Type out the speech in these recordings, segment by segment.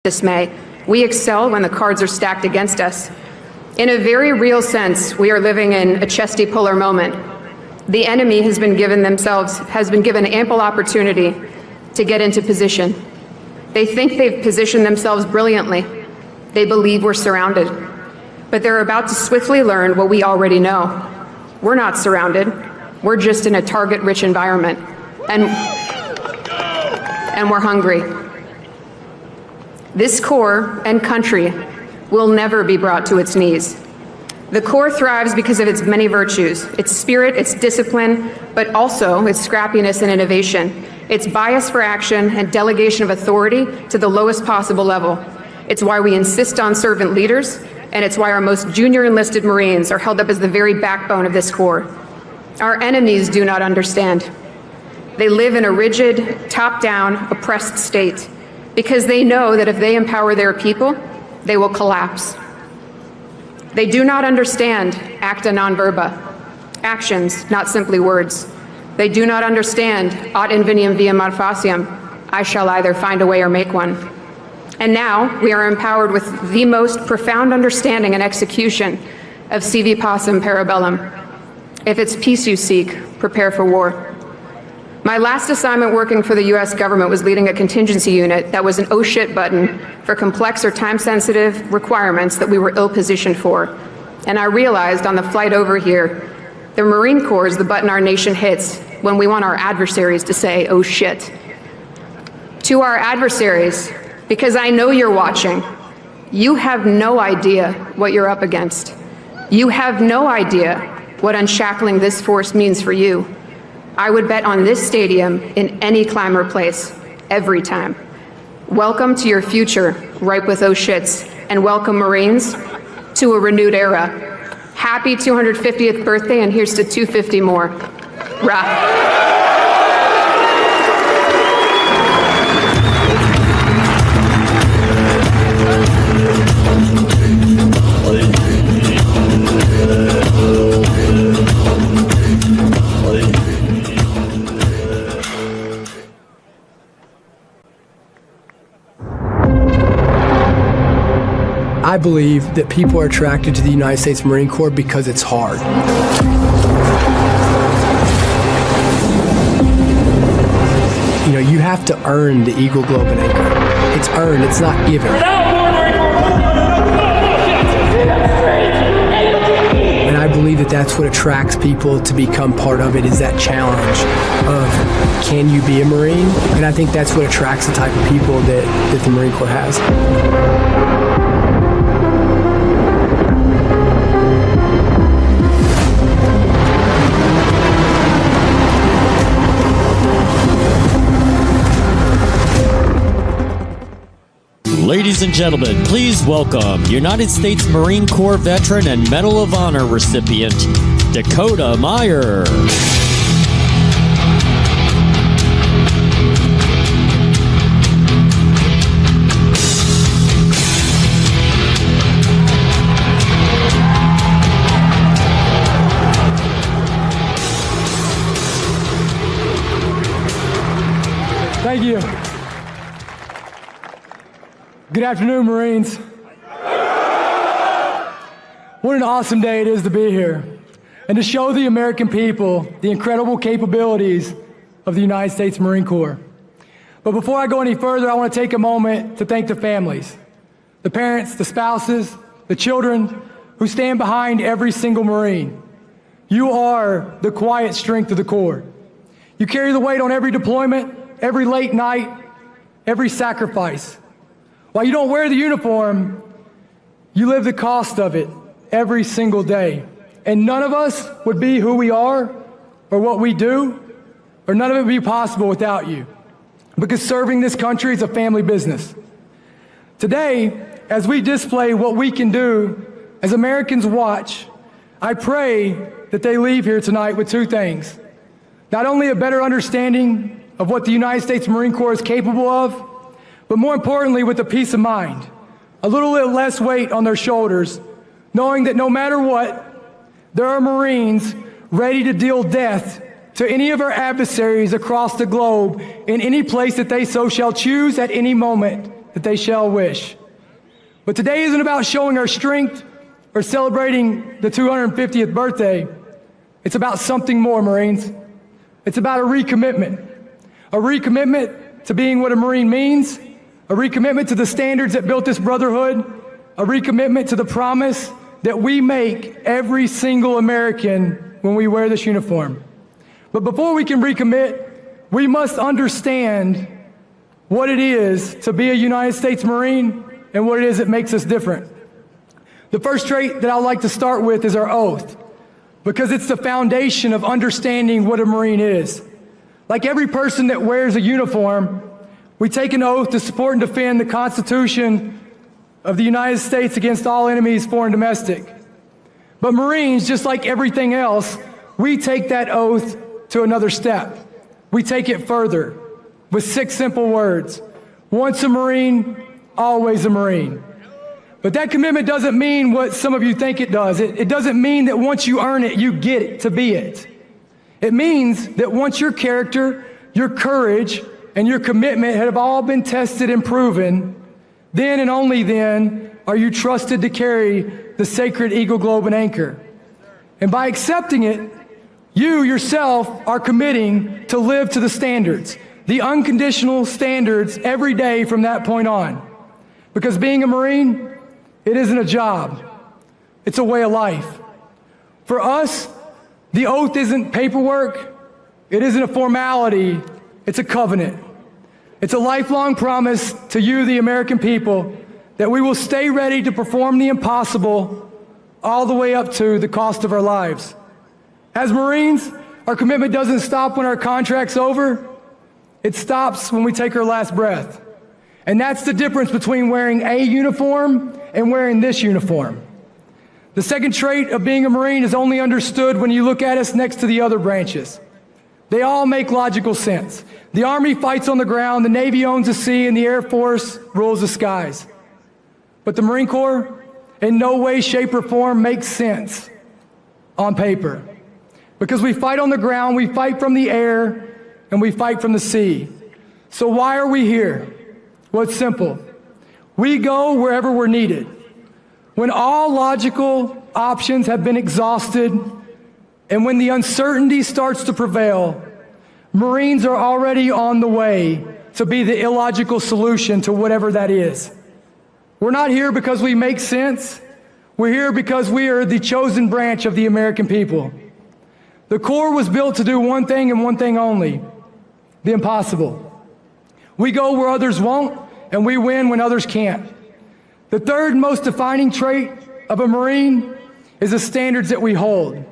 dismay. We excel when the cards are stacked against us. In a very real sense, we are living in a chesty-puller moment. The enemy has been given ample opportunity to get into position. They think they've positioned themselves brilliantly. They believe we're surrounded. But they're about to swiftly learn what we already know. We're not surrounded. We're just in a target-rich environment. And we're hungry. This corps and country will never be brought to its knees. The Corps thrives because of its many virtues, its spirit, its discipline, but also its scrappiness and innovation, its bias for action and delegation of authority to the lowest possible level. It's why we insist on servant leaders, and it's why our most junior enlisted Marines are held up as the very backbone of this Corps. Our enemies do not understand. They live in a rigid, top-down, oppressed state because they know that if they empower their people, they will collapse. They do not understand acta non verba, actions, not simply words. They do not understand ad inveniam via mal faciem, I shall either find a way or make one. And now we are empowered with the most profound understanding and execution of sivi pacem parabellum. If it's peace you seek, prepare for war. My last assignment working for the US government was leading a contingency unit that was an oh shit button for complex or time-sensitive requirements that we were ill-positioned for. And I realized on the flight over here, the Marine Corps is the button our nation hits when we want our adversaries to say, oh shit. To our adversaries, because I know you're watching, you have no idea what you're up against. You have no idea what unshackling this force means for you. I would bet on this stadium in any climb or place, every time. Welcome to your future, ripe with oh shits, and welcome, Marines, to a renewed era. Happy 250th birthday, and here's to 250 more. Rah. I believe that people are attracted to the United States Marine Corps because it's hard. You know, you have to earn the Eagle, Globe, and Anchor. It's earned, it's not given. And I believe that that's what attracts people to become part of it, is that challenge of, can you be a Marine? And I think that's what attracts the type of people that the Marine Corps has. Ladies and gentlemen, please welcome United States Marine Corps veteran and Medal of Honor recipient, Dakota Meyer. Thank you. Good afternoon, Marines. What an awesome day it is to be here and to show the American people the incredible capabilities of the United States Marine Corps. But before I go any further, I want to take a moment to thank the families, the parents, the spouses, the children who stand behind every single Marine. You are the quiet strength of the Corps. You carry the weight on every deployment, every late night, every sacrifice. While you don't wear the uniform, you live the cost of it every single day. And none of us would be who we are or what we do, or none of it would be possible without you. Because serving this country is a family business. Today, as we display what we can do, as Americans watch, I pray that they leave here tonight with two things. Not only a better understanding of what the United States Marine Corps is capable of, but more importantly, with a peace of mind, a little less weight on their shoulders, knowing that no matter what, there are Marines ready to deal death to any of our adversaries across the globe in any place that they so shall choose at any moment that they shall wish. But today isn't about showing our strength or celebrating the 250th birthday. It's about something more, Marines. It's about a recommitment to being what a Marine means, a recommitment to the standards that built this brotherhood, a recommitment to the promise that we make every single American when we wear this uniform. But before we can recommit, we must understand what it is to be a United States Marine and what it is that makes us different. The first trait that I'd like to start with is our oath, because it's the foundation of understanding what a Marine is. Like every person that wears a uniform, we take an oath to support and defend the Constitution of the United States against all enemies, foreign and domestic. But Marines, just like everything else, we take that oath to another step. We take it further with 6 simple words. Once a Marine, always a Marine. But that commitment doesn't mean what some of you think it does. It doesn't mean that once you earn it, you get it to be it. It means that once your character, your courage, and your commitment have all been tested and proven, then and only then are you trusted to carry the sacred Eagle Globe and Anchor. And by accepting it, you yourself are committing to live to the standards, the unconditional standards every day from that point on. Because being a Marine, it isn't a job, it's a way of life. For us, the oath isn't paperwork, it isn't a formality, it's a covenant. It's a lifelong promise to you, the American people, that we will stay ready to perform the impossible all the way up to the cost of our lives. As Marines, our commitment doesn't stop when our contract's over, it stops when we take our last breath. And that's the difference between wearing a uniform and wearing this uniform. The second trait of being a Marine is only understood when you look at us next to the other branches. They all make logical sense. The Army fights on the ground, the Navy owns the sea, and the Air Force rules the skies. But the Marine Corps, in no way, shape, or form makes sense on paper. Because we fight on the ground, we fight from the air, and we fight from the sea. So why are we here? Well, it's simple. We go wherever we're needed. When all logical options have been exhausted, and when the uncertainty starts to prevail, Marines are already on the way to be the illogical solution to whatever that is. We're not here because we make sense. We're here because we are the chosen branch of the American people. The Corps was built to do one thing and one thing only, the impossible. We go where others won't, and we win when others can't. The third most defining trait of a Marine is the standards that we hold.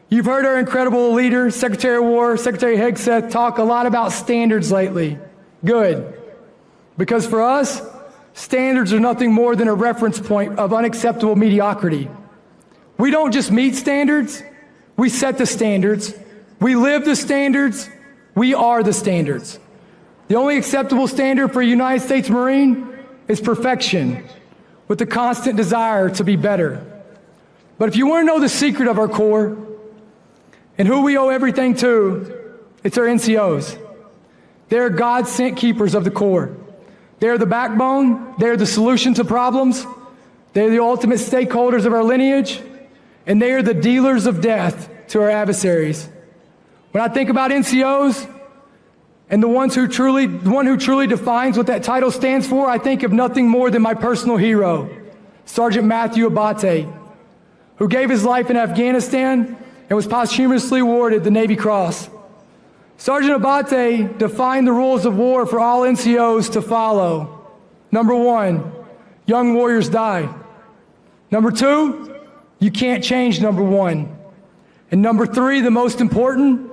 You've heard our incredible leader, Secretary of War, Secretary Hegseth, talk a lot about standards lately. Good. Because for us, standards are nothing more than a reference point of unacceptable mediocrity. We don't just meet standards, we set the standards. We live the standards, we are the standards. The only acceptable standard for a United States Marine is perfection, with the constant desire to be better. But if you want to know the secret of our Corps and who we owe everything to, it's our NCOs. They're God-sent keepers of the Corps. They're the backbone, they're the solution to problems, they're the ultimate stakeholders of our lineage, and they are the dealers of death to our adversaries. When I think about NCOs, and the one who truly defines what that title stands for, I think of nothing more than my personal hero, Sergeant Matthew Abate, who gave his life in Afghanistan and was posthumously awarded the Navy Cross. Sergeant Abate defined the rules of war for all NCOs to follow. Number 1, young warriors die. Number 2, you can't change number 1. And number 3, the most important,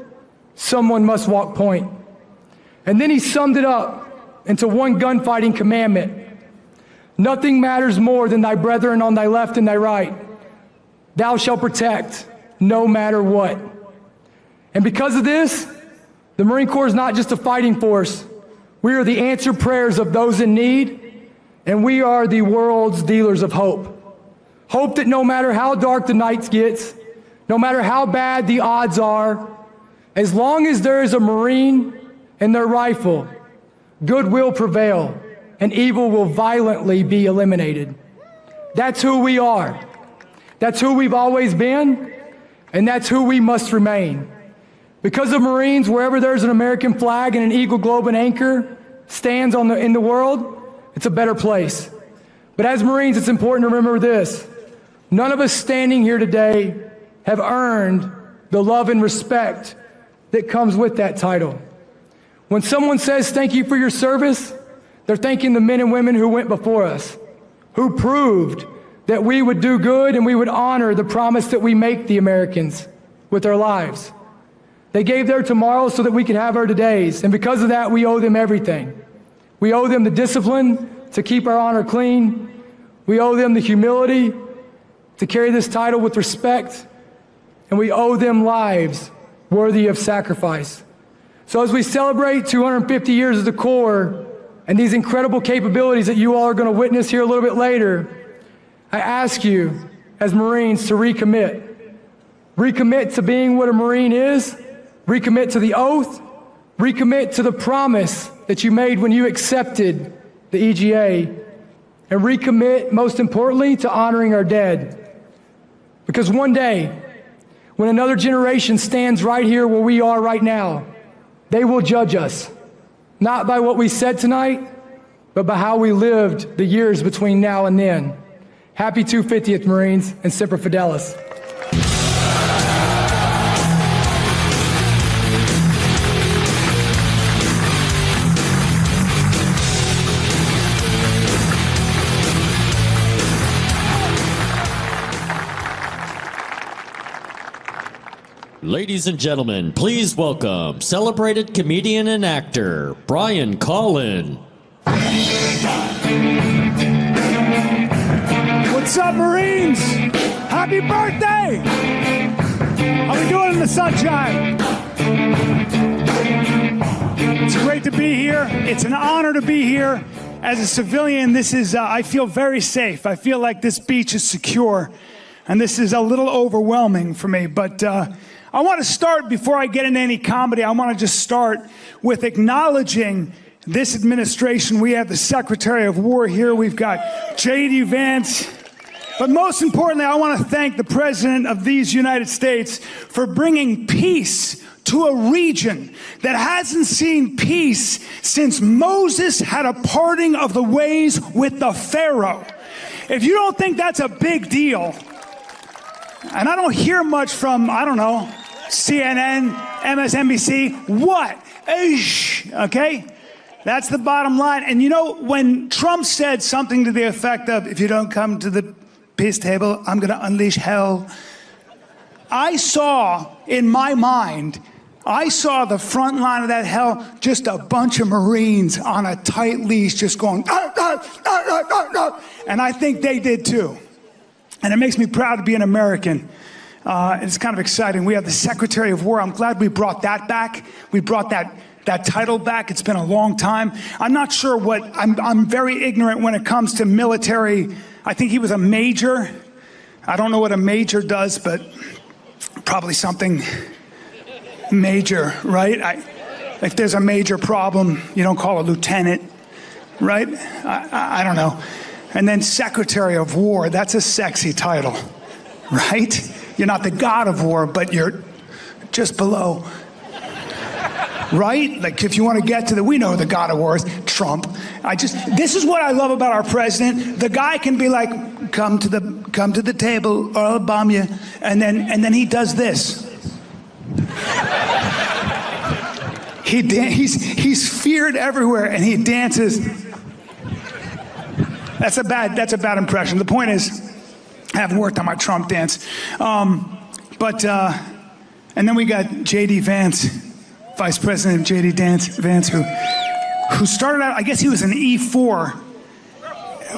someone must walk point. And then he summed it up into one gunfighting commandment. Nothing matters more than thy brethren on thy left and thy right. Thou shalt protect no matter what. And because of this, the Marine Corps is not just a fighting force. We are the answered prayers of those in need, and we are the world's dealers of hope. Hope that no matter how dark the night gets, no matter how bad the odds are, as long as there is a Marine and their rifle, good will prevail, and evil will violently be eliminated. That's who we are. That's who we've always been, and that's who we must remain. Because of Marines, wherever there's an American flag and an eagle, globe, and anchor stands in the world, it's a better place. But as Marines, it's important to remember this. None of us standing here today have earned the love and respect that comes with that title. When someone says thank you for your service, they're thanking the men and women who went before us, who proved that we would do good and we would honor the promise that we make the Americans with our lives. They gave their tomorrows so that we could have our todays, and because of that, we owe them everything. We owe them the discipline to keep our honor clean. We owe them the humility to carry this title with respect, and we owe them lives worthy of sacrifice. So as we celebrate 250 years of the Corps and these incredible capabilities that you all are going to witness here a little bit later, I ask you as Marines to recommit. Recommit to being what a Marine is, recommit to the oath, recommit to the promise that you made when you accepted the EGA, and recommit, most importantly, to honoring our dead. Because one day, when another generation stands right here where we are right now, they will judge us, not by what we said tonight, but by how we lived the years between now and then. Happy 250th Marines, and Semper Fidelis. Ladies and gentlemen, please welcome celebrated comedian and actor, Brian Collin. What's up, Marines? Happy birthday! How we doing in the sunshine? It's great to be here. It's an honor to be here. As a civilian, this is, I feel very safe. I feel like this beach is secure. And this is a little overwhelming for me, but I want to start, before I get into any comedy, I want to just start with acknowledging this administration. We have the Secretary of War here. We've got JD Vance. But most importantly, I want to thank the President of these United States for bringing peace to a region that hasn't seen peace since Moses had a parting of the ways with the Pharaoh. If you don't think that's a big deal, and I don't hear much from, I don't know, CNN, MSNBC, what? Okay? That's the bottom line. And you know, when Trump said something to the effect of, if you don't come to the peace table, I'm going to unleash hell, I saw, in my mind, I saw the front line of that hell, just a bunch of Marines on a tight leash just going, and I think they did too. And it makes me proud to be an American. It's kind of exciting. We have the Secretary of War. I'm glad we brought that back. We brought that title back. It's been a long time. I'm not sure what, I'm very ignorant when it comes to military. I think he was a major. I don't know what a major does, but probably something major, right? If there's a major problem, you don't call a lieutenant, right? I don't know. And then Secretary of War, that's a sexy title, right? You're not the God of War, but you're just below, right? Like if you want to get to we know the God of War is Trump. This is what I love about our president. The guy can be like, come to the table or I'll bomb you. And then he does this. He's feared everywhere and he dances. That's a bad impression. The point is, I haven't worked on my Trump dance. And then we got JD Vance, Vice President JD Vance, who started out, I guess he was an E4,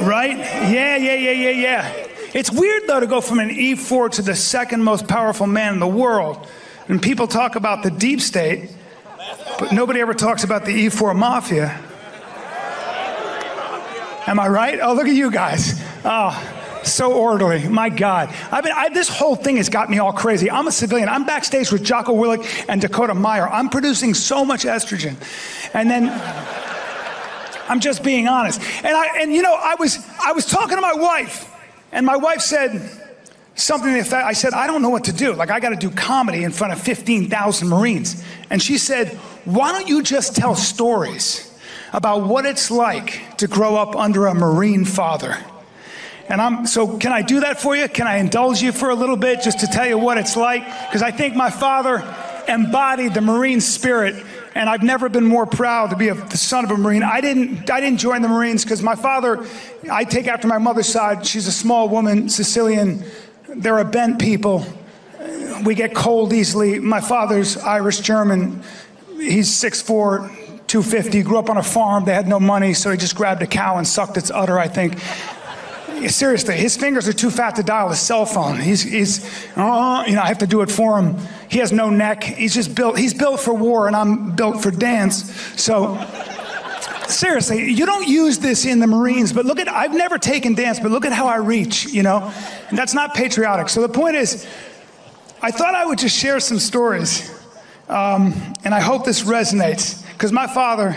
right? Yeah. It's weird, though, to go from an E4 to the second most powerful man in the world. And people talk about the deep state, but nobody ever talks about the E4 mafia. Am I right? Oh, look at you guys. Oh, so orderly. My God. This whole thing has got me all crazy. I'm a civilian. I'm backstage with Jocko Willink and Dakota Meyer. I'm producing so much estrogen. And then I'm just being honest. And you know, I was talking to my wife, and my wife said something to the effect, I said, I don't know what to do. Like, I got to do comedy in front of 15,000 Marines. And she said, why don't you just tell stories about what it's like to grow up under a Marine father? And so can I do that for you? Can I indulge you for a little bit just to tell you what it's like? Because I think my father embodied the Marine spirit, and I've never been more proud to be the son of a Marine. I didn't join the Marines because my father, I take after my mother's side. She's a small woman, Sicilian. They're a bent people. We get cold easily. My father's Irish-German. He's 6'4", 250, grew up on a farm. They had no money, so he just grabbed a cow and sucked its udder, I think. Seriously, his fingers are too fat to dial his cell phone. He's you know, I have to do it for him. He has no neck. He's built for war, and I'm built for dance. So, seriously, you don't use this in the Marines, but I've never taken dance, but look at how I reach, you know? And that's not patriotic. So the point is, I thought I would just share some stories, and I hope this resonates, because my father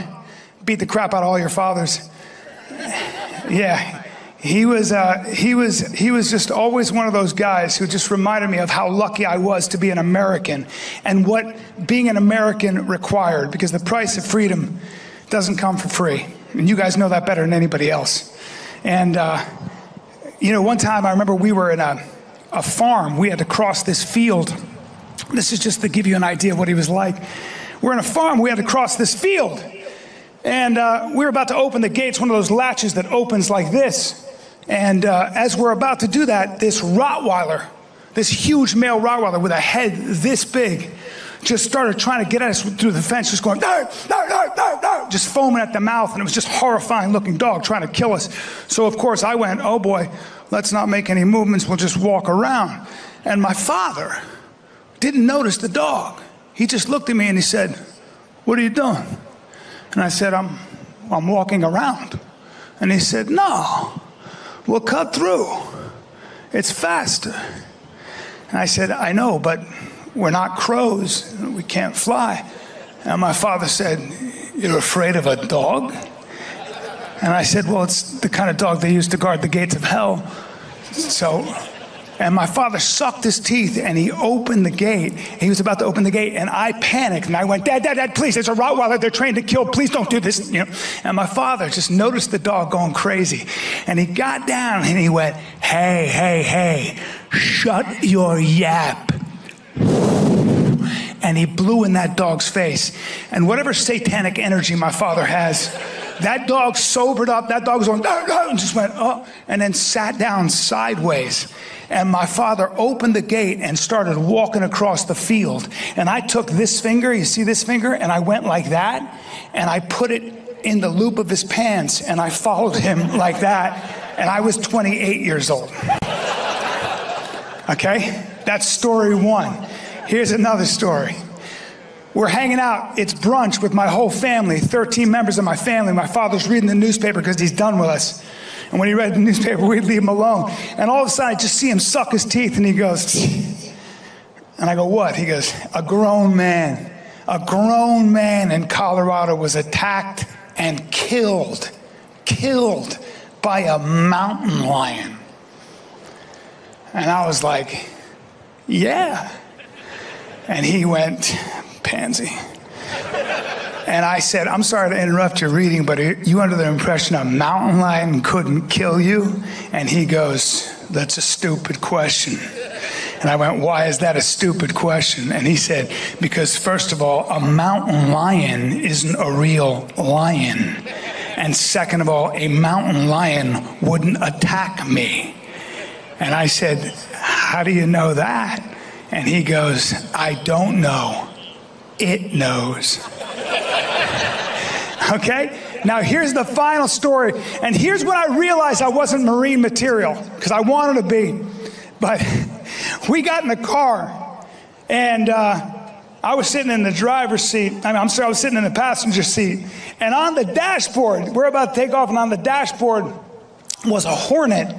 beat the crap out of all your fathers. Yeah. He was just always one of those guys who just reminded me of how lucky I was to be an American and what being an American required, because the price of freedom doesn't come for free. And you guys know that better than anybody else. And, you know, one time I remember we were in a farm. We had to cross this field. This is just to give you an idea of what he was like. We're in a farm. We had to cross this field. And we were about to open the gates, one of those latches that opens like this. And as we're about to do that, this Rottweiler, this huge male Rottweiler with a head this big, just started trying to get at us through the fence, just going, no, no, no, no, no, just foaming at the mouth. And it was just horrifying looking dog trying to kill us. So of course I went, oh boy, let's not make any movements. We'll just walk around. And my father didn't notice the dog. He just looked at me and he said, what are you doing? And I said, I'm walking around. And he said, no. We'll cut through. It's faster. And I said, I know, but we're not crows. We can't fly. And my father said, you're afraid of a dog? And I said, well, it's the kind of dog they use to guard the gates of hell. So, and my father sucked his teeth and he opened the gate. He was about to open the gate and I panicked and I went, Dad, Dad, Dad, please, there's a Rottweiler, they're trained to kill, please don't do this, you know. And my father just noticed the dog going crazy. And he got down and he went, hey, hey, hey, shut your yap. And he blew in that dog's face. And whatever satanic energy my father has, that dog sobered up, that dog was going, no, no, and just went, oh, and then sat down sideways. And my father opened the gate and started walking across the field. And I took this finger, you see this finger? And I went like that, and I put it in the loop of his pants, and I followed him like that, and I was 28 years old. Okay? That's story one. Here's another story. We're hanging out, it's brunch with my whole family, 13 members of my family. My father's reading the newspaper because he's done with us. And when he read the newspaper, we'd leave him alone. And all of a sudden, I just see him suck his teeth, and he goes, and I go, what? He goes, a grown man in Colorado was attacked and killed by a mountain lion. And I was like, yeah. And he went, pansy. And I said, I'm sorry to interrupt your reading, but are you under the impression a mountain lion couldn't kill you? And he goes, that's a stupid question. And I went, why is that a stupid question? And he said, because first of all, a mountain lion isn't a real lion. And second of all, a mountain lion wouldn't attack me. And I said, how do you know that? And he goes, I don't know. It knows. Okay? Now here's the final story. And here's when I realized I wasn't Marine material, because I wanted to be. But we got in the car, and I was sitting in the driver's seat. I was sitting in the passenger seat. And on the dashboard, we're about to take off, and on the dashboard was a Hornet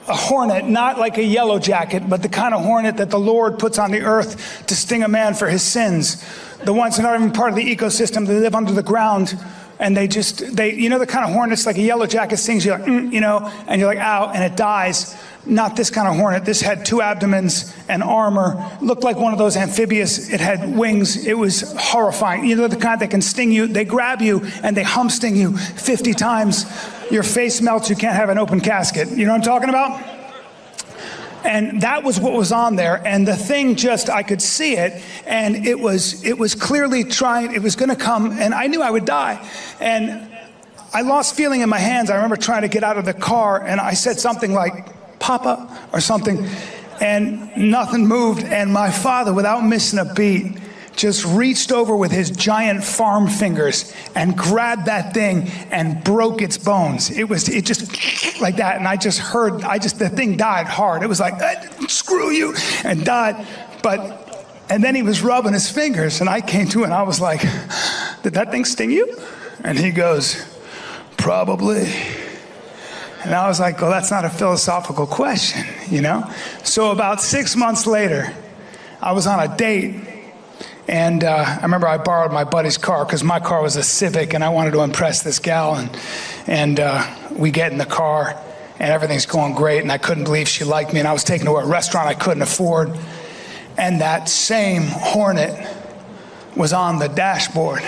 a hornet, not like a yellow jacket, but the kind of hornet that the Lord puts on the earth to sting a man for his sins. The ones that aren't even part of the ecosystem, they live under the ground, and they you know, the kind of hornets, like a yellow jacket stings you, like, you know, and you're like, ow, and it dies. Not this kind of hornet. This had 2 abdomens and armor. Looked like one of those amphibious. It had wings. It was horrifying. You know, the kind that can sting you. They grab you and they hump sting you 50 times. Your face melts. You can't have an open casket. You know what I'm talking about? And that was what was on there. And the thing just, I could see it. And it was clearly trying, it was going to come. And I knew I would die. And I lost feeling in my hands. I remember trying to get out of the car. And I said something like, Papa, or something, and nothing moved. And my father, without missing a beat, just reached over with his giant farm fingers and grabbed that thing and broke its bones. It just like that. And I just heard, the thing died hard. It was like, screw you, and died. And then he was rubbing his fingers, and I came to, and I was like, did that thing sting you? And he goes, probably. And I was like, well, that's not a philosophical question, you know? So about 6 months later, I was on a date, and I remember I borrowed my buddy's car because my car was a Civic, and I wanted to impress this gal, and we get in the car, and everything's going great, and I couldn't believe she liked me, and I was taken to a restaurant I couldn't afford, and that same Hornet was on the dashboard.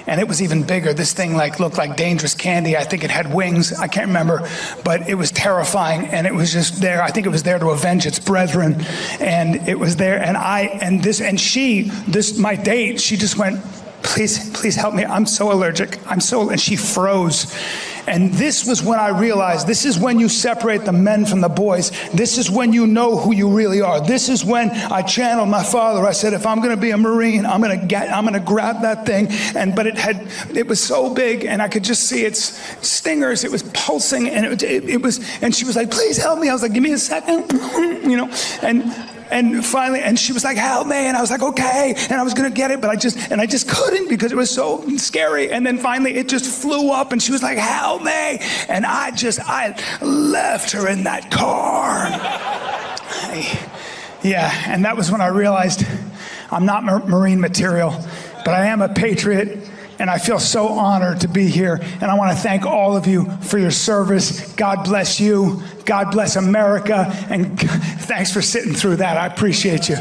And it was even bigger. This thing looked like dangerous candy. I think it had wings. I can't remember, but it was terrifying. And it was just there. I think it was there to avenge its brethren. And it was there. And my date, she just went, please help me. I'm so allergic. And she froze. And this was when I realized, this is when you separate the men from the boys. This is when you know who you really are. This is when I channeled my father. I said, if I'm going to be a Marine, I'm going to grab that thing. But it was so big, and I could just see its stingers. It was pulsing, and it was. And she was like, please help me. I was like, give me a second, you know. And finally, and she was like, help me. And I was like, okay. And I was going to get it, but I just couldn't because it was so scary. And then finally it just flew up, and she was like, help me. And I left her in that car. Yeah, and that was when I realized I'm not Marine material, but I am a patriot. And I feel so honored to be here. And I want to thank all of you for your service. God bless you. God bless America. And thanks for sitting through that. I appreciate you.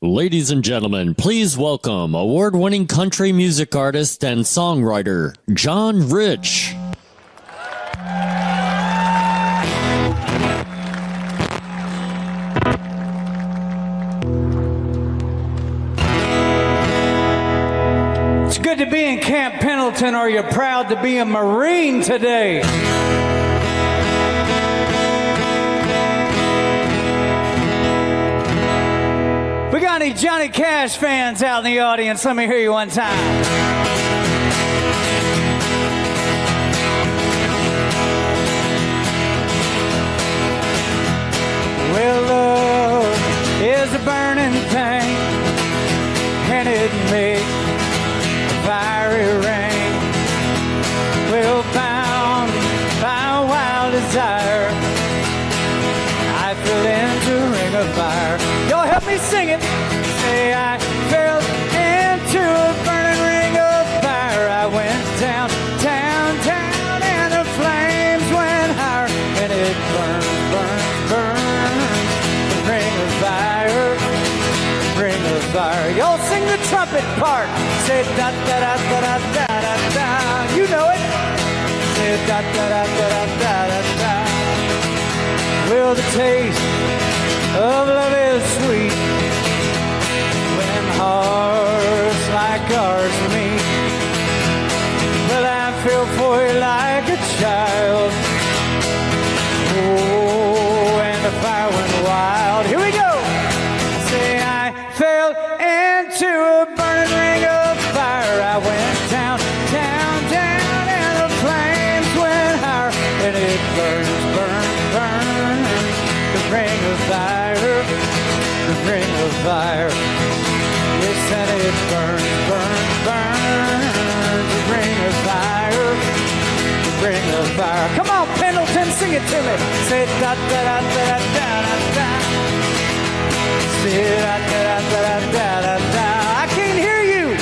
Ladies and gentlemen, please welcome award-winning country music artist and songwriter, John Rich. Good to be in Camp Pendleton. Are you proud to be a Marine today? We got any Johnny Cash fans out in the audience? Let me hear you one time. Well, love is a burning thing, and it makes fiery rain. Well, bound by a wild desire, I fell into a ring of fire. Y'all help me sing it. Say I fell into a burning ring of fire. I went down, down, down, and the flames went higher. And it burned, burned, burned. The ring of fire, ring of fire. Y'all sing the trumpet part. Say da da da da da da da da. You know it. Say da da da da da da da da. Well, the taste of love is sweet when hearts like ours meet. Well, I feel for you like a child. Oh, and the fire went wild. Here we go. Say I fell into a burning ring of fire. I went down, down, down, and the flames went higher. And it burns, burns, burns. The ring of fire, the ring of fire. Yes, and it burns, burns, burns. The ring of fire, the it to me. Say da da da da da da da. Say da da da da da da da. I can't hear you.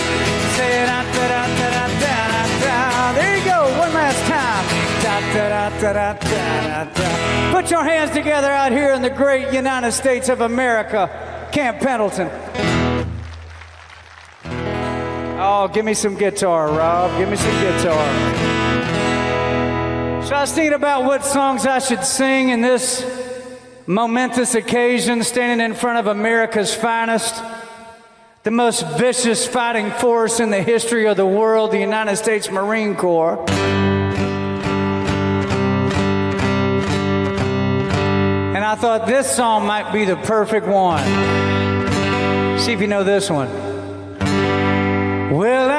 Say da da da da da da da. There you go. One last time. Da da da da da da da. Put your hands together out here in the great United States of America, Camp Pendleton. Oh, give me some guitar, Rob. Give me some guitar. So I was thinking about what songs I should sing in this momentous occasion, standing in front of America's finest, the most vicious fighting force in the history of the world, the United States Marine Corps. And I thought this song might be the perfect one. See if you know this one. Well,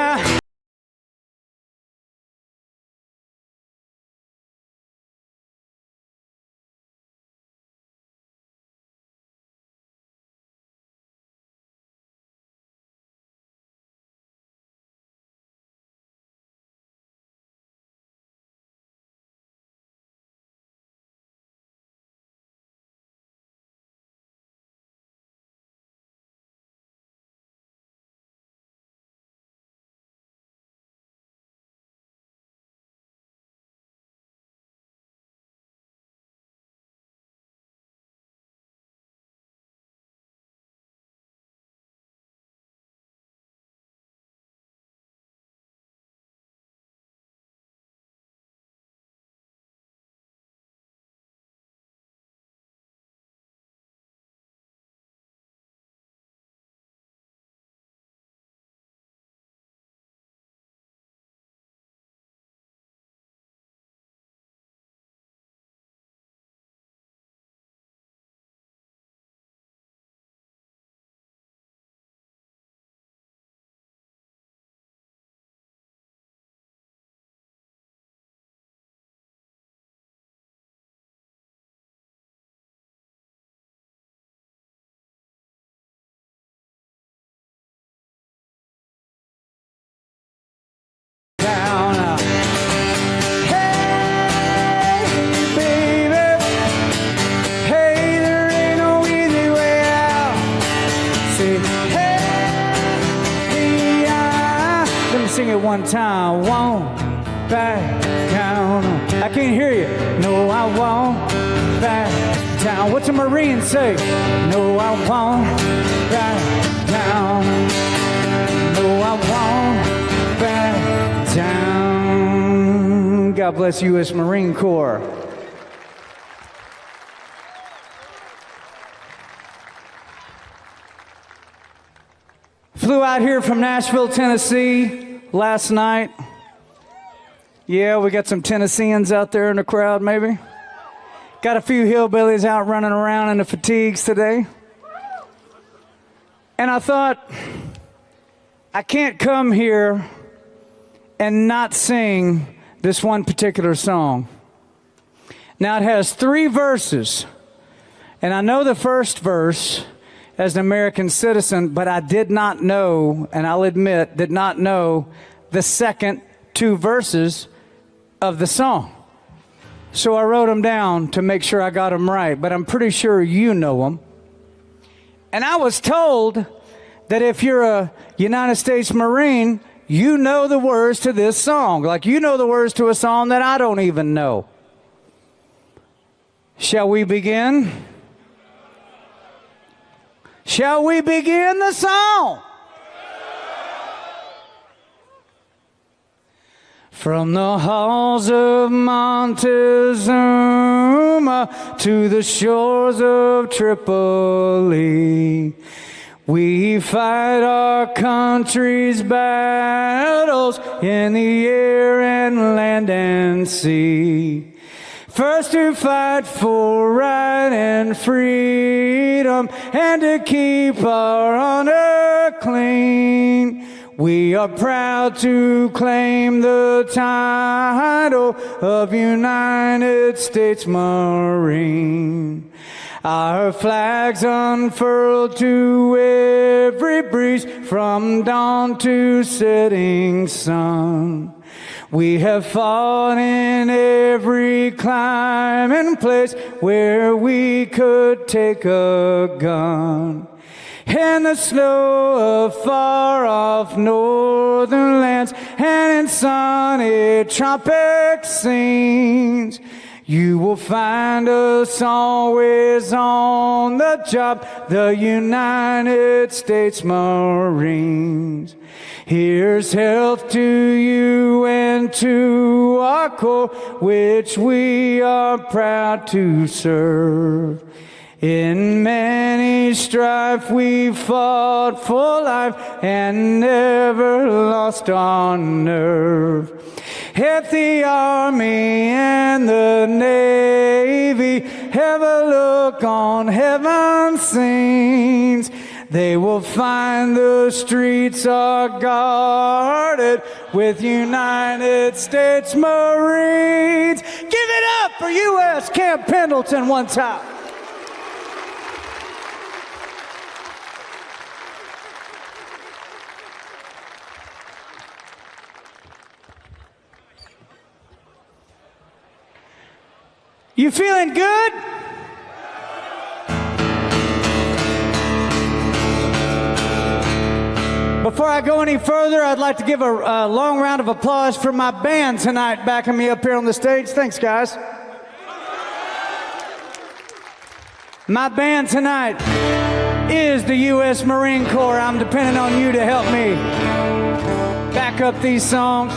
one time, won't back down. I can't hear you. No, I won't back down. What's a Marine say? No, I won't back down. No, I won't back down. God bless U.S. Marine Corps. Flew out here from Nashville, Tennessee last night. Yeah, we got some Tennesseans out there in the crowd, maybe. Got a few hillbillies out running around in the fatigues today. And I thought, I can't come here and not sing this one particular song. Now, it has 3 verses, and I know the first verse as an American citizen, but I did not know, and I'll admit, did not know the second 2 verses of the song. So I wrote them down to make sure I got them right, but I'm pretty sure you know them. And I was told that if you're a United States Marine, you know the words to this song. Like you know the words to a song that I don't even know. Shall we begin? Shall we begin the song? From the halls of Montezuma to the shores of Tripoli, we fight our country's battles in the air and land and sea. First to fight for right and freedom and to keep our honor clean. We are proud to claim the title of United States Marine. Our flags unfurled to every breeze from dawn to setting sun. We have fought in every clime and place where we could take a gun. In the snow of far-off northern lands and in sunny tropic scenes, you will find us always on the job, the United States Marines. Here's health to you and to our corps, which we are proud to serve. In many strife we fought for life and never lost our nerve. If the Army and the Navy ever look on heaven's scenes, they will find the streets are guarded with United States Marines. Give it up for U.S. Camp Pendleton one time. You feeling good? Before I go any further, I'd like to give a long round of applause for my band tonight backing me up here on the stage. Thanks, guys. My band tonight is the U.S. Marine Corps. I'm depending on you to help me back up these songs.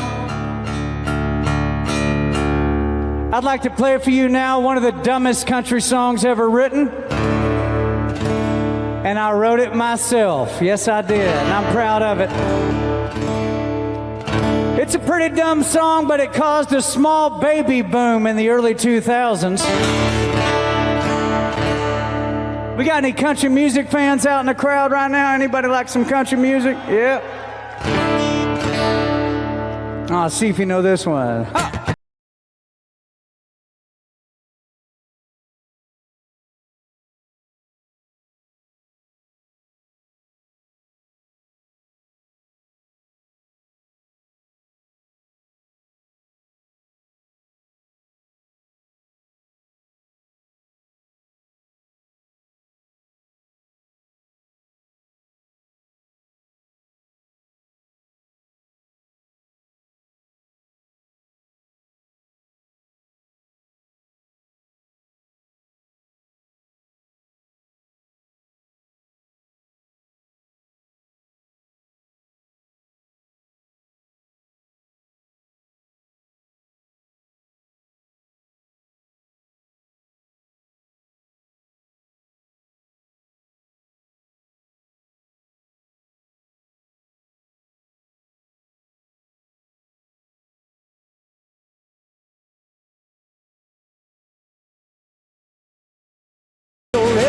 I'd like to play for you now one of the dumbest country songs ever written. And I wrote it myself. Yes, I did, and I'm proud of it. It's a pretty dumb song, but it caused a small baby boom in the early 2000s. We got any country music fans out in the crowd right now? Anybody like some country music? Yeah. I'll see if you know this one. Ha!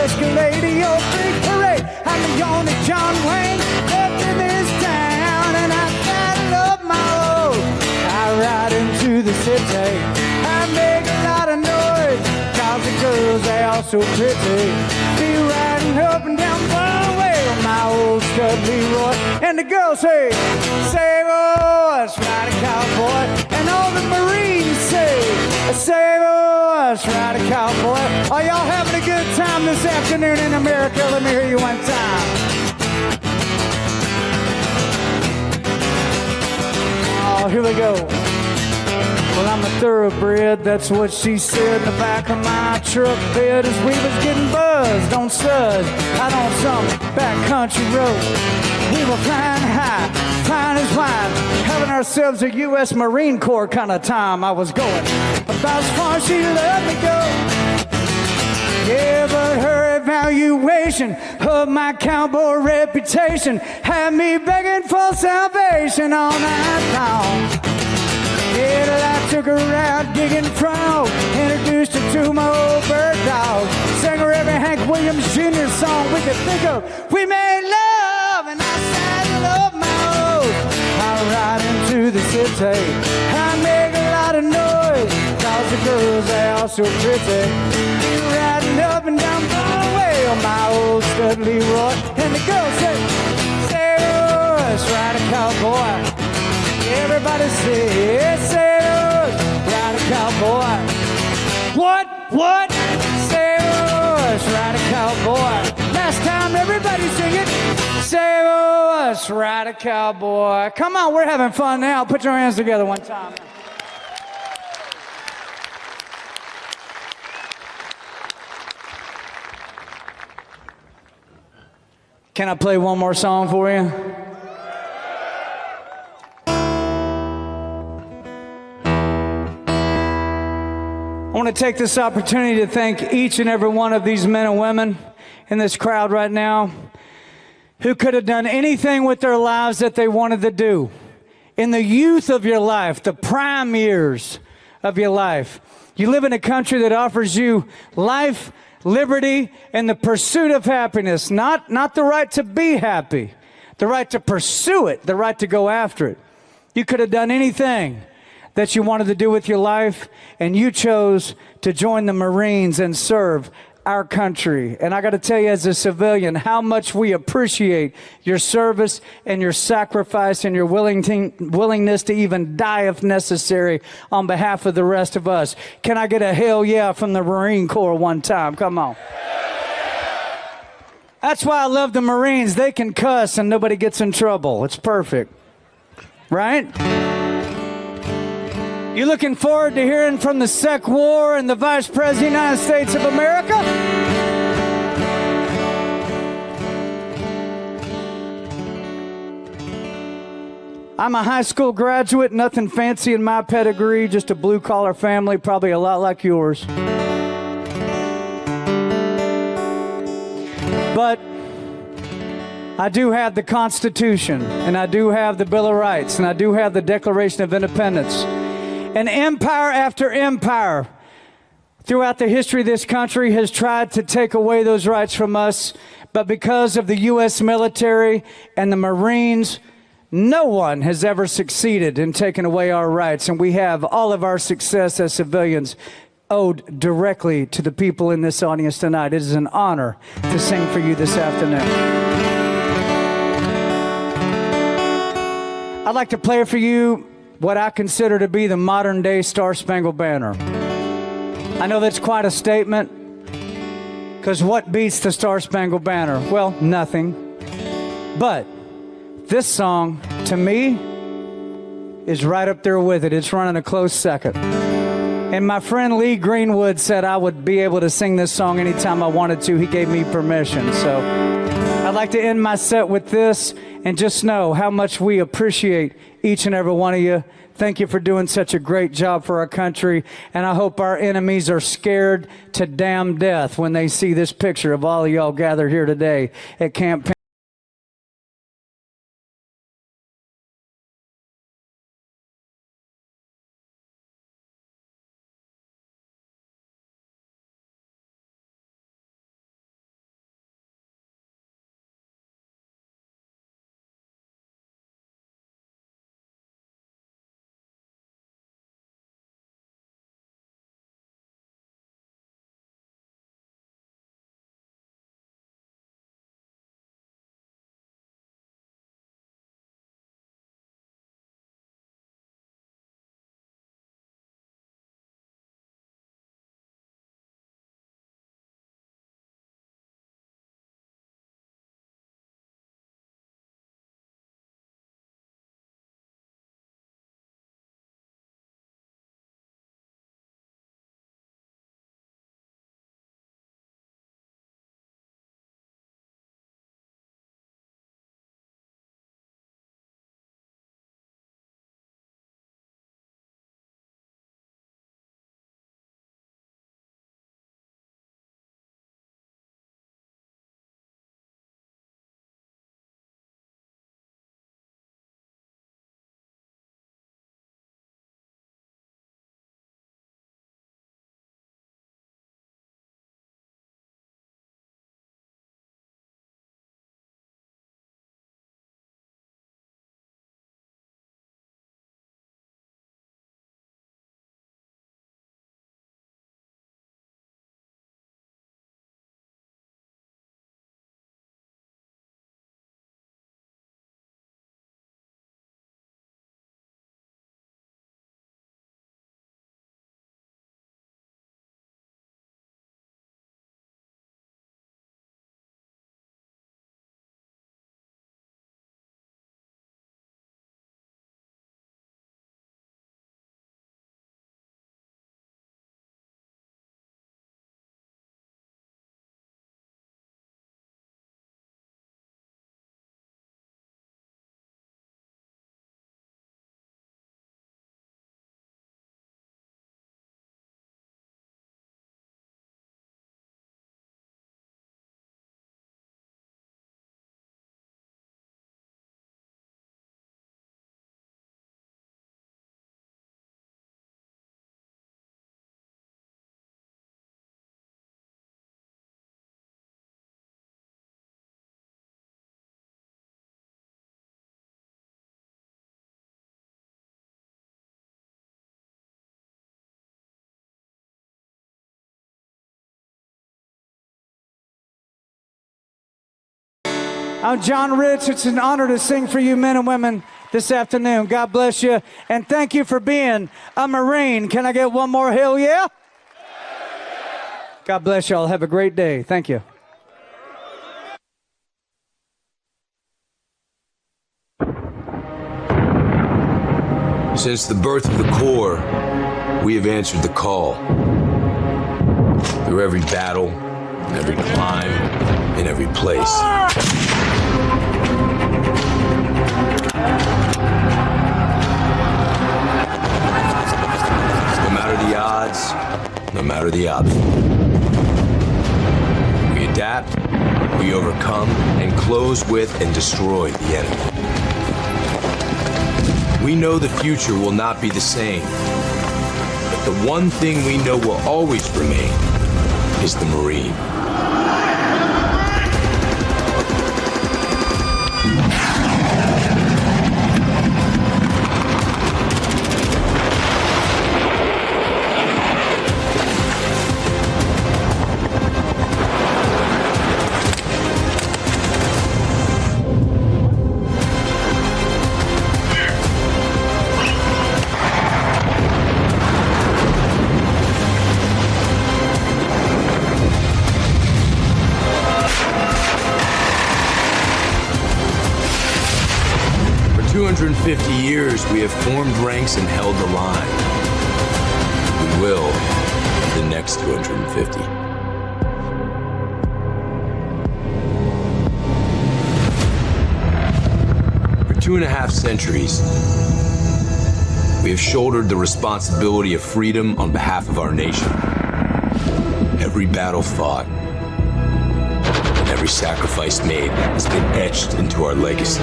Escalator, your big parade. I'm the only John Wayne left in this town, and I gotta love my road. I ride into the city, I make a lot of noise, cause the girls, they all so pretty. Be riding up and down Broadway with my old stud Leroy, and the girls say, save us, ride a cowboy, and all the Marines say, save us, ride a cowboy. Are y'all having a good time this afternoon in America? Let me hear you one time. Oh, here we go. Well, I'm a thoroughbred, that's what she said in the back of my truck bed as we was getting buzzed on suds out on some backcountry road. We were flying high, flying as wide, having ourselves a U.S. Marine Corps kind of time. I was going about as far as she let me go. Yeah, but her evaluation of my cowboy reputation had me begging for salvation all night long. Yeah, till I took her out digging frog, introduced her to my old bird dog, sang her every Hank Williams Jr. song we could think of. We made love, and I sang love my old. I ride into the city, I make a lot of noise, cause the girls, they all so pretty. Be riding up and down Broadway on my old stud Leroy, and the girls say, say, oh, let's ride a cowboy. Everybody say, sailors, ride a cowboy. What? Sailors, ride a cowboy. Last time, everybody sing it. Sailors, ride a cowboy. Come on, we're having fun now. Put your hands together one time. Can I play one more song for you? I want to take this opportunity to thank each and every one of these men and women in this crowd right now who could have done anything with their lives that they wanted to do. In the youth of your life, the prime years of your life, you live in a country that offers you life, liberty, and the pursuit of happiness. Not the right to be happy, the right to pursue it, the right to go after it. You could have done anything that you wanted to do with your life, and you chose to join the Marines and serve our country. And I got to tell you, as a civilian, how much we appreciate your service and your sacrifice and your willingness to even die if necessary on behalf of the rest of us. Can I get a hell yeah from the Marine Corps one time? Come on. That's why I love the Marines. They can cuss and nobody gets in trouble. It's perfect. Right? You looking forward to hearing from the Sec War and the Vice President of the United States of America? I'm a high school graduate, nothing fancy in my pedigree, just a blue-collar family, probably a lot like yours. But I do have the Constitution, and I do have the Bill of Rights, and I do have the Declaration of Independence. And empire after empire throughout the history of this country has tried to take away those rights from us. But because of the U.S. military and the Marines, no one has ever succeeded in taking away our rights. And we have all of our success as civilians owed directly to the people in this audience tonight. It is an honor to sing for you this afternoon. I'd like to play for you what I consider to be the modern-day Star-Spangled Banner. I know that's quite a statement, because what beats the Star-Spangled Banner? Well, nothing. But this song, to me, is right up there with it. It's running a close second. And my friend Lee Greenwood said I would be able to sing this song anytime I wanted to. He gave me permission. So I'd like to end my set with this, and just know how much we appreciate each and every one of you. Thank you for doing such a great job for our country. And I hope our enemies are scared to damn death when they see this picture of all of y'all gathered here today at Camp I'm John Rich. It's an honor to sing for you men and women this afternoon. God bless you. And thank you for being a Marine. Can I get one more hell yeah? God bless y'all. Have a great day. Thank you. Since the birth of the Corps, we have answered the call. Through every battle, every climb, in every place. No matter the odds, no matter the obstacle. We adapt, we overcome, and close with and destroy the enemy. We know the future will not be the same, but the one thing we know will always remain is the Marine. For 250 years, we have formed ranks and held the line. We will for the next 250. For 2.5 centuries, we have shouldered the responsibility of freedom on behalf of our nation. Every battle fought, and every sacrifice made has been etched into our legacy.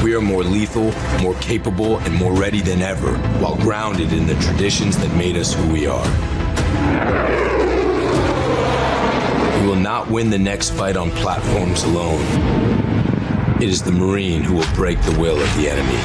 We are more lethal, more capable, and more ready than ever, while grounded in the traditions that made us who we are. We will not win the next fight on platforms alone. It is the Marine who will break the will of the enemy.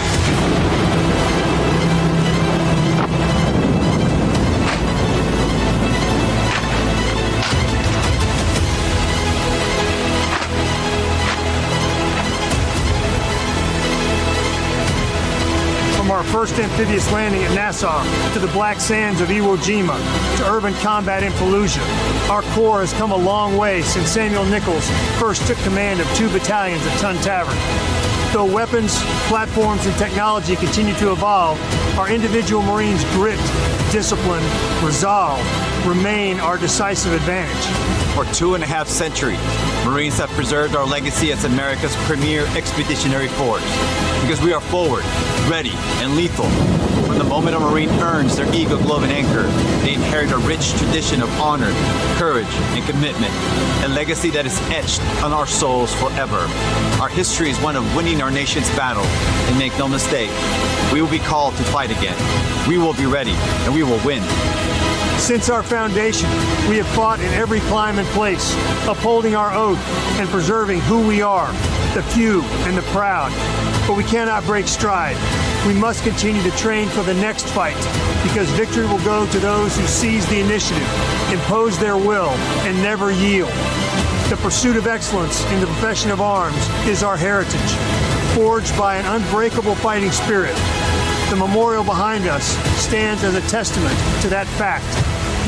From our first amphibious landing at Nassau to the black sands of Iwo Jima to urban combat in Fallujah, our Corps has come a long way since Samuel Nichols first took command of 2 battalions at Tun Tavern. Though weapons, platforms, and technology continue to evolve, our individual Marines' grit, discipline, resolve remain our decisive advantage. For 2.5 centuries, Marines have preserved our legacy as America's premier expeditionary force. Because we are forward, ready, and lethal. From the moment a Marine earns their Eagle Globe and Anchor, they inherit a rich tradition of honor, courage, and commitment. A legacy that is etched on our souls forever. Our history is one of winning our nation's battle. And make no mistake, we will be called to fight again. We will be ready, and we will win. Since our foundation, we have fought in every climb and place, upholding our oath and preserving who we are, the few and the proud. But we cannot break stride. We must continue to train for the next fight, because victory will go to those who seize the initiative, impose their will, and never yield. The pursuit of excellence in the profession of arms is our heritage, forged by an unbreakable fighting spirit. The memorial behind us stands as a testament to that fact.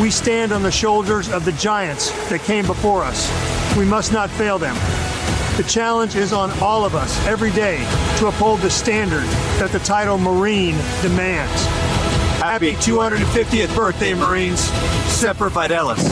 We stand on the shoulders of the giants that came before us. We must not fail them. The challenge is on all of us every day to uphold the standard that the title Marine demands. Happy 250th birthday, Marines. Semper Fidelis.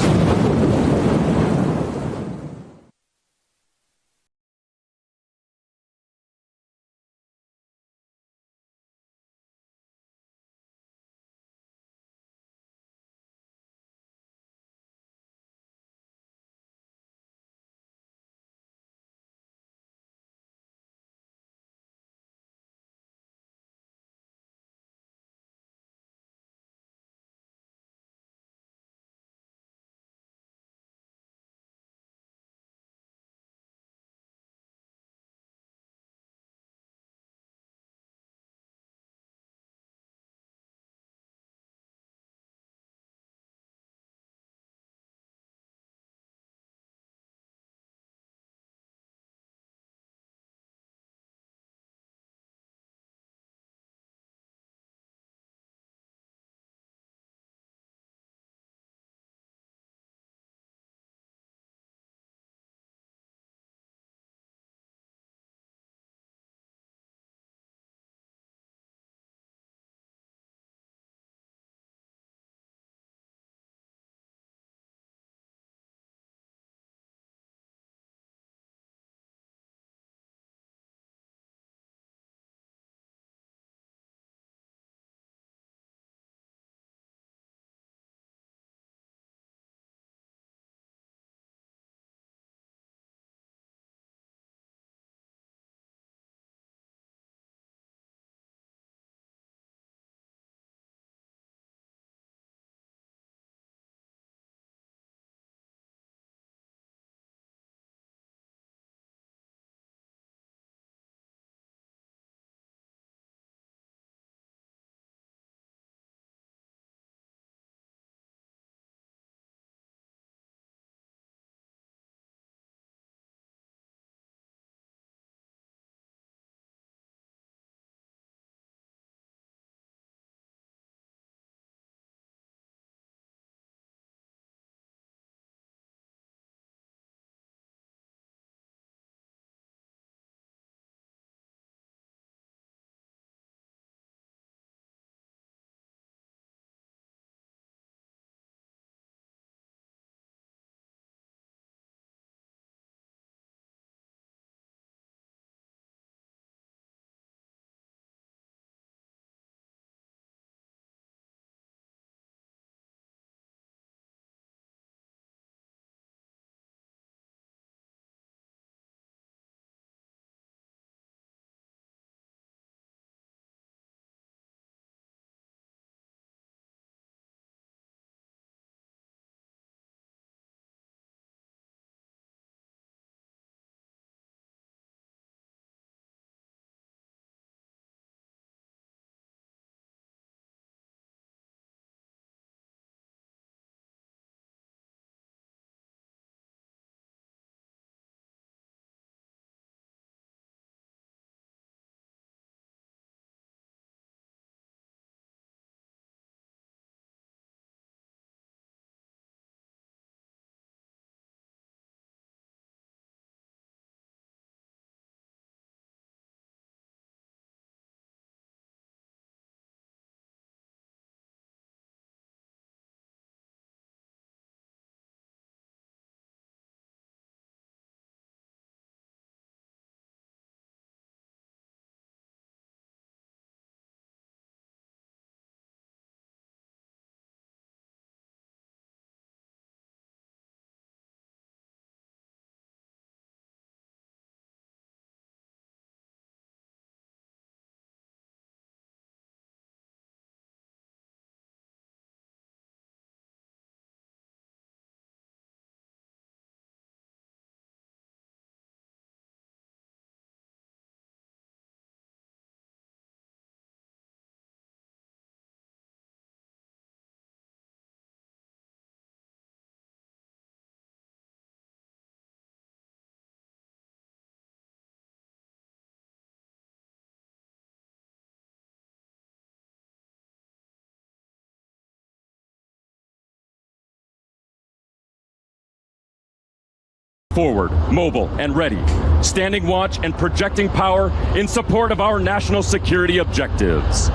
forward, mobile, and ready, standing watch and projecting power in support of our national security objectives.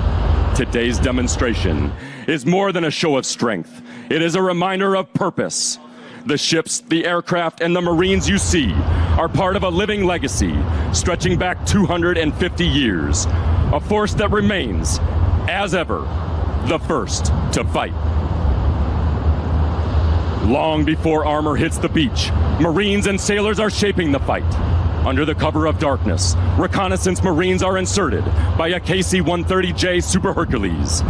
Today's demonstration is more than a show of strength. It is a reminder of purpose. The ships, the aircraft, and the Marines you see are part of a living legacy stretching back 250 years, a force that remains, as ever, the first to fight. Long before armor hits the beach, Marines and sailors are shaping the fight. Under the cover of darkness, reconnaissance Marines are inserted by a KC-130J Super Hercules,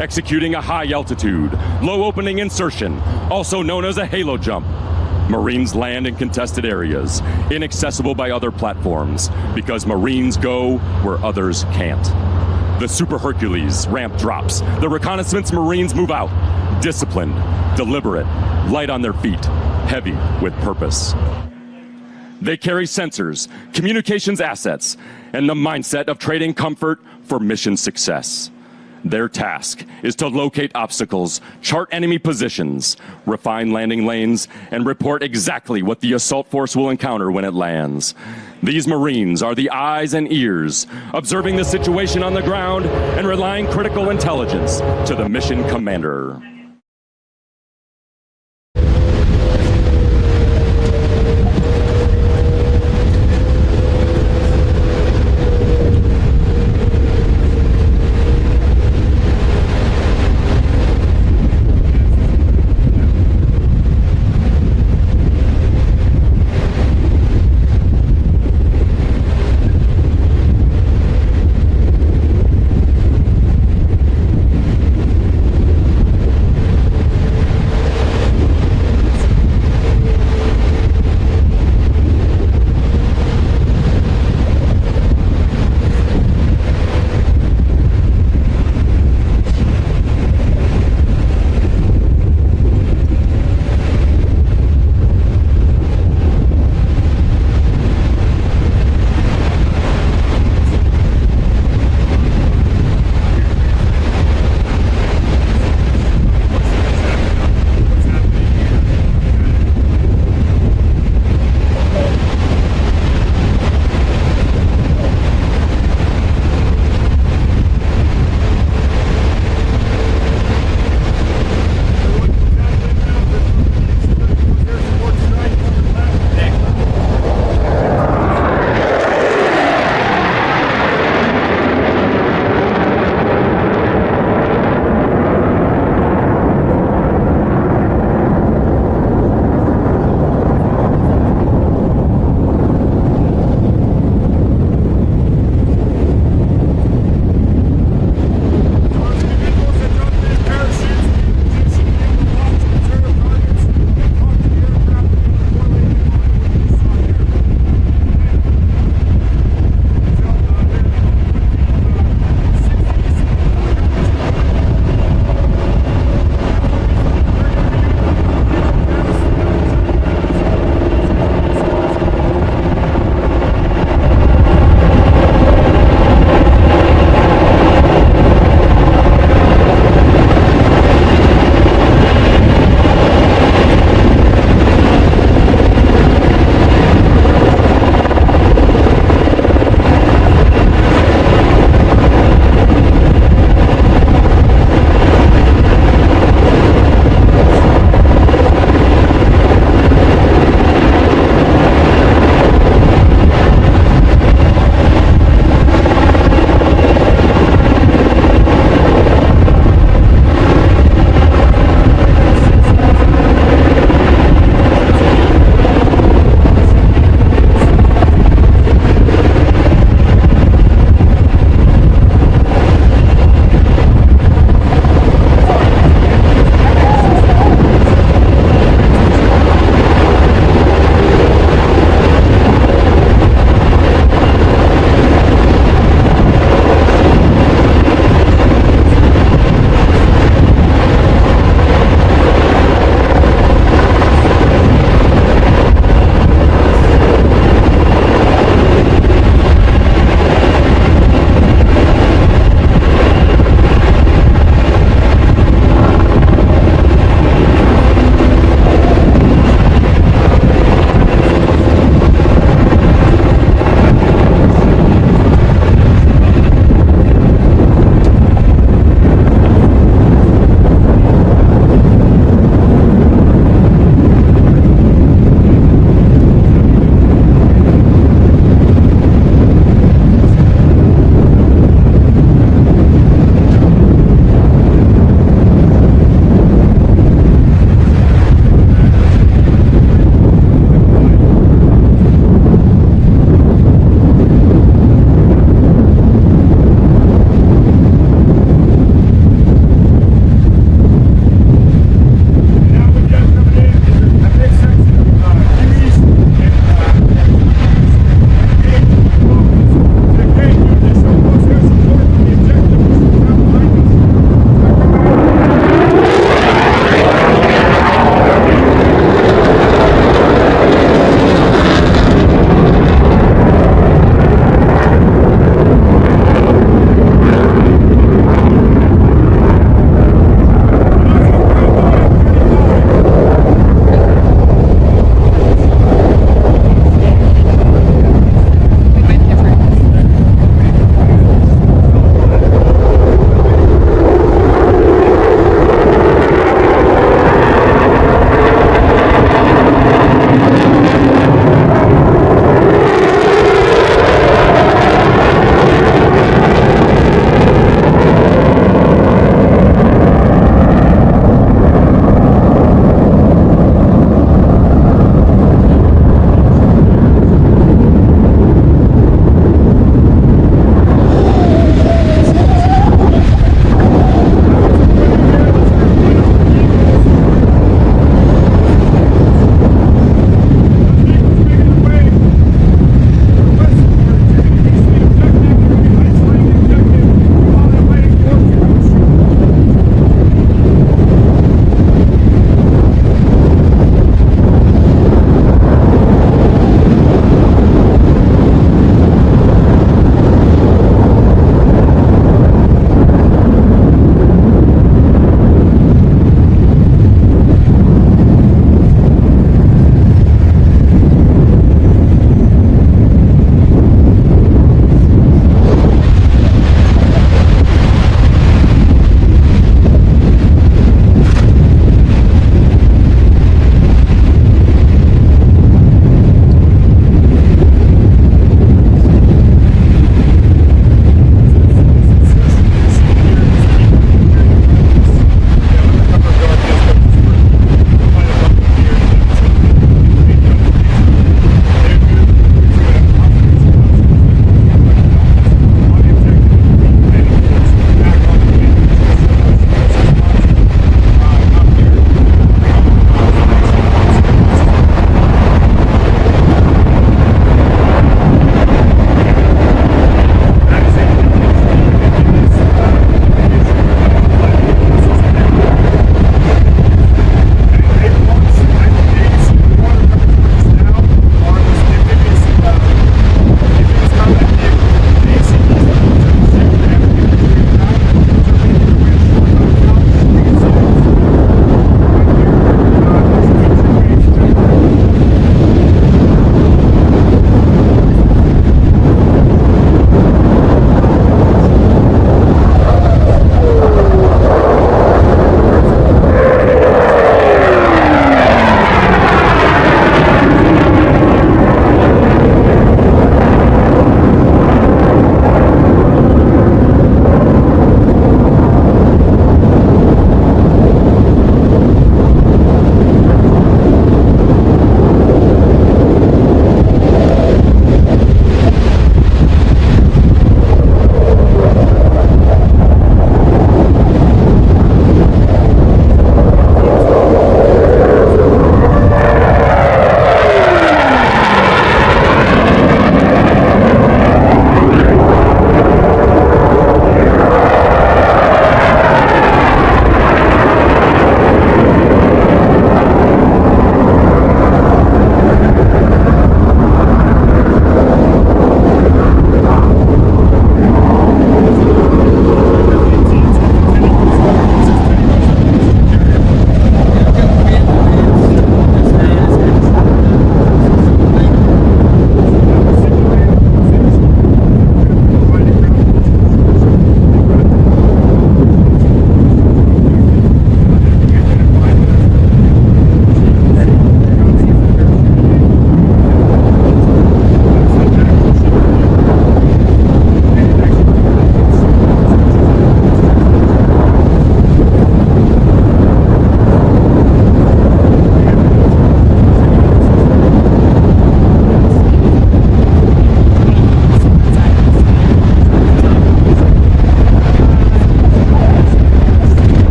executing a high-altitude, low-opening insertion, also known as a halo jump. Marines land in contested areas, inaccessible by other platforms, because Marines go where others can't. The Super Hercules ramp drops. The reconnaissance Marines move out, disciplined, deliberate, light on their feet, heavy with purpose. They carry sensors, communications assets, and the mindset of trading comfort for mission success. Their task is to locate obstacles, chart enemy positions, refine landing lanes, and report exactly what the assault force will encounter when it lands. These Marines are the eyes and ears, observing the situation on the ground and relaying critical intelligence to the mission commander.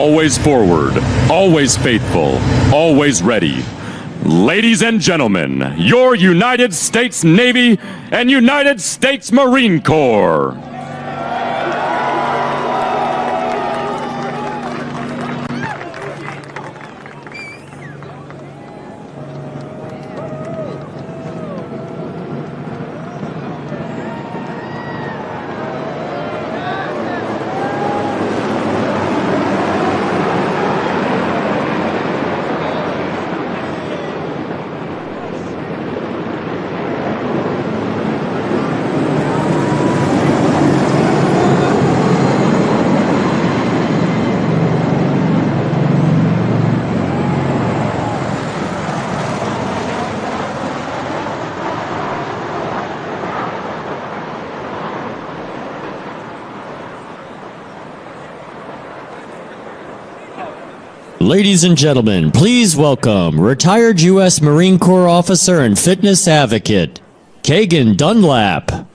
always forward, always faithful, always ready. Ladies and gentlemen, your United States Navy and United States Marine Corps. Ladies and gentlemen, please welcome retired U.S. Marine Corps officer and fitness advocate, Kagan Dunlap.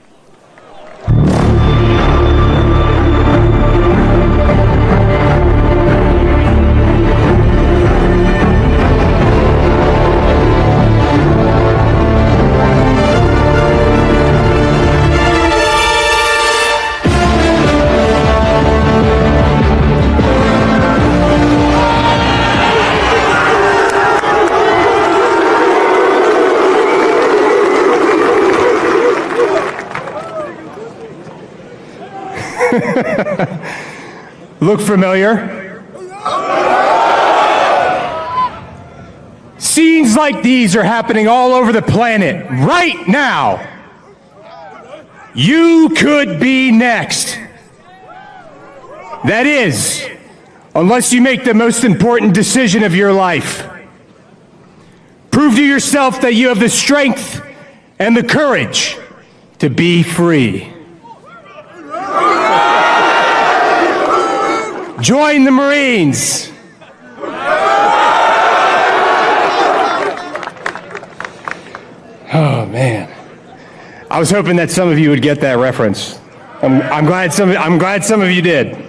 Look familiar? Scenes like these are happening all over the planet right now. You could be next. That is, unless you make the most important decision of your life. Prove to yourself that you have the strength and the courage to be free. Join the Marines. Oh man, I was hoping that some of you would get that reference. I'm glad some of you did.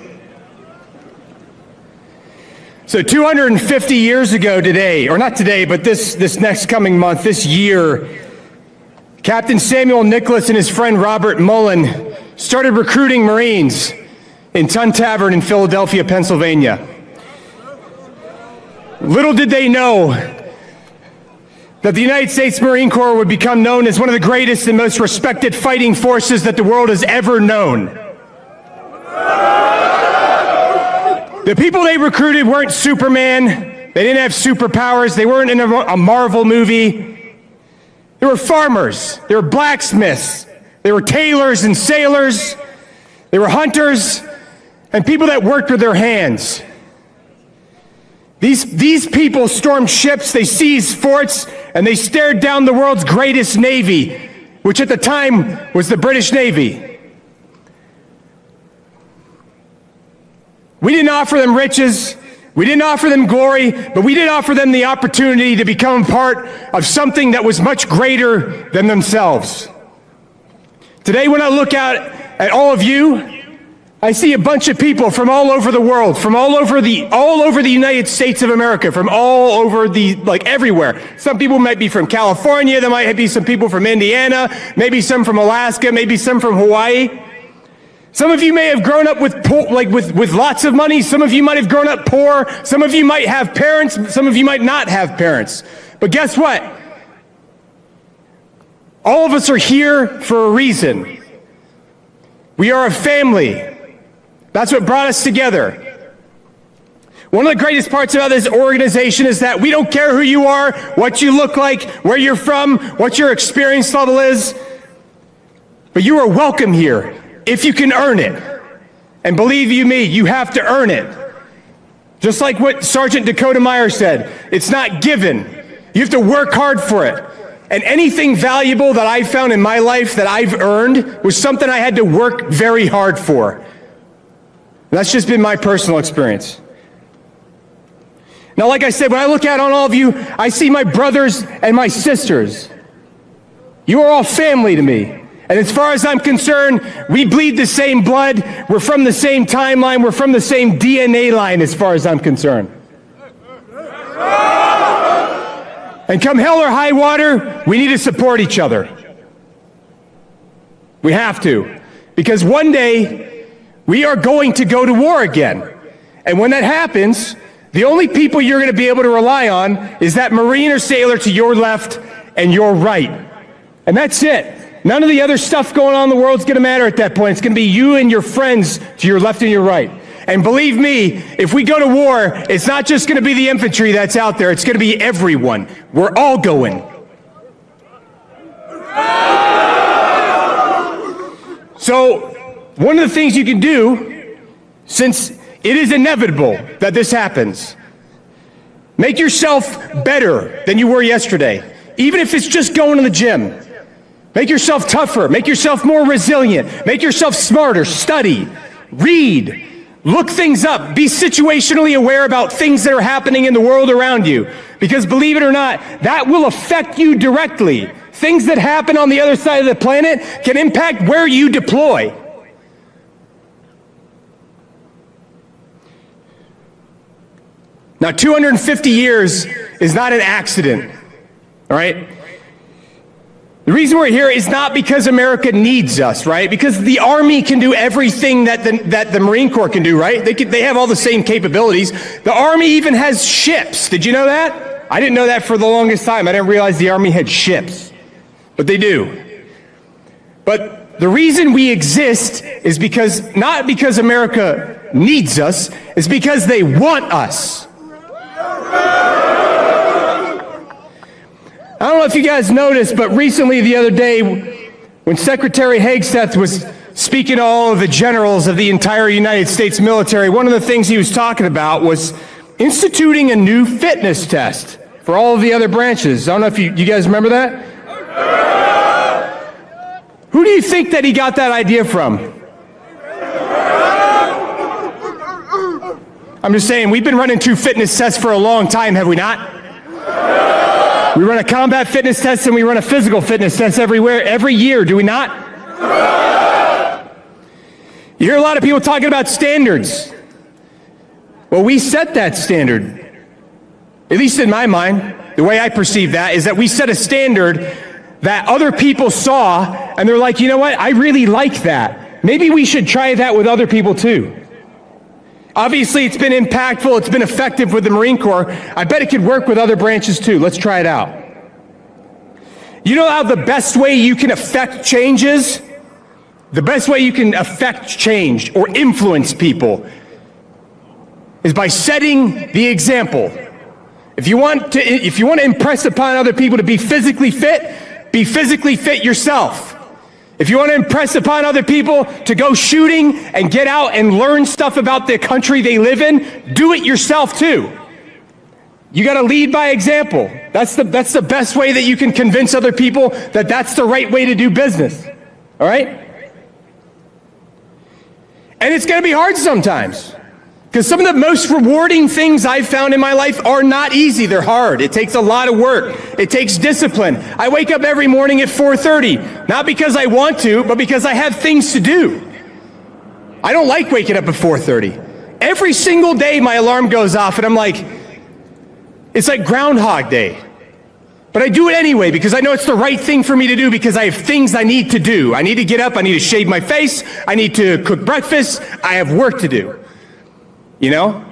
So 250 years ago today, or not today, but this next coming month, this year, Captain Samuel Nicholas and his friend Robert Mullen started recruiting Marines in Tun Tavern in Philadelphia, Pennsylvania. Little did they know that the United States Marine Corps would become known as one of the greatest and most respected fighting forces that the world has ever known. The people they recruited weren't Superman. They didn't have superpowers. They weren't in a Marvel movie. They were farmers. They were blacksmiths. They were tailors and sailors. They were hunters and people that worked with their hands. These people stormed ships, they seized forts, and they stared down the world's greatest navy, which at the time was the British Navy. We didn't offer them riches, we didn't offer them glory, but we did offer them the opportunity to become part of something that was much greater than themselves. Today, when I look out at all of you, I see a bunch of people from all over the world, from all over the United States of America, from all over everywhere. Some people might be from California, there might be some people from Indiana, maybe some from Alaska, maybe some from Hawaii. Some of you may have grown up with lots of money, some of you might have grown up poor, some of you might have parents, some of you might not have parents. But guess what? All of us are here for a reason. We are a family. That's what brought us together. One of the greatest parts about this organization is that we don't care who you are, what you look like, where you're from, what your experience level is, but you are welcome here if you can earn it. And believe you me, you have to earn it. Just like what Sergeant Dakota Meyer said, it's not given. You have to work hard for it. And anything valuable that I've found in my life that I've earned was something I had to work very hard for. And that's just been my personal experience. Now, like I said, when I look out on all of you, I see my brothers and my sisters. You are all family to me. And as far as I'm concerned, we bleed the same blood. We're from the same timeline. We're from the same DNA line as far as I'm concerned. And come hell or high water, we need to support each other. We have to. Because one day, we are going to go to war again. And when that happens, the only people you're going to be able to rely on is that Marine or sailor to your left and your right. And that's it. None of the other stuff going on in the world is going to matter at that point. It's going to be you and your friends to your left and your right. And believe me, if we go to war, it's not just going to be the infantry that's out there. It's going to be everyone. We're all going. So, one of the things you can do, since it is inevitable that this happens, make yourself better than you were yesterday. Even if it's just going to the gym. Make yourself tougher. Make yourself more resilient. Make yourself smarter. Study. Read. Look things up. Be situationally aware about things that are happening in the world around you. Because believe it or not, that will affect you directly. Things that happen on the other side of the planet can impact where you deploy. Now, 250 years is not an accident, all right? The reason we're here is not because America needs us, right? Because the Army can do everything that the Marine Corps can do, right? They have all the same capabilities. The Army even has ships. Did you know that? I didn't know that for the longest time. I didn't realize the Army had ships. But they do. But the reason we exist is because, not because America needs us, it's because they want us. I don't know if you guys noticed, but recently the other day, when Secretary Hegseth was speaking to all of the generals of the entire United States military, one of the things he was talking about was instituting a new fitness test for all of the other branches. I don't know if you guys remember that? Who do you think that he got that idea from? I'm just saying, we've been running 2 fitness tests for a long time, have we not? We run a combat fitness test and we run a physical fitness test every year, do we not? You hear a lot of people talking about standards. Well, we set that standard. At least in my mind, the way I perceive that is that we set a standard that other people saw and they're like, you know what, I really like that. Maybe we should try that with other people too. Obviously, it's been impactful, it's been effective with the Marine Corps. I bet it could work with other branches too. Let's try it out. You know how the best way you can affect change is? The best way you can affect change or influence people is by setting the example. If you want to impress upon other people to be physically fit yourself. If you want to impress upon other people to go shooting and get out and learn stuff about the country they live in, do it yourself too. You got to lead by example. That's the best way that you can convince other people that that's the right way to do business. All right? And it's going to be hard sometimes. Because some of the most rewarding things I've found in my life are not easy. They're hard. It takes a lot of work. It takes discipline. I wake up every morning at 4:30, not because I want to, but because I have things to do. I don't like waking up at 4:30. Every single day my alarm goes off and I'm like, it's like Groundhog Day. But I do it anyway because I know it's the right thing for me to do because I have things I need to do. I need to get up. I need to shave my face. I need to cook breakfast. I have work to do. You know?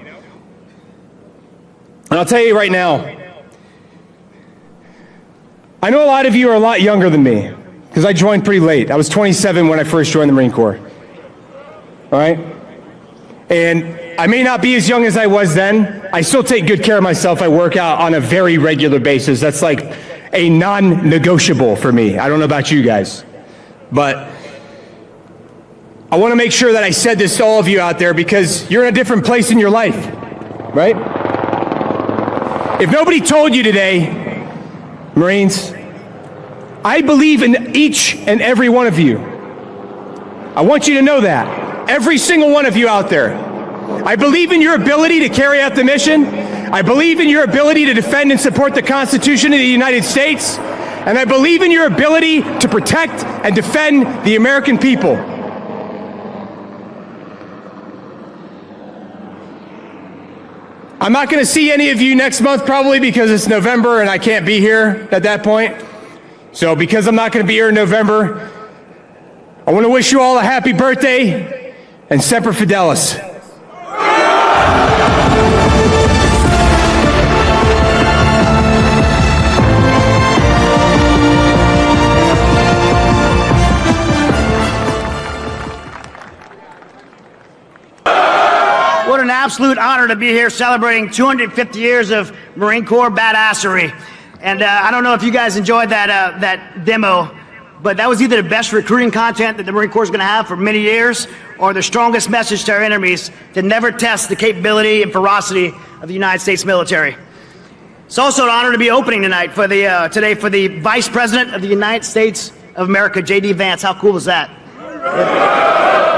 And I'll tell you right now, I know a lot of you are a lot younger than me because I joined pretty late. I was 27 when I first joined the Marine Corps. All right? And I may not be as young as I was then. I still take good care of myself. I work out on a very regular basis. That's like a non-negotiable for me. I don't know about you guys. But I want to make sure that I said this to all of you out there because you're in a different place in your life, right? If nobody told you today, Marines, I believe in each and every one of you. I want you to know that. Every single one of you out there. I believe in your ability to carry out the mission. I believe in your ability to defend and support the Constitution of the United States. and I believe in your ability to protect and defend the American people. I'm not going to see any of you next month probably because it's November and I can't be here at that point. So because I'm not going to be here in November, I want to wish you all a happy birthday and Semper Fidelis. What an absolute honor to be here celebrating 250 years of Marine Corps badassery. And I don't know if you guys enjoyed that demo, but that was either the best recruiting content that the Marine Corps is going to have for many years, or the strongest message to our enemies to never test the capability and ferocity of the United States military. It's also an honor to be opening tonight for the Vice President of the United States of America, JD Vance. How cool is that?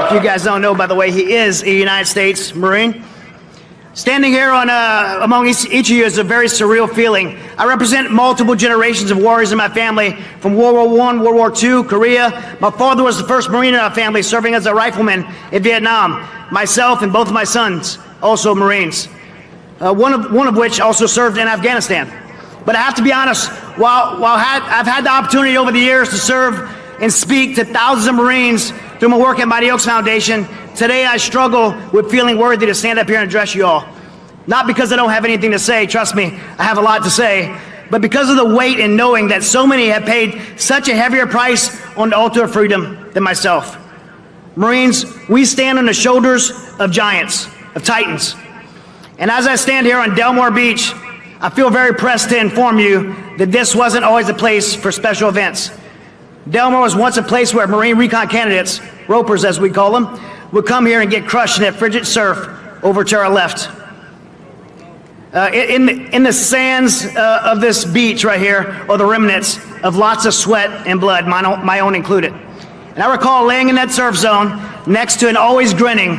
If you guys don't know, by the way, he is a United States Marine. Standing here among each of you is a very surreal feeling. I represent multiple generations of warriors in my family from World War I, World War II, Korea. My father was the first Marine in our family, serving as a rifleman in Vietnam. Myself and both of my sons, also Marines. One of which also served in Afghanistan. But I have to be honest, while I've had the opportunity over the years to serve and speak to thousands of Marines through my work at Mighty Oaks Foundation, today I struggle with feeling worthy to stand up here and address you all. Not because I don't have anything to say, trust me, I have a lot to say, but because of the weight in knowing that so many have paid such a heavier price on the altar of freedom than myself. Marines, we stand on the shoulders of giants, of titans. And as I stand here on Delmore Beach, I feel very pressed to inform you that this wasn't always a place for special events. Delmore was once a place where Marine recon candidates, ropers as we call them, would come here and get crushed in that frigid surf over to our left. In the sands of this beach right here are the remnants of lots of sweat and blood, my own included. And I recall laying in that surf zone next to an always grinning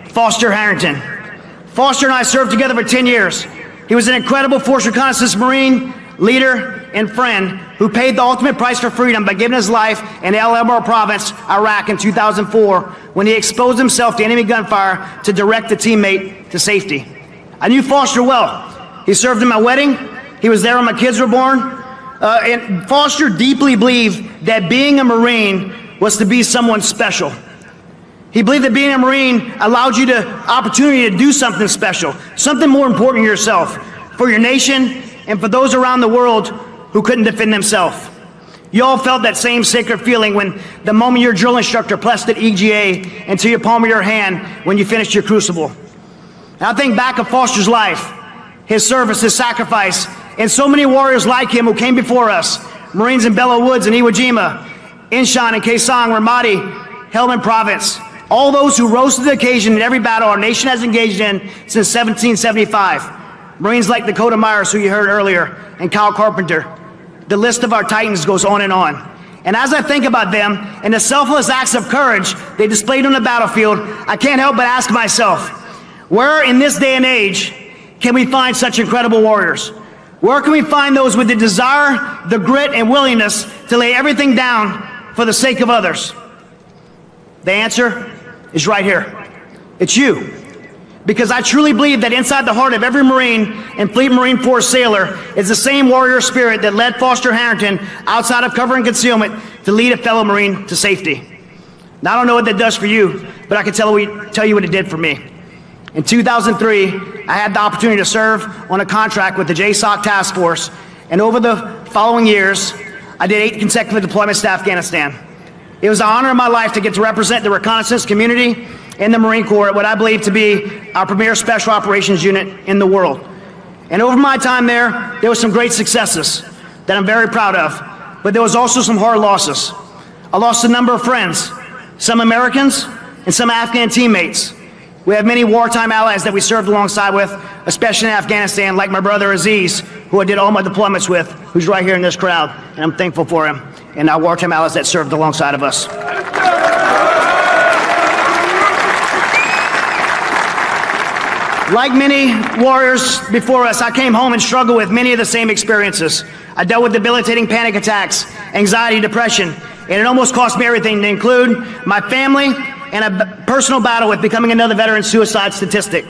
Foster Harrington. Foster and I served together for 10 years. He was an incredible Force Reconnaissance Marine, leader, and friend who paid the ultimate price for freedom by giving his life in El Elmore Province, Iraq in 2004, when he exposed himself to enemy gunfire to direct a teammate to safety. I knew Foster well. He served in my wedding. He was there when my kids were born. And Foster deeply believed that being a Marine was to be someone special. He believed that being a Marine allowed you the opportunity to do something special, something more important to yourself, for your nation, and for those around the world who couldn't defend themselves. You all felt that same sacred feeling when the moment your drill instructor pressed that EGA into your palm of your hand when you finished your crucible. And I think back of Foster's life, his service, his sacrifice, and so many warriors like him who came before us, Marines in Belleau Woods and Iwo Jima, Incheon and Kaesong, Ramadi, Helmand Province, all those who rose to the occasion in every battle our nation has engaged in since 1775. Marines like Dakota Myers, who you heard earlier, and Kyle Carpenter. The list of our titans goes on. And as I think about them and the selfless acts of courage they displayed on the battlefield, I can't help but ask myself, where in this day and age can we find such incredible warriors? Where can we find those with the desire, the grit, and willingness to lay everything down for the sake of others? The answer is right here. It's you. Because I truly believe that inside the heart of every Marine and Fleet Marine Force sailor is the same warrior spirit that led Foster Harrington outside of cover and concealment to lead a fellow Marine to safety. Now, I don't know what that does for you, but I can tell you what it did for me. In 2003, I had the opportunity to serve on a contract with the JSOC Task Force, and over the following years, I did 8 consecutive deployments to Afghanistan. It was an honor of my life to get to represent the reconnaissance community in the Marine Corps at what I believe to be our premier special operations unit in the world. And over my time there were some great successes that I'm very proud of, but there was also some hard losses. I lost a number of friends, some Americans and some Afghan teammates. We have many wartime allies that we served alongside with, especially in Afghanistan, like my brother Aziz, who I did all my deployments with, who's right here in this crowd, and I'm thankful for him, and our wartime allies that served alongside of us. Like many warriors before us, I came home and struggled with many of the same experiences. I dealt with debilitating panic attacks, anxiety, depression, and it almost cost me everything, to include my family and a personal battle with becoming another veteran suicide statistic.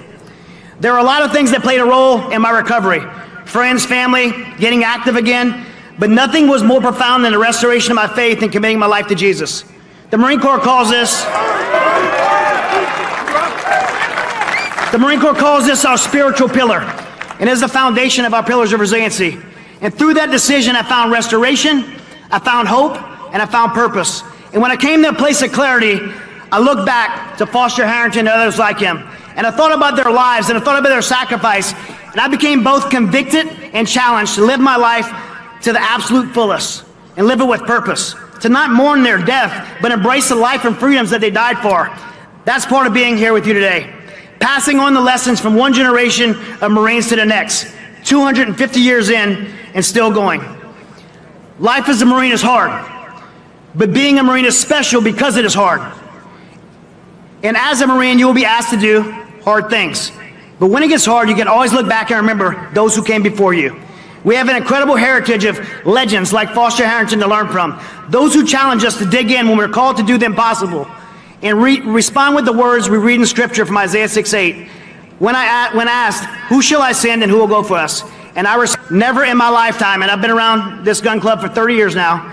There were a lot of things that played a role in my recovery. Friends, family, getting active again, but nothing was more profound than the restoration of my faith and committing my life to Jesus. The Marine Corps calls this our spiritual pillar, and is the foundation of our pillars of resiliency. And through that decision, I found restoration, I found hope, and I found purpose. And when I came to a place of clarity, I looked back to Foster Harrington and others like him, and I thought about their lives, and I thought about their sacrifice, and I became both convicted and challenged to live my life to the absolute fullest, and live it with purpose. To not mourn their death, but embrace the life and freedoms that they died for. That's part of being here with you today. Passing on the lessons from one generation of Marines to the next, 250 years in and still going. Life as a Marine is hard, but being a Marine is special because it is hard. And as a Marine, you will be asked to do hard things. But when it gets hard, you can always look back and remember those who came before you. We have an incredible heritage of legends like Foster Harrington to learn from. Those who challenge us to dig in when we're called to do the impossible. And respond with the words we read in Scripture from Isaiah 6:8. When asked, who shall I send and who will go for us? And I never in my lifetime, and I've been around this gun club for 30 years now,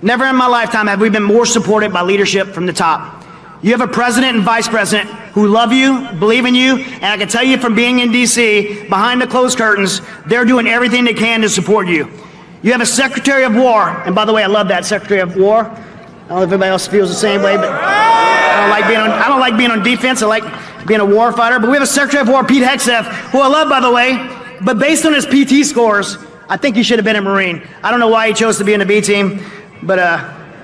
never in my lifetime have we been more supported by leadership from the top. You have a president and vice president who love you, believe in you, and I can tell you from being in D.C., behind the closed curtains, they're doing everything they can to support you. You have a Secretary of War, and by the way, I love that Secretary of War. I don't know if everybody else feels the same way, but I don't like being on defense. I like being a war fighter. But we have a Secretary of War, Pete Hegseth, who I love, by the way. But based on his PT scores, I think he should have been a Marine. I don't know why he chose to be in the B team, but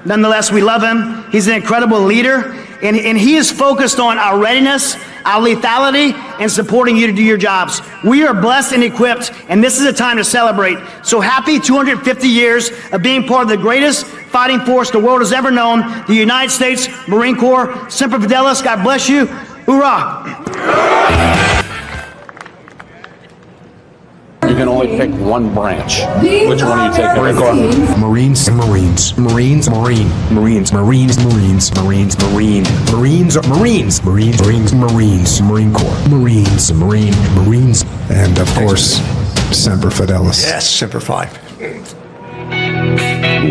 nonetheless, we love him. He's an incredible leader, and he is focused on our readiness, our lethality, and supporting you to do your jobs. We are blessed and equipped, and this is a time to celebrate. So happy 250 years of being part of the greatest fighting force the world has ever known, the United States Marine Corps. Semper Fidelis, God bless you. Hoorah! You can only pick one branch. Which one are you taking? Marine Corps. Marines, Marines, Marines, Marine, Marines, Marines, Marines, Marines, Marine, Marines, Marines, Marines, Marines, Marines, Marine Corps, Marines, Marine, Marines, and of course, Semper Fidelis. Yes, Semper Fi.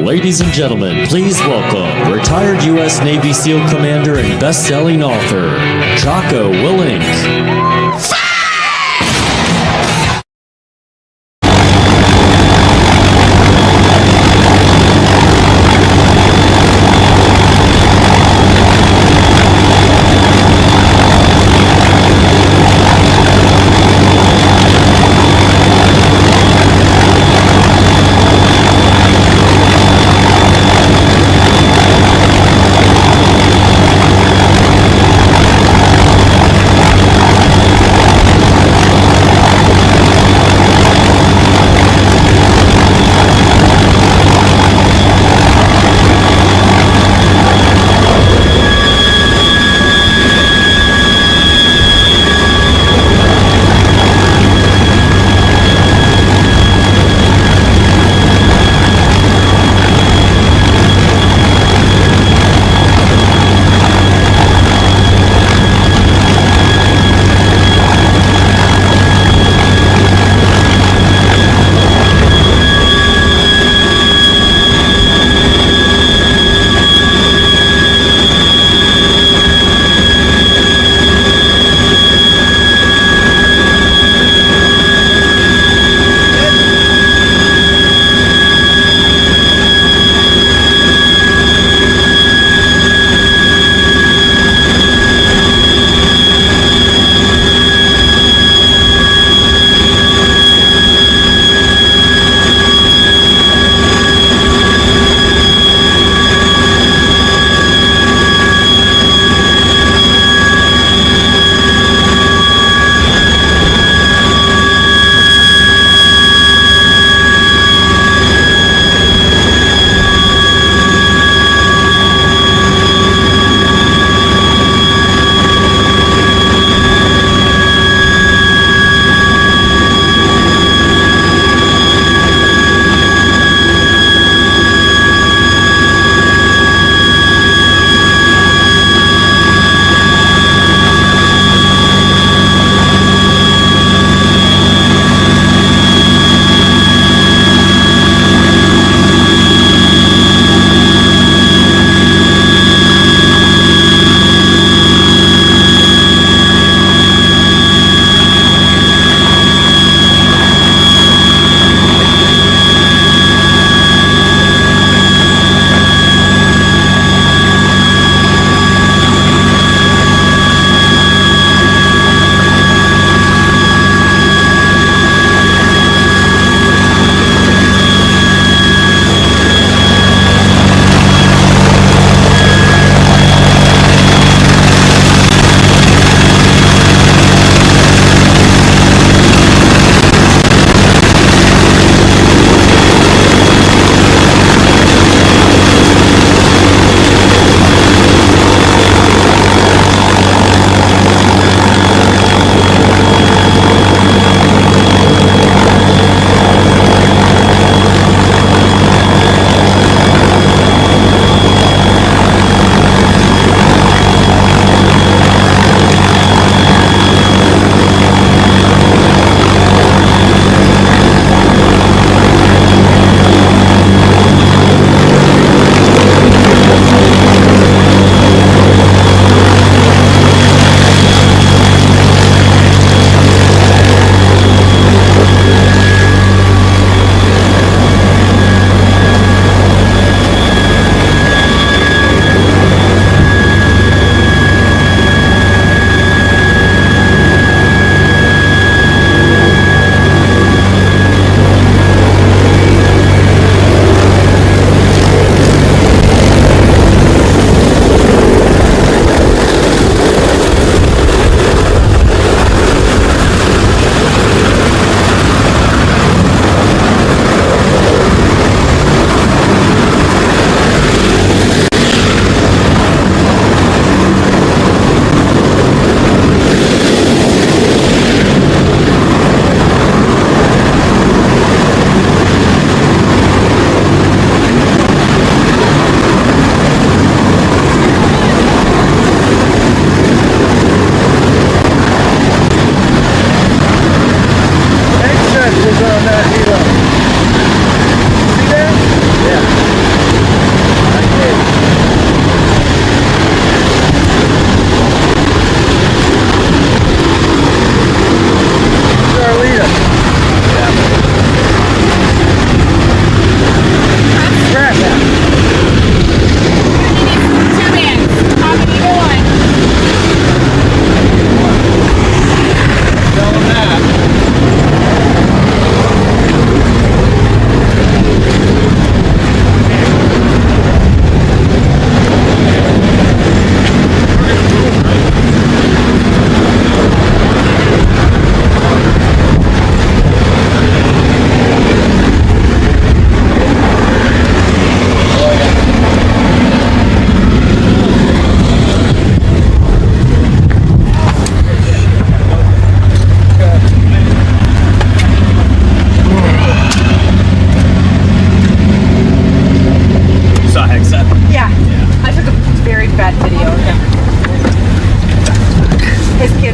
Ladies and gentlemen, please welcome retired U.S. Navy SEAL commander and best-selling author, Jocko Willink.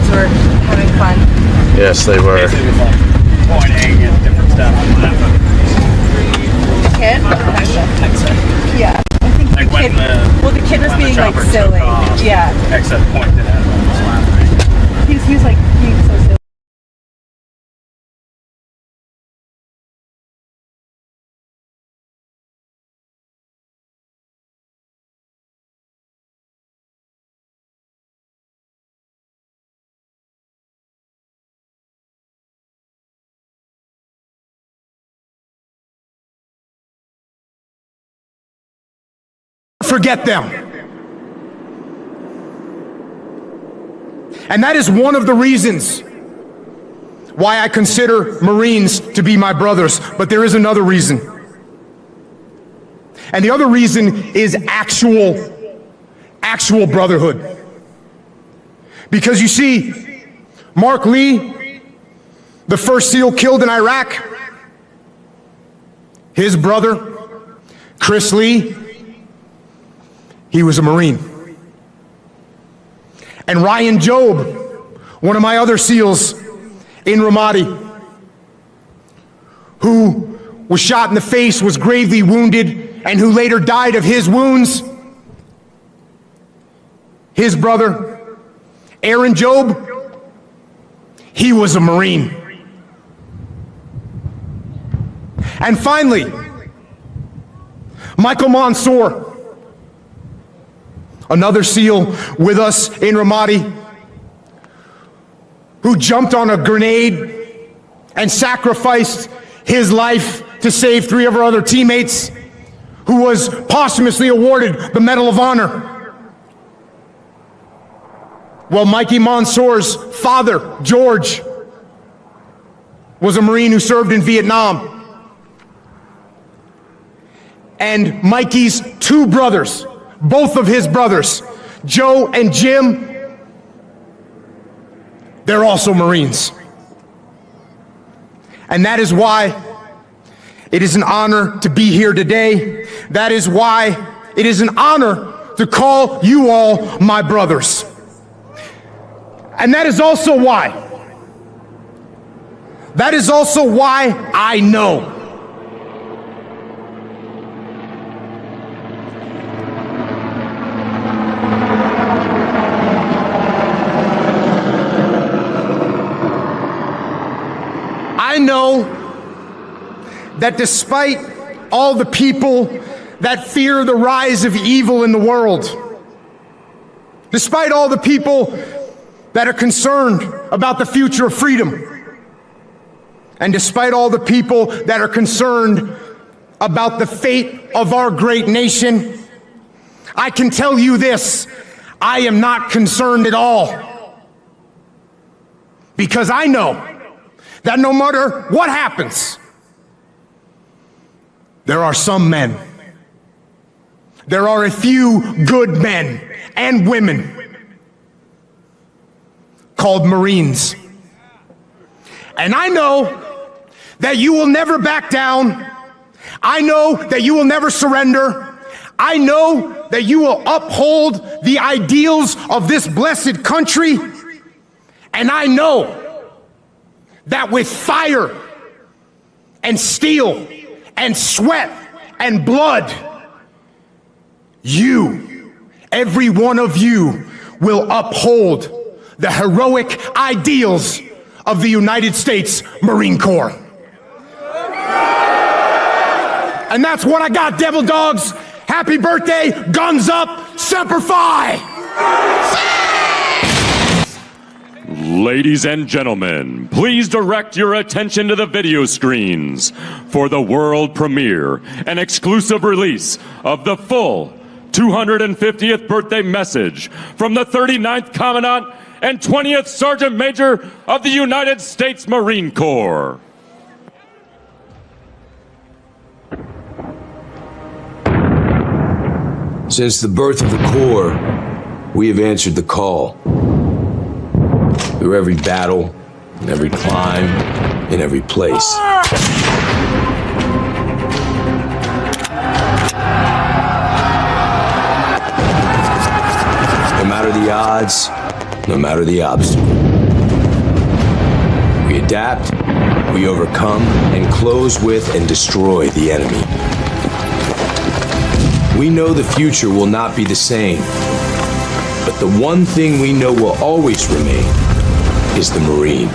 kids were having fun. Yes, they were. Pointing and different stuff. Kid? Yeah. I think the kid. The kid was being like silly. Yeah. Except pointed at him and was laughing. He was like being so silly. Forget them. And that is one of the reasons why I consider Marines to be my brothers. But there is another reason. And the other reason is actual brotherhood. Because you see, Mark Lee, the first SEAL killed in Iraq, his brother, Chris Lee, he was a Marine. And Ryan Job, one of my other SEALs in Ramadi, who was shot in the face, was gravely wounded, and who later died of his wounds, his brother, Aaron Job, he was a Marine. And finally, Michael Mansour, another SEAL with us in Ramadi, who jumped on a grenade and sacrificed his life to save 3 of our other teammates, who was posthumously awarded the Medal of Honor. Well, Mikey Mansour's father, George, was a Marine who served in Vietnam. And Mikey's 2 brothers, both of his brothers, Joe and Jim, they're also Marines. And that is why it is an honor to be here today. That is why it is an honor to call you all my brothers. And that is also why I know that despite all the people that fear the rise of evil in the world, despite all the people that are concerned about the future of freedom, and despite all the people that are concerned about the fate of our great nation, I can tell you this: I am not concerned at all. Because I know that no matter what happens, there are some men, there are a few good men and women called Marines. And I know that you will never back down. I know that you will never surrender. I know that you will uphold the ideals of this blessed country. And I know that with fire and steel and sweat and blood, you, every one of you, will uphold the heroic ideals of the United States Marine Corps. And that's what I got, Devil Dogs. Happy birthday, guns up, Semper Fi! Ladies and gentlemen, please direct your attention to the video screens for the world premiere and exclusive release of the full 250th birthday message from the 39th Commandant and 20th Sergeant Major of the United States Marine Corps. Since the birth of the Corps, we have answered the call. Through every battle, in every climb, in every place. No matter the odds, no matter the obstacle. We adapt, we overcome, and close with and destroy the enemy. We know the future will not be the same, but the one thing we know will always remain is the Marine.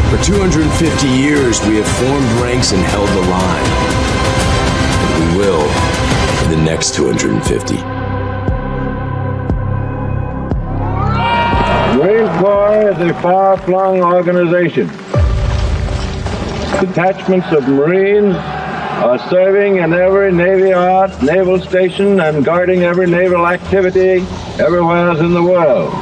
For 250 years, we have formed ranks and held the line. And we will for the next 250. The Marine Corps is a far-flung organization. Detachments of Marines are serving in every Navy yard, naval station, and guarding every naval activity everywhere in the world.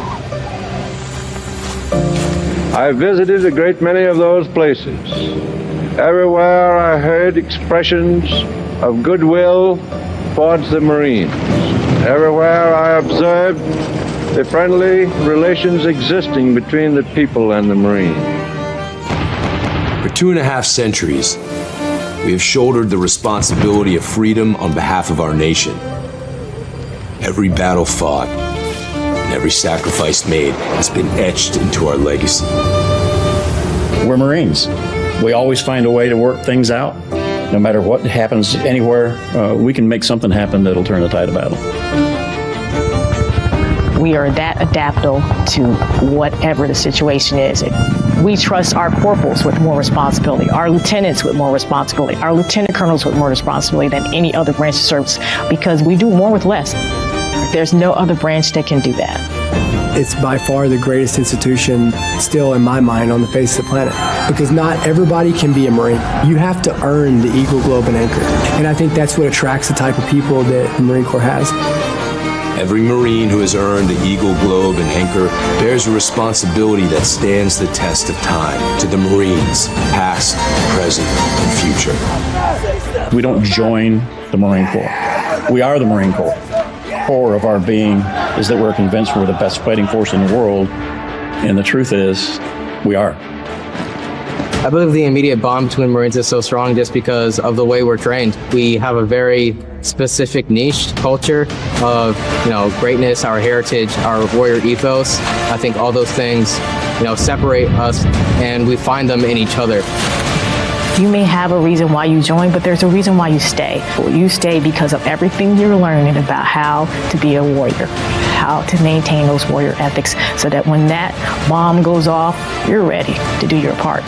I visited a great many of those places. Everywhere I heard expressions of goodwill towards the Marines. Everywhere I observed the friendly relations existing between the people and the Marines. For 2.5 centuries, we have shouldered the responsibility of freedom on behalf of our nation. Every battle fought, every sacrifice made has been etched into our legacy. We're Marines. We always find a way to work things out. No matter what happens anywhere, we can make something happen that'll turn the tide of battle. We are that adaptable to whatever the situation is. We trust our corporals with more responsibility, our lieutenants with more responsibility, our lieutenant colonels with more responsibility than any other branch of service, because we do more with less. There's no other branch that can do that. It's by far the greatest institution still in my mind on the face of the planet, because not everybody can be a Marine. You have to earn the Eagle, Globe, and Anchor. And I think that's what attracts the type of people that the Marine Corps has. Every Marine who has earned the Eagle, Globe, and Anchor bears a responsibility that stands the test of time. To the Marines, past, present, and future. We don't join the Marine Corps. We are the Marine Corps. Core of our being is that we're convinced we're the best fighting force in the world, and the truth is, we are. I believe the immediate bond between Marines is so strong just because of the way we're trained. We have a very specific niche culture of, greatness, our heritage, our warrior ethos. I think all those things, separate us, and we find them in each other. You may have a reason why you join, but there's a reason why you stay. You stay because of everything you're learning about how to be a warrior, how to maintain those warrior ethics, so that when that bomb goes off, you're ready to do your part.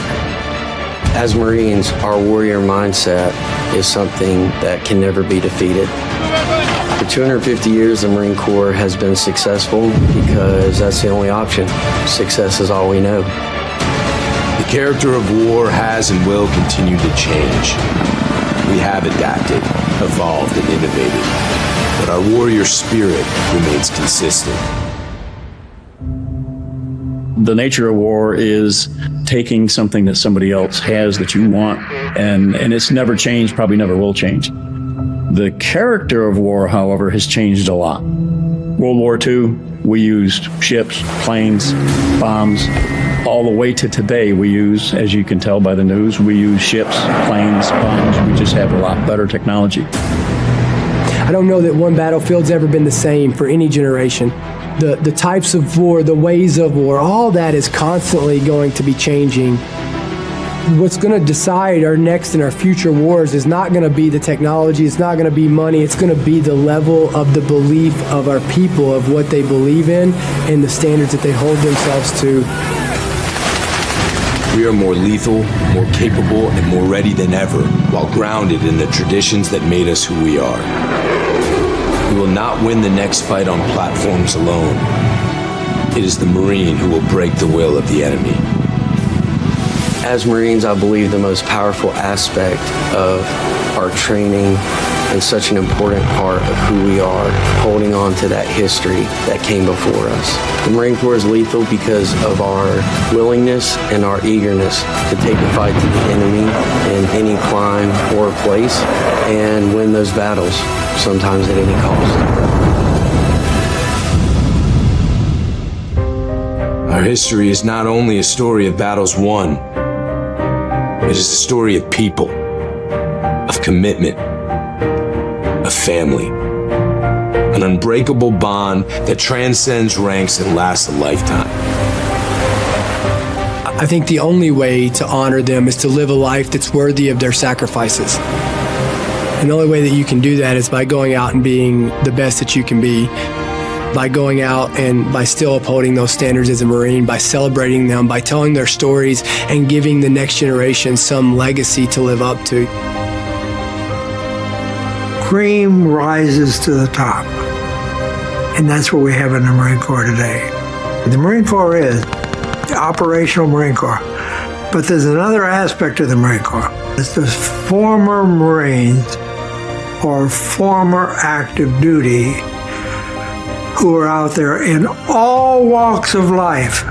As Marines, our warrior mindset is something that can never be defeated. For 250 years, the Marine Corps has been successful because that's the only option. Success is all we know. The character of war has and will continue to change. We have adapted, evolved, and innovated, but our warrior spirit remains consistent. The nature of war is taking something that somebody else has that you want, and it's never changed, probably never will change. The character of war, however, has changed a lot. World War II, we used ships, planes, bombs. All the way to today, we use, as you can tell by the news, we use ships, planes, bombs. We just have a lot better technology. I don't know that one battlefield's ever been the same for any generation. The types of war, the ways of war, all that is constantly going to be changing. What's going to decide our next and our future wars is not going to be the technology, it's not going to be money, it's going to be the level of the belief of our people, of what they believe in, and the standards that they hold themselves to. We are more lethal, more capable, and more ready than ever, while grounded in the traditions that made us who we are. We will not win the next fight on platforms alone. It is the Marine who will break the will of the enemy. As Marines, I believe the most powerful aspect of our training is such an important part of who we are, holding on to that history that came before us. The Marine Corps is lethal because of our willingness and our eagerness to take the fight to the enemy in any climb or place and win those battles, sometimes at any cost. Our history is not only a story of battles won, it is a story of people, of commitment, of family. An unbreakable bond that transcends ranks and lasts a lifetime. I think the only way to honor them is to live a life that's worthy of their sacrifices. And the only way that you can do that is by going out and being the best that you can be, by going out and by still upholding those standards as a Marine, by celebrating them, by telling their stories and giving the next generation some legacy to live up to. Cream rises to the top. And that's what we have in the Marine Corps today. The Marine Corps is the operational Marine Corps. But there's another aspect of the Marine Corps. It's the former Marines or former active duty who are out there in all walks of life.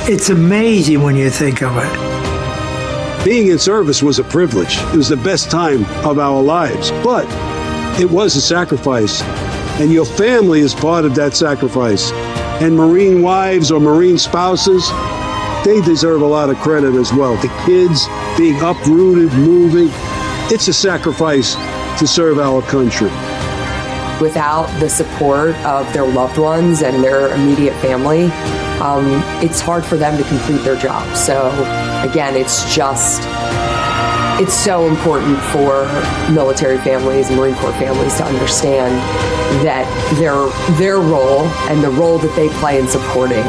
It's amazing when you think of it. Being in service was a privilege. It was the best time of our lives, but it was a sacrifice. And your family is part of that sacrifice. And Marine wives or Marine spouses, they deserve a lot of credit as well. The kids being uprooted, moving, it's a sacrifice to serve our country. Without the support of their loved ones and their immediate family, it's hard for them to complete their job. So again, it's so important for military families and Marine Corps families to understand that their role and the role that they play in supporting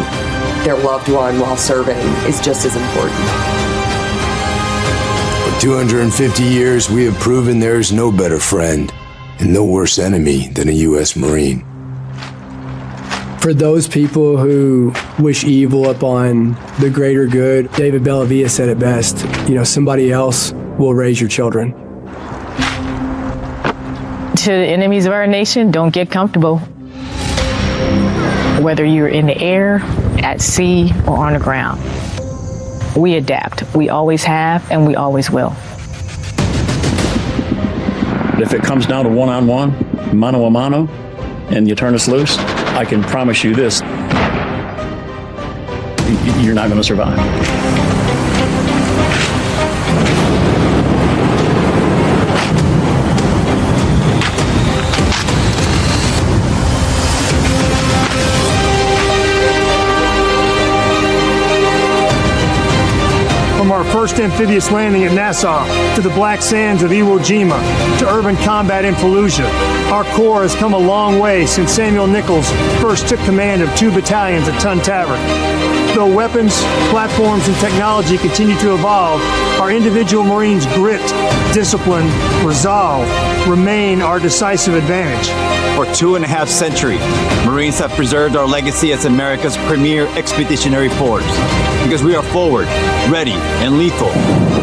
their loved one while serving is just as important. For 250 years, we have proven there is no better friend and no worse enemy than a U.S. Marine. For those people who wish evil upon the greater good, David Bellavia said it best, somebody else will raise your children. To the enemies of our nation, don't get comfortable. Whether you're in the air, at sea, or on the ground, we adapt. We always have, and we always will. If it comes down to one-on-one, mano a mano, and you turn us loose, I can promise you this, you're not going to survive. From our first amphibious landing at Nassau to the black sands of Iwo Jima to urban combat in Fallujah, our Corps has come a long way since Samuel Nichols first took command of 2 battalions at Tun Tavern. Though weapons, platforms, and technology continue to evolve, our individual Marines' grit, discipline, resolve remain our decisive advantage. For 2.5 centuries, Marines have preserved our legacy as America's premier expeditionary force because we are forward, ready, and lethal.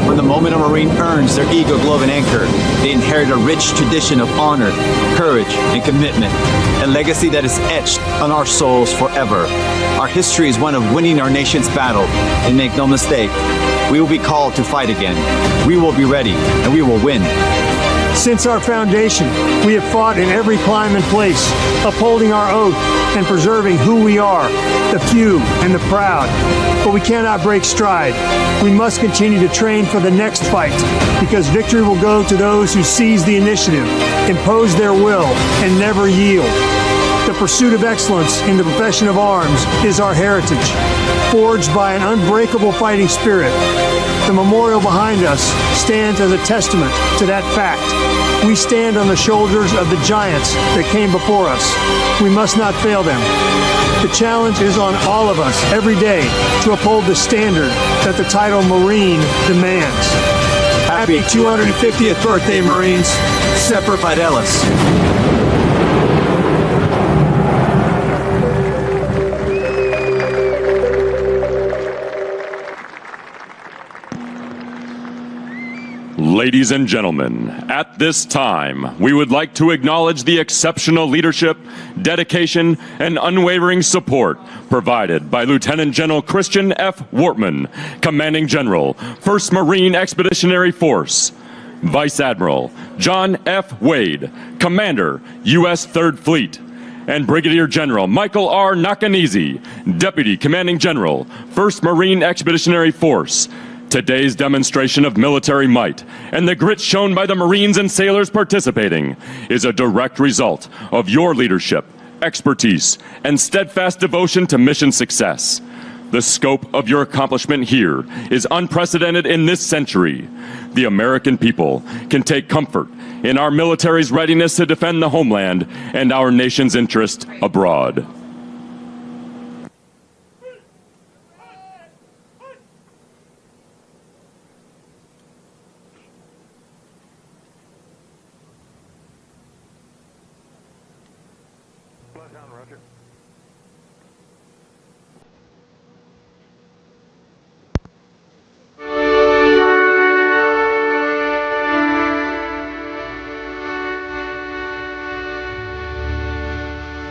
From the moment a Marine earns their Eagle Glove and Anchor, they inherit a rich tradition of honor, courage, and commitment, a legacy that is etched on our souls forever. Our history is one of winning our nation's battle, and make no mistake, we will be called to fight again. We will be ready, and we will win. Since our foundation, we have fought in every climb and place, upholding our oath and preserving who we are, the few and the proud. But we cannot break stride. We must continue to train for the next fight, because victory will go to those who seize the initiative, impose their will, and never yield. The pursuit of excellence in the profession of arms is our heritage, forged by an unbreakable fighting spirit. The memorial behind us stands as a testament to that fact. We stand on the shoulders of the giants that came before us. We must not fail them. The challenge is on all of us every day to uphold the standard that the title Marine demands. Happy 250th birthday, Marines. Semper Fidelis. Ladies and gentlemen, at this time, we would like to acknowledge the exceptional leadership, dedication, and unwavering support provided by Lieutenant General Christian F. Wortman, Commanding General, 1st Marine Expeditionary Force, Vice Admiral John F. Wade, Commander, U.S. 3rd Fleet, and Brigadier General Michael R. Nakanizi, Deputy Commanding General, 1st Marine Expeditionary Force. Today's demonstration of military might and the grit shown by the Marines and sailors participating is a direct result of your leadership, expertise, and steadfast devotion to mission success. The scope of your accomplishment here is unprecedented in this century. The American people can take comfort in our military's readiness to defend the homeland and our nation's interest abroad.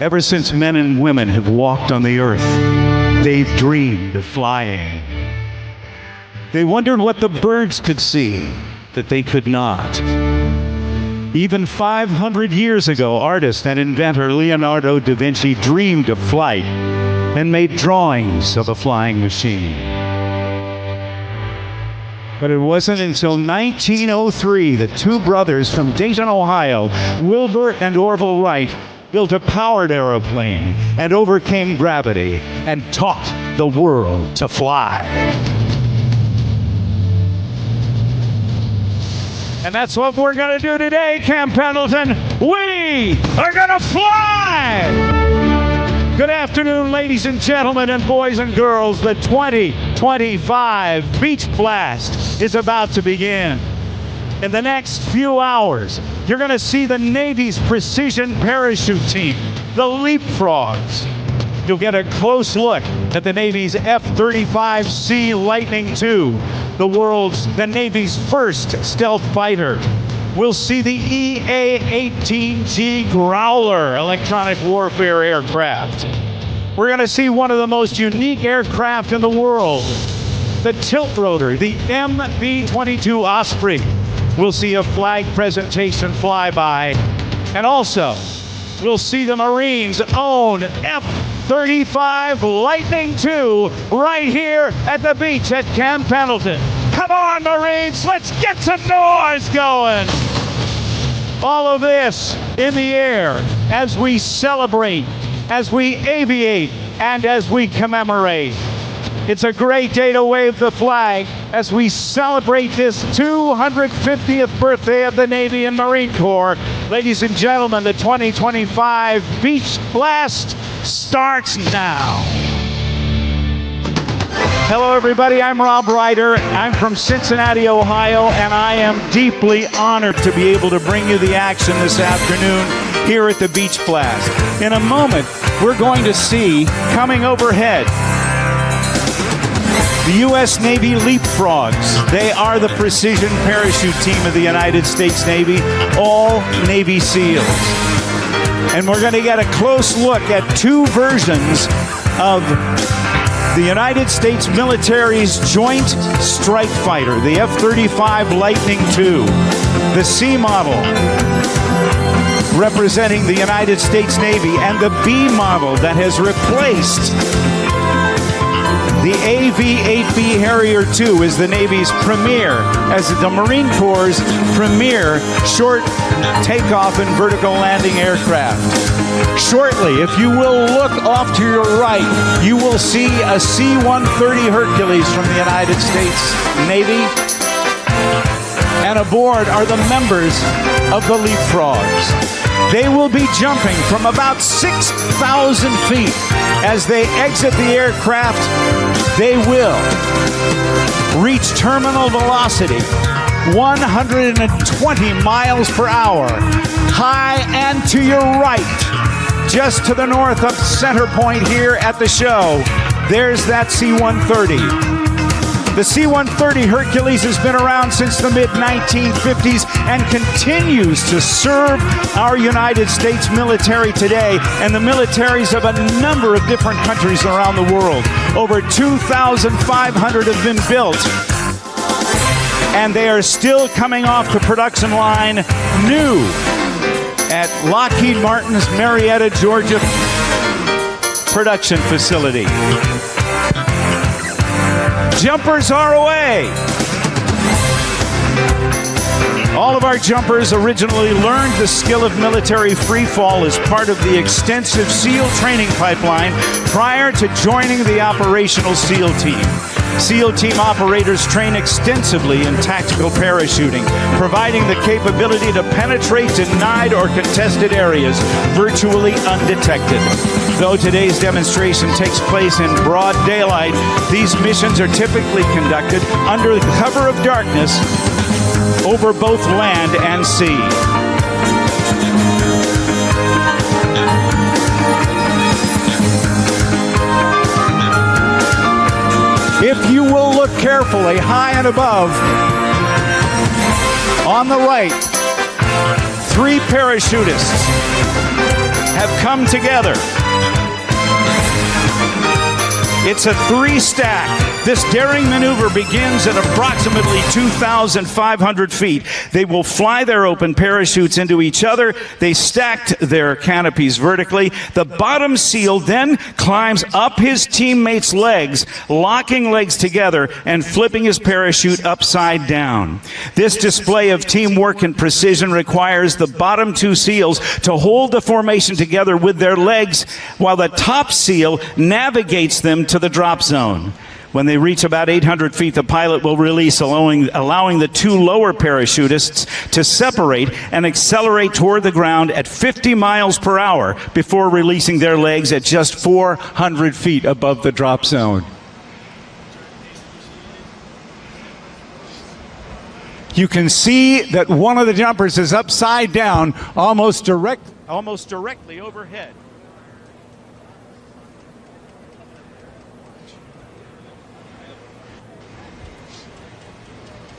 Ever since men and women have walked on the earth, they've dreamed of flying. They wondered what the birds could see that they could not. Even 500 years ago, artist and inventor Leonardo da Vinci dreamed of flight and made drawings of a flying machine. But it wasn't until 1903 that two brothers from Dayton, Ohio, Wilbur and Orville Wright, built a powered aeroplane and overcame gravity and taught the world to fly. And that's what we're going to do today, Camp Pendleton. We are going to fly! Good afternoon, ladies and gentlemen and boys and girls. The 2025 Beach Blast is about to begin. In the next few hours, you're going to see the Navy's precision parachute team, the Leapfrogs. You'll get a close look at the Navy's F-35C Lightning II, the Navy's first stealth fighter. We'll see the EA-18G Growler electronic warfare aircraft. We're going to see one of the most unique aircraft in the world, the tilt rotor, the MB-22 Osprey. We'll see a flag presentation flyby. And also, we'll see the Marines' own F-35 Lightning II right here at the beach at Camp Pendleton. Come on, Marines, let's get some noise going. All of this in the air as we celebrate, as we aviate, and as we commemorate. It's a great day to wave the flag as we celebrate this 250th birthday of the Navy and Marine Corps. Ladies and gentlemen, the 2025 Beach Blast starts now. Hello, everybody. I'm Rob Ryder. I'm from Cincinnati, Ohio, and I am deeply honored to be able to bring you the action this afternoon here at the Beach Blast. In a moment, we're going to see, coming overhead, the U.S. Navy Leapfrogs. They are the precision parachute team of the United States Navy, all Navy SEALs. And we're going to get a close look at two versions of the United States military's Joint Strike Fighter, the F-35 Lightning II, the C model representing the United States Navy, and the B model that has replaced the AV-8B Harrier II is the Navy's premier, as the Marine Corps' premier short takeoff and vertical landing aircraft. Shortly, if you will look off to your right, you will see a C-130 Hercules from the United States Navy. And aboard are the members of the Leapfrogs. They will be jumping from about 6,000 feet. As they exit the aircraft, they will reach terminal velocity, 120 miles per hour, high and to your right, just to the north of center point here at the show. There's that C-130. The C-130 Hercules has been around since the mid-1950s and continues to serve our United States military today and the militaries of a number of different countries around the world. Over 2,500 have been built, and they are still coming off the production line new at Lockheed Martin's Marietta, Georgia production facility. Jumpers are away. All of our jumpers originally learned the skill of military free fall as part of the extensive SEAL training pipeline prior to joining the operational SEAL team. SEAL team operators train extensively in tactical parachuting, providing the capability to penetrate denied or contested areas virtually undetected. Though today's demonstration takes place in broad daylight, these missions are typically conducted under the cover of darkness over both land and sea. If you will look carefully, high and above, on the right, 3 parachutists have come together. It's a 3-stack. This daring maneuver begins at approximately 2,500 feet. They will fly their open parachutes into each other. They stacked their canopies vertically. The bottom SEAL then climbs up his teammates' legs, locking legs together and flipping his parachute upside down. This display of teamwork and precision requires the bottom 2 SEALs to hold the formation together with their legs while the top SEAL navigates them to the drop zone. When they reach about 800 feet, the pilot will release, allowing the 2 lower parachutists to separate and accelerate toward the ground at 50 miles per hour before releasing their legs at just 400 feet above the drop zone. You can see that one of the jumpers is upside down, almost directly overhead.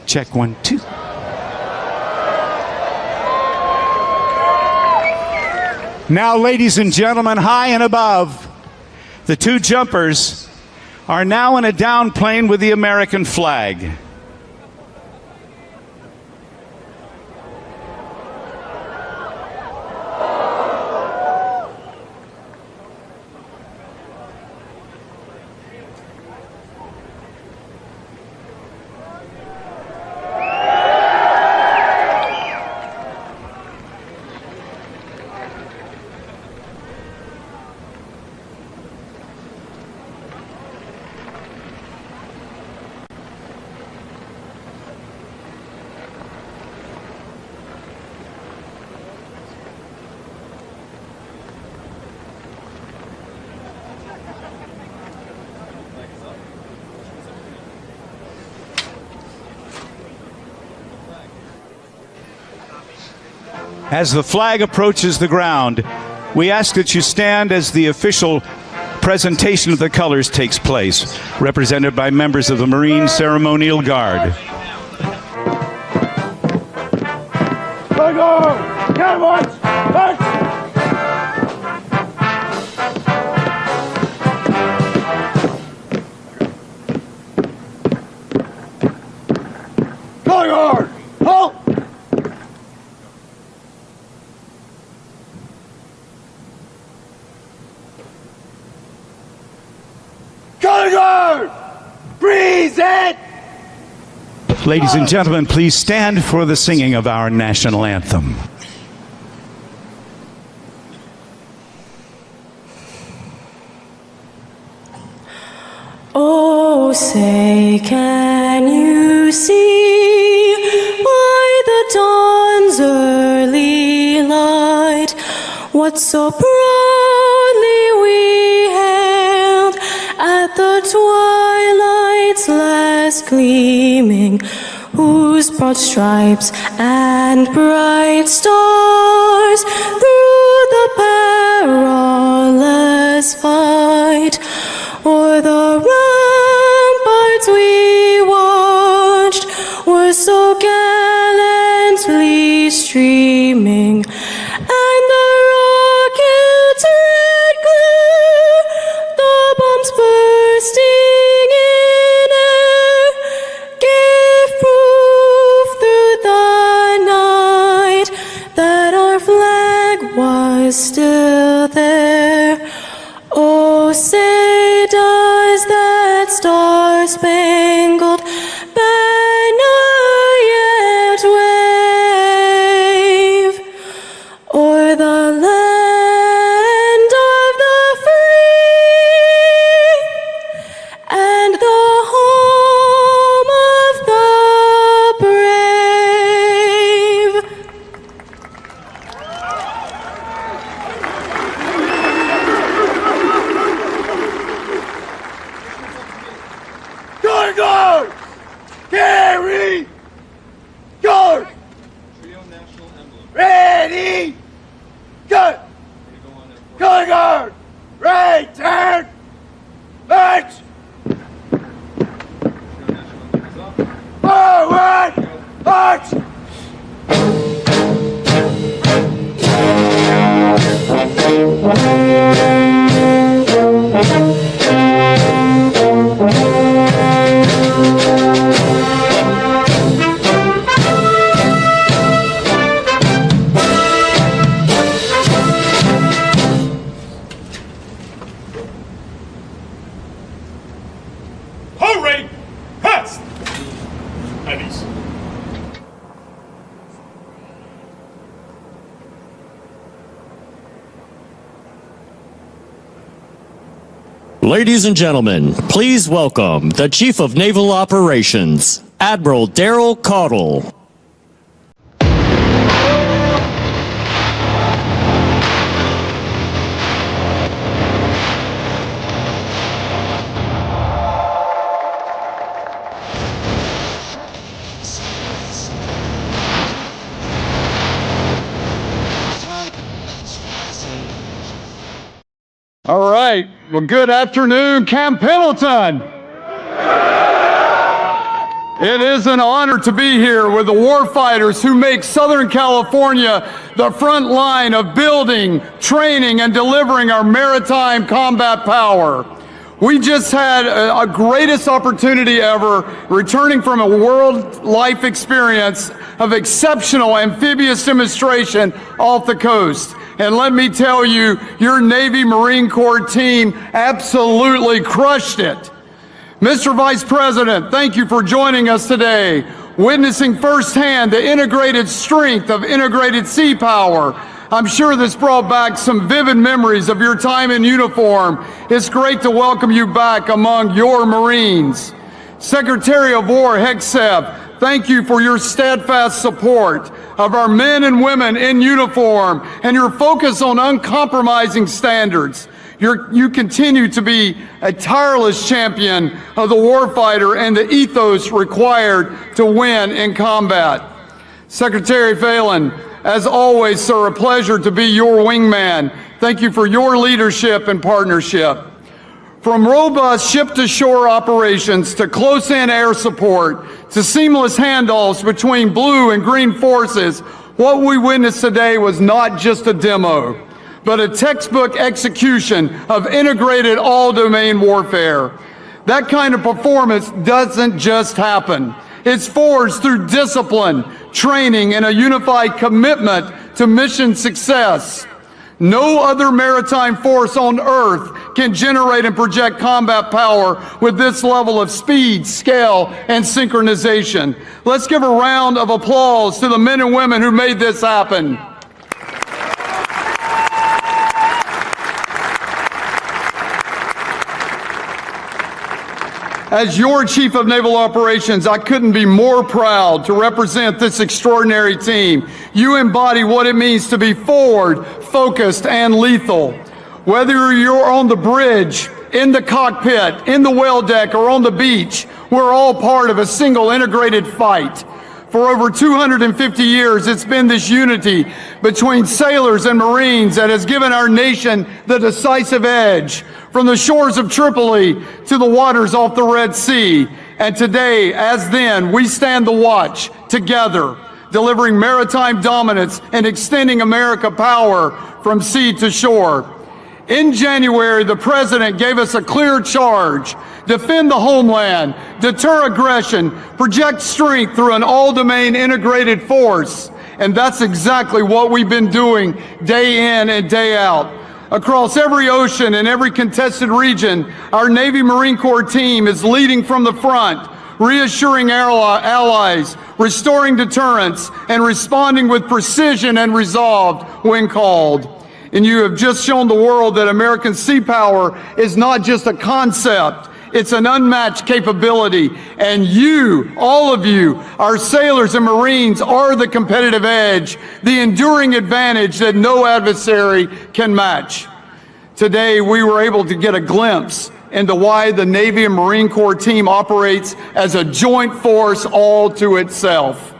Check 1, 2. Now, ladies and gentlemen, high and above, the 2 jumpers are now in a down plane with the American flag. As the flag approaches the ground, we ask that you stand as the official presentation of the colors takes place, represented by members of the Marine Ceremonial Guard. Color guard! Halt! Color guard! Present! Ladies and gentlemen, please stand for the singing of our national anthem. Oh, say, can you see by the dawn's early light what so proudly we hailed at the twilight's last gleaming, whose broad stripes and bright stars through the perilous fight o'er the ramparts we watched streaming, and the rocket's red glare, the bombs bursting in air, gave proof through the night that our flag was still there. Oh, say does that star-spangled banner yet wave o'er the land of the free and the home of the brave? Guard, guard! Carry! Guard! Ready! Go! Guard, guard! Right turn! March! Forward! March! Hurry! Past! Heavies. Ladies and gentlemen, please welcome the Chief of Naval Operations, Admiral Daryl Caudle. All right. Well, good afternoon, Camp Pendleton. It is an honor to be here with the warfighters who make Southern California the front line of building, training, and delivering our maritime combat power. We just had a greatest opportunity ever, returning from a world life experience of exceptional amphibious demonstration off the coast. And let me tell you, your Navy Marine Corps team absolutely crushed it. Mr. Vice President, thank you for joining us today, witnessing firsthand the integrated strength of integrated sea power. I'm sure this brought back some vivid memories of your time in uniform. It's great to welcome you back among your Marines. Secretary of War Hegseth, thank you for your steadfast support of our men and women in uniform and your focus on uncompromising standards. You continue to be a tireless champion of the warfighter and the ethos required to win in combat. Secretary Phelan, as always, sir, a pleasure to be your wingman. Thank you for your leadership and partnership. From robust ship-to-shore operations to close-in air support to seamless handoffs between blue and green forces, what we witnessed today was not just a demo, but a textbook execution of integrated all-domain warfare. That kind of performance doesn't just happen. It's forged through discipline, training, and a unified commitment to mission success. No other maritime force on Earth can generate and project combat power with this level of speed, scale, and synchronization. Let's give a round of applause to the men and women who made this happen. As your Chief of Naval Operations, I couldn't be more proud to represent this extraordinary team. You embody what it means to be forward, focused, and lethal. Whether you're on the bridge, in the cockpit, in the whale deck, or on the beach, we're all part of a single integrated fight. For over 250 years, it's been this unity between sailors and Marines that has given our nation the decisive edge, from the shores of Tripoli to the waters off the Red Sea. And today, as then, we stand the watch together. delivering maritime dominance and extending American power from sea to shore. In January, the President gave us a clear charge: defend the homeland, deter aggression, project strength through an all-domain integrated force. And that's exactly what we've been doing day in and day out. Across every ocean and every contested region, our Navy Marine Corps team is leading from the front, reassuring allies, restoring deterrence, and responding with precision and resolve when called. And you have just shown the world that American sea power is not just a concept, it's an unmatched capability. And you, all of you, our sailors and Marines, are the competitive edge, the enduring advantage that no adversary can match. Today, we were able to get a glimpse into why the Navy and Marine Corps team operates as a joint force all to itself.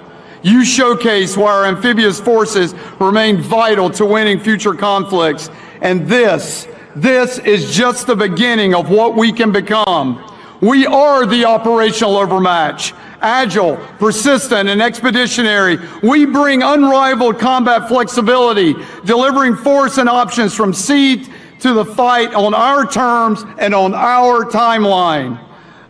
You showcase why our amphibious forces remain vital to winning future conflicts. And this is just the beginning of what we can become. We are the operational overmatch. Agile, persistent, and expeditionary, we bring unrivaled combat flexibility, delivering force and options from sea to the fight on our terms and on our timeline.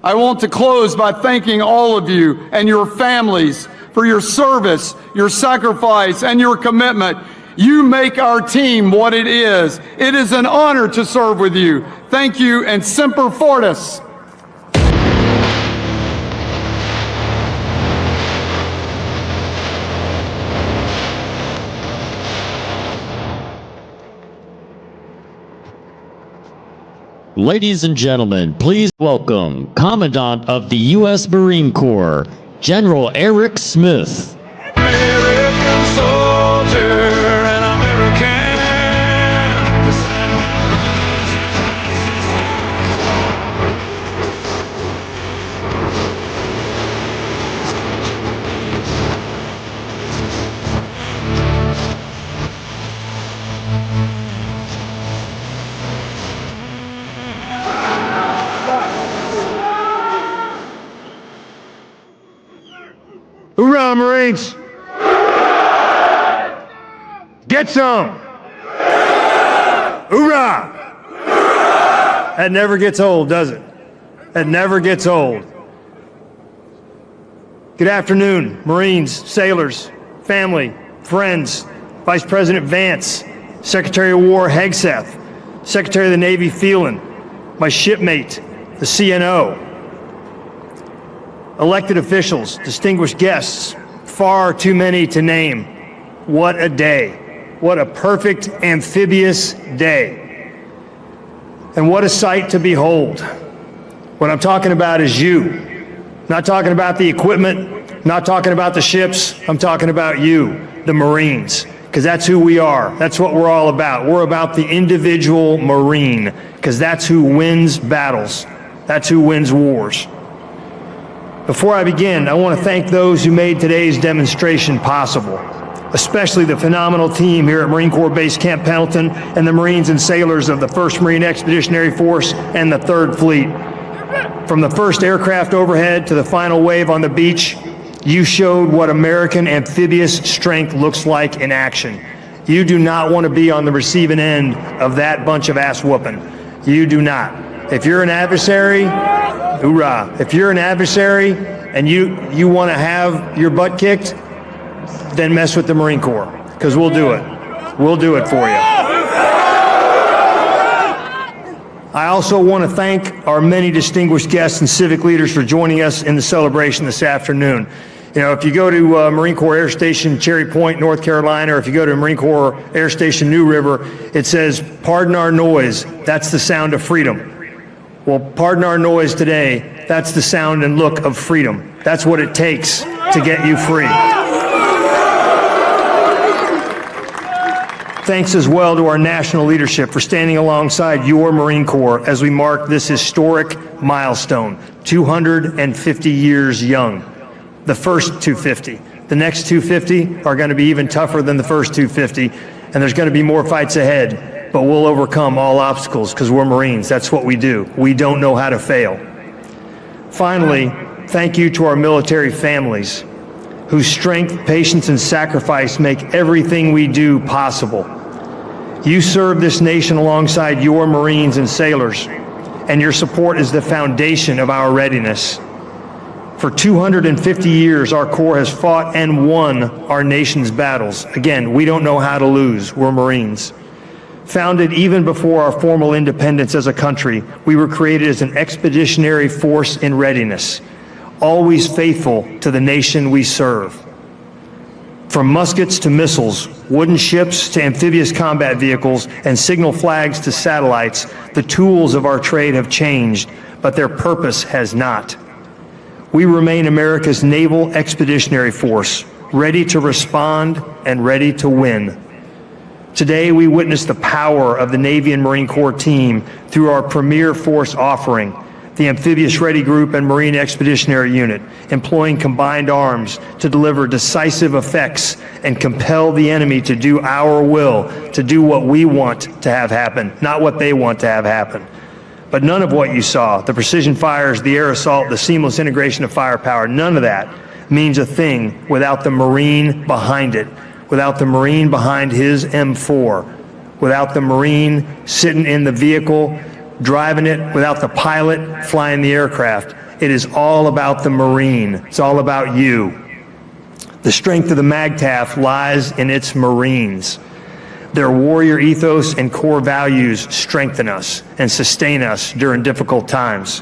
I want to close by thanking all of you and your families for your service, your sacrifice, and your commitment. You make our team what it is. It is an honor to serve with you. Thank you, and Semper Fortis. Ladies and gentlemen, please welcome Commandant of the U.S. Marine Corps, General Eric Smith. American soldier and American. Hoorah, Marines! Get some! Hoorah! That never gets old, does it? That never gets old. Good afternoon, Marines, sailors, family, friends, Vice President Vance, Secretary of War Hegseth, Secretary of the Navy Phelan, my shipmate, the CNO, elected officials, distinguished guests, far too many to name. What a day. What a perfect amphibious day. And what a sight to behold. What I'm talking about is you. Not talking about the equipment, not talking about the ships, I'm talking about you, the Marines, because that's who we are. That's what we're all about. We're about the individual Marine, because that's who wins battles. That's who wins wars. Before I begin, I want to thank those who made today's demonstration possible, especially the phenomenal team here at Marine Corps Base Camp Pendleton and the Marines and sailors of the 1st Marine Expeditionary Force and the 3rd Fleet. From the first aircraft overhead to the final wave on the beach, you showed what American amphibious strength looks like in action. You do not want to be on the receiving end of that bunch of ass whooping. You do not. If you're an adversary, hoorah. If you're an adversary and you want to have your butt kicked, then mess with the Marine Corps, because we'll do it. We'll do it for you. I also want to thank our many distinguished guests and civic leaders for joining us in the celebration this afternoon. You know, if you go to Marine Corps Air Station Cherry Point, North Carolina, or if you go to Marine Corps Air Station New River, it says, "Pardon our noise, that's the sound of freedom." Well, pardon our noise today, that's the sound and look of freedom. That's what it takes to get you free. Thanks as well to our national leadership for standing alongside your Marine Corps as we mark this historic milestone, 250 years young. The first 250. The next 250 are going to be even tougher than the first 250, and there's going to be more fights ahead. But we'll overcome all obstacles because we're Marines. That's what we do. We don't know how to fail. Finally, thank you to our military families whose strength, patience, and sacrifice make everything we do possible. You serve this nation alongside your Marines and sailors, and your support is the foundation of our readiness. For 250 years, our Corps has fought and won our nation's battles. Again, we don't know how to lose. We're Marines. Founded even before our formal independence as a country, we were created as an expeditionary force in readiness, always faithful to the nation we serve. From muskets to missiles, wooden ships to amphibious combat vehicles, and signal flags to satellites, the tools of our trade have changed, but their purpose has not. We remain America's naval expeditionary force, ready to respond and ready to win. Today, we witness the power of the Navy and Marine Corps team through our premier force offering, the Amphibious Ready Group and Marine Expeditionary Unit, employing combined arms to deliver decisive effects and compel the enemy to do our will, to do what we want to have happen, not what they want to have happen. But none of what you saw, the precision fires, the air assault, the seamless integration of firepower, none of that means a thing without the Marine behind it, without the Marine behind his M4, without the Marine sitting in the vehicle, driving it, without the pilot flying the aircraft. It is all about the Marine. It's all about you. The strength of the MAGTF lies in its Marines. Their warrior ethos and core values strengthen us and sustain us during difficult times.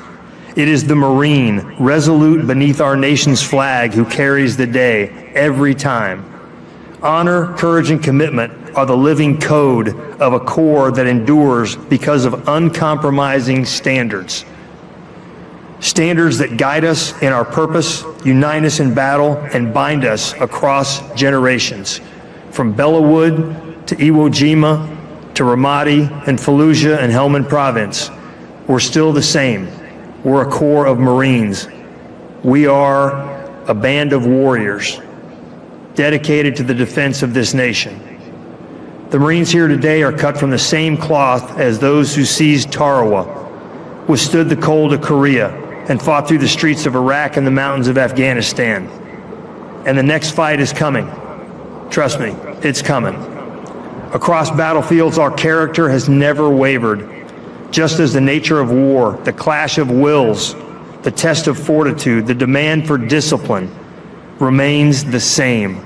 It is the Marine, resolute beneath our nation's flag, who carries the day every time. Honor, courage, and commitment are the living code of a Corps that endures because of uncompromising standards. Standards that guide us in our purpose, unite us in battle, and bind us across generations. From Bellawood to Iwo Jima, to Ramadi and Fallujah and Helmand Province, we're still the same. We're a Corps of Marines. We are a band of warriors dedicated to the defense of this nation. The Marines here today are cut from the same cloth as those who seized Tarawa, withstood the cold of Korea, and fought through the streets of Iraq and the mountains of Afghanistan. And the next fight is coming. Trust me, it's coming. Across battlefields, our character has never wavered. Just as the nature of war, the clash of wills, the test of fortitude, the demand for discipline remains the same.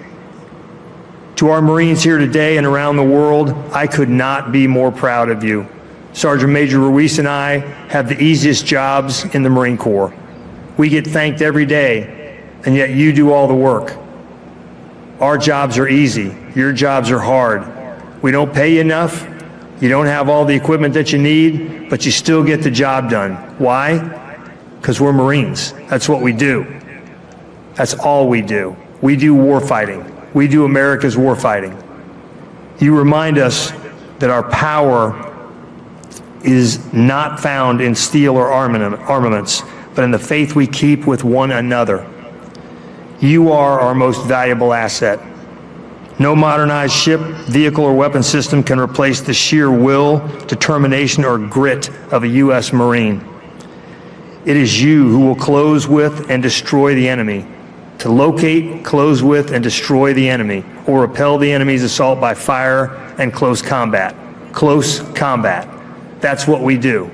To our Marines here today and around the world, I could not be more proud of you. Sergeant Major Ruiz and I have the easiest jobs in the Marine Corps. We get thanked every day, and yet you do all the work. Our jobs are easy. Your jobs are hard. We don't pay you enough. You don't have all the equipment that you need, but you still get the job done. Why? Because we're Marines. That's what we do. That's all we do. We do war fighting. We do America's war fighting. You remind us that our power is not found in steel or armaments, but in the faith we keep with one another. You are our most valuable asset. No modernized ship, vehicle, or weapon system can replace the sheer will, determination, or grit of a U.S. Marine. It is you who will close with and destroy the enemy. To locate, close with, and destroy the enemy, or repel the enemy's assault by fire and close combat. Close combat. That's what we do.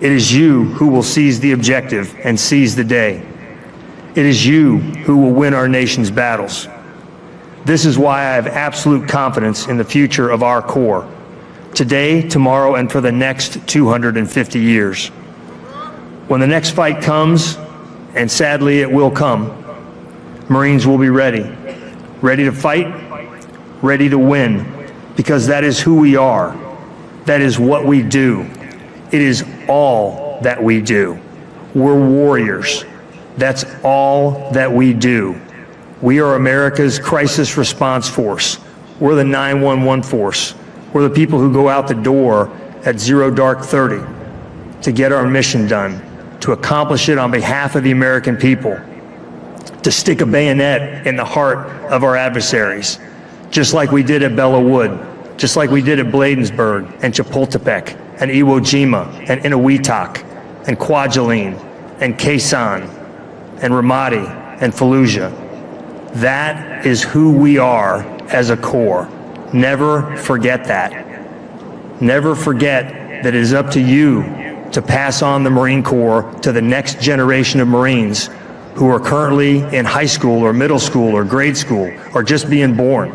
It is you who will seize the objective and seize the day. It is you who will win our nation's battles. This is why I have absolute confidence in the future of our Corps, today, tomorrow, and for the next 250 years. When the next fight comes, and sadly it will come, Marines will be ready to fight, ready to win, because that is who we are. That is what we do. It is all that we do. We're warriors. That's all that we do. We are America's crisis response force. We're the 911 force. We're the people who go out the door at 0:30 to get our mission done, to accomplish it on behalf of the American people, to stick a bayonet in the heart of our adversaries, just like we did at Bellawood, just like we did at Bladensburg and Chapultepec and Iwo Jima and Inawitak and Kwajalein and Quezon and Ramadi and Fallujah. That is who we are as a Corps. Never forget that. Never forget that it is up to you to pass on the Marine Corps to the next generation of Marines who are currently in high school or middle school or grade school or just being born.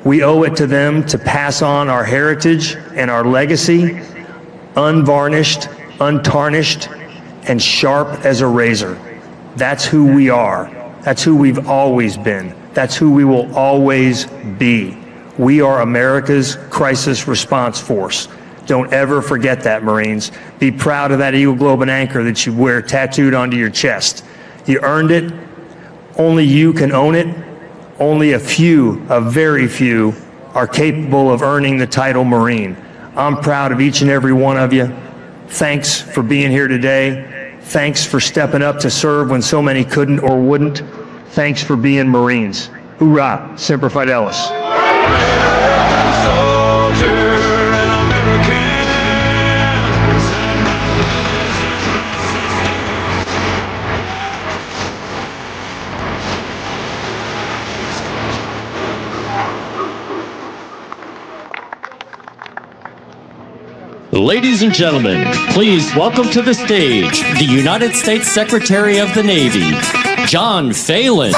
We owe it to them to pass on our heritage and our legacy, unvarnished, untarnished, and sharp as a razor. That's who we are. That's who we've always been. That's who we will always be. We are America's crisis response force. Don't ever forget that, Marines. Be proud of that Eagle Globe and Anchor that you wear tattooed onto your chest. You earned it. Only you can own it. Only a few, a very few, are capable of earning the title Marine. I'm proud of each and every one of you. Thanks for being here today. Thanks for stepping up to serve when so many couldn't or wouldn't. Thanks for being Marines. Hoorah, Semper Fidelis. Ladies and gentlemen, please welcome to the stage the United States Secretary of the Navy, John Phelan.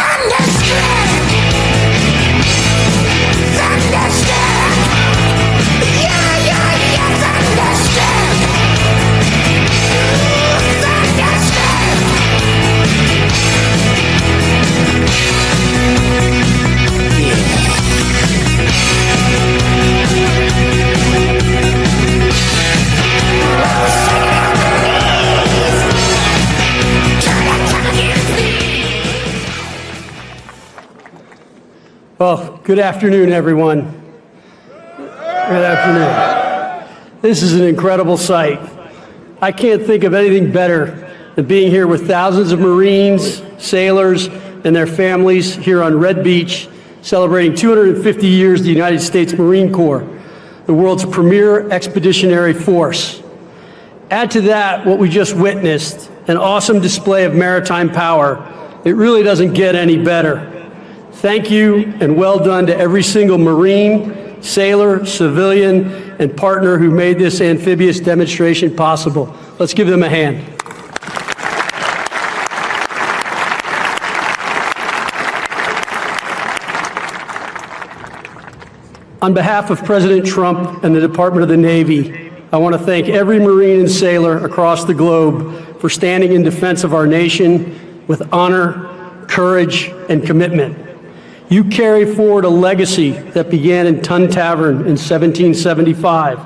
Well, good afternoon, everyone. Good afternoon. This is an incredible sight. I can't think of anything better than being here with thousands of Marines, sailors, and their families here on Red Beach, celebrating 250 years of the United States Marine Corps, the world's premier expeditionary force. Add to that what we just witnessed, an awesome display of maritime power. It really doesn't get any better. Thank you and well done to every single Marine, sailor, civilian, and partner who made this amphibious demonstration possible. Let's give them a hand. On behalf of President Trump and the Department of the Navy, I want to thank every Marine and sailor across the globe for standing in defense of our nation with honor, courage, and commitment. You carry forward a legacy that began in Tun Tavern in 1775,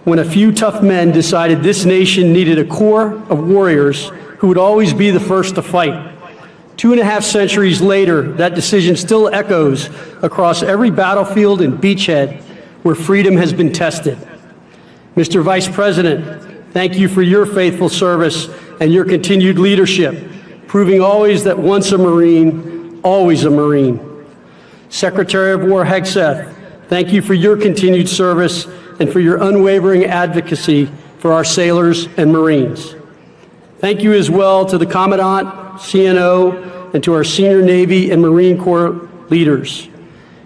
when a few tough men decided this nation needed a corps of warriors who would always be the first to fight. 2.5 centuries later, that decision still echoes across every battlefield and beachhead where freedom has been tested. Mr. Vice President, thank you for your faithful service and your continued leadership, proving always that once a Marine, always a Marine. Secretary of War Hegseth, thank you for your continued service and for your unwavering advocacy for our sailors and Marines. Thank you as well to the Commandant, CNO, and to our senior Navy and Marine Corps leaders.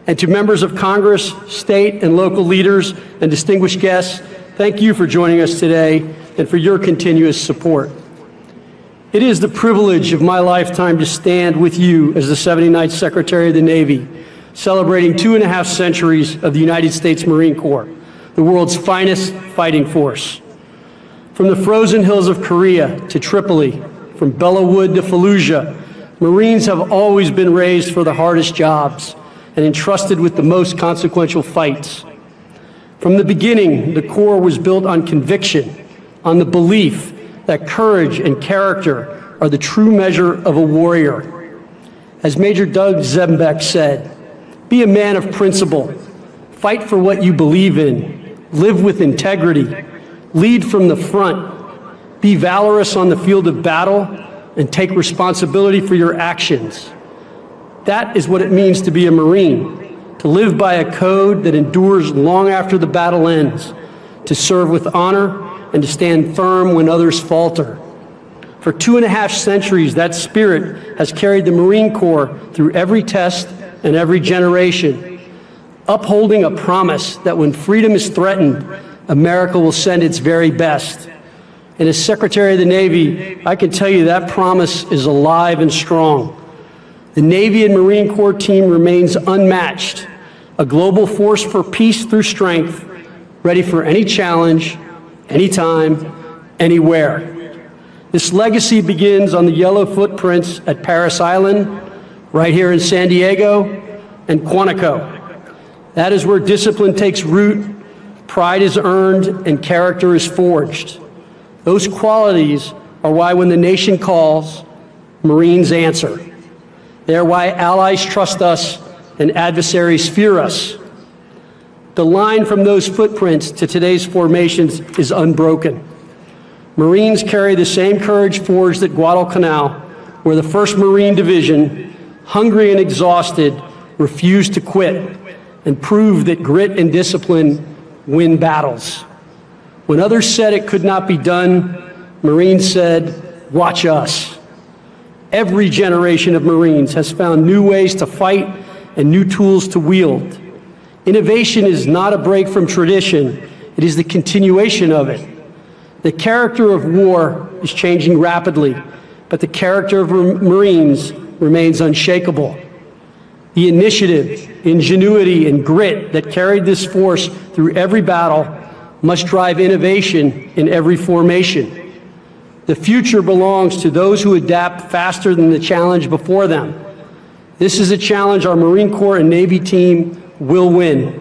And to members of Congress, state and local leaders, and distinguished guests, thank you for joining us today and for your continuous support. It is the privilege of my lifetime to stand with you as the 79th Secretary of the Navy, celebrating 2.5 centuries of the United States Marine Corps, the world's finest fighting force. From the frozen hills of Korea to Tripoli, from Belleau Wood to Fallujah, Marines have always been raised for the hardest jobs and entrusted with the most consequential fights. From the beginning, the Corps was built on conviction, on the belief that courage and character are the true measure of a warrior. As Major Doug Zembeck said, be a man of principle, fight for what you believe in, live with integrity, lead from the front, be valorous on the field of battle, and take responsibility for your actions. That is what it means to be a Marine, to live by a code that endures long after the battle ends, to serve with honor, and to stand firm when others falter. For 2.5 centuries, that spirit has carried the Marine Corps through every test and every generation, upholding a promise that when freedom is threatened, America will send its very best. And as Secretary of the Navy, I can tell you that promise is alive and strong. The Navy and Marine Corps team remains unmatched, a global force for peace through strength, ready for any challenge, anytime, anywhere. This legacy begins on the yellow footprints at Parris Island, right here in San Diego, and Quantico. That is where discipline takes root, pride is earned, and character is forged. Those qualities are why when the nation calls, Marines answer. They are why allies trust us and adversaries fear us. The line from those footprints to today's formations is unbroken. Marines carry the same courage forged at Guadalcanal, where the 1st Marine Division, hungry and exhausted, refused to quit and proved that grit and discipline win battles. When others said it could not be done, Marines said, "Watch us." Every generation of Marines has found new ways to fight and new tools to wield. Innovation is not a break from tradition, it is the continuation of it. The character of war is changing rapidly, but the character of Marines remains unshakable. The initiative, ingenuity, and grit that carried this force through every battle must drive innovation in every formation. The future belongs to those who adapt faster than the challenge before them. This is a challenge our Marine Corps and Navy team will win.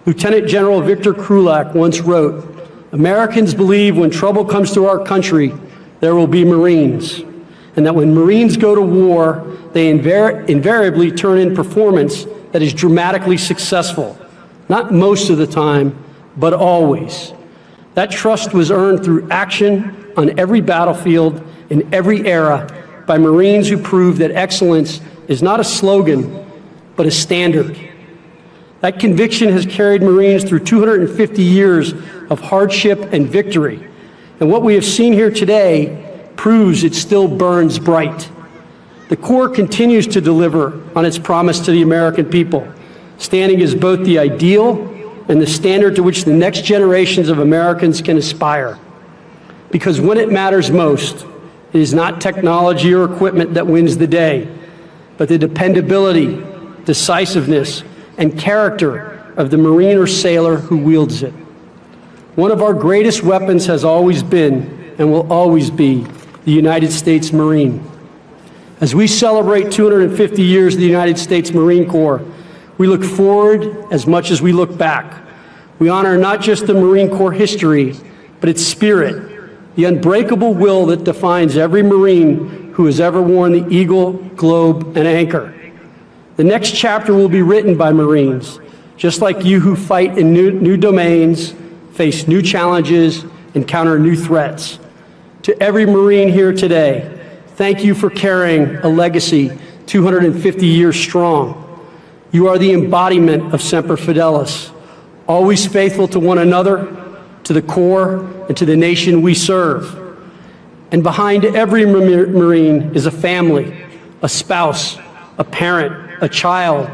Lieutenant General Victor Krulak once wrote, "Americans believe when trouble comes to our country, there will be Marines, and that when Marines go to war, they invariably turn in performance that is dramatically successful, not most of the time, but always." That trust was earned through action on every battlefield in every era by Marines who proved that excellence is not a slogan, but a standard. That conviction has carried Marines through 250 years of hardship and victory. And what we have seen here today proves it still burns bright. The Corps continues to deliver on its promise to the American people, standing as both the ideal and the standard to which the next generations of Americans can aspire. Because when it matters most, it is not technology or equipment that wins the day, but the dependability, decisiveness, and character of the Marine or sailor who wields it. One of our greatest weapons has always been and will always be the United States Marine. As we celebrate 250 years of the United States Marine Corps, we look forward as much as we look back. We honor not just the Marine Corps history, but its spirit, the unbreakable will that defines every Marine who has ever worn the Eagle, Globe, and Anchor. The next chapter will be written by Marines, just like you who fight in new domains, face new challenges, encounter new threats. To every Marine here today, thank you for carrying a legacy 250 years strong. You are the embodiment of Semper Fidelis, always faithful to one another, to the Corps, and to the nation we serve. And behind every Marine is a family, a spouse, a parent, a child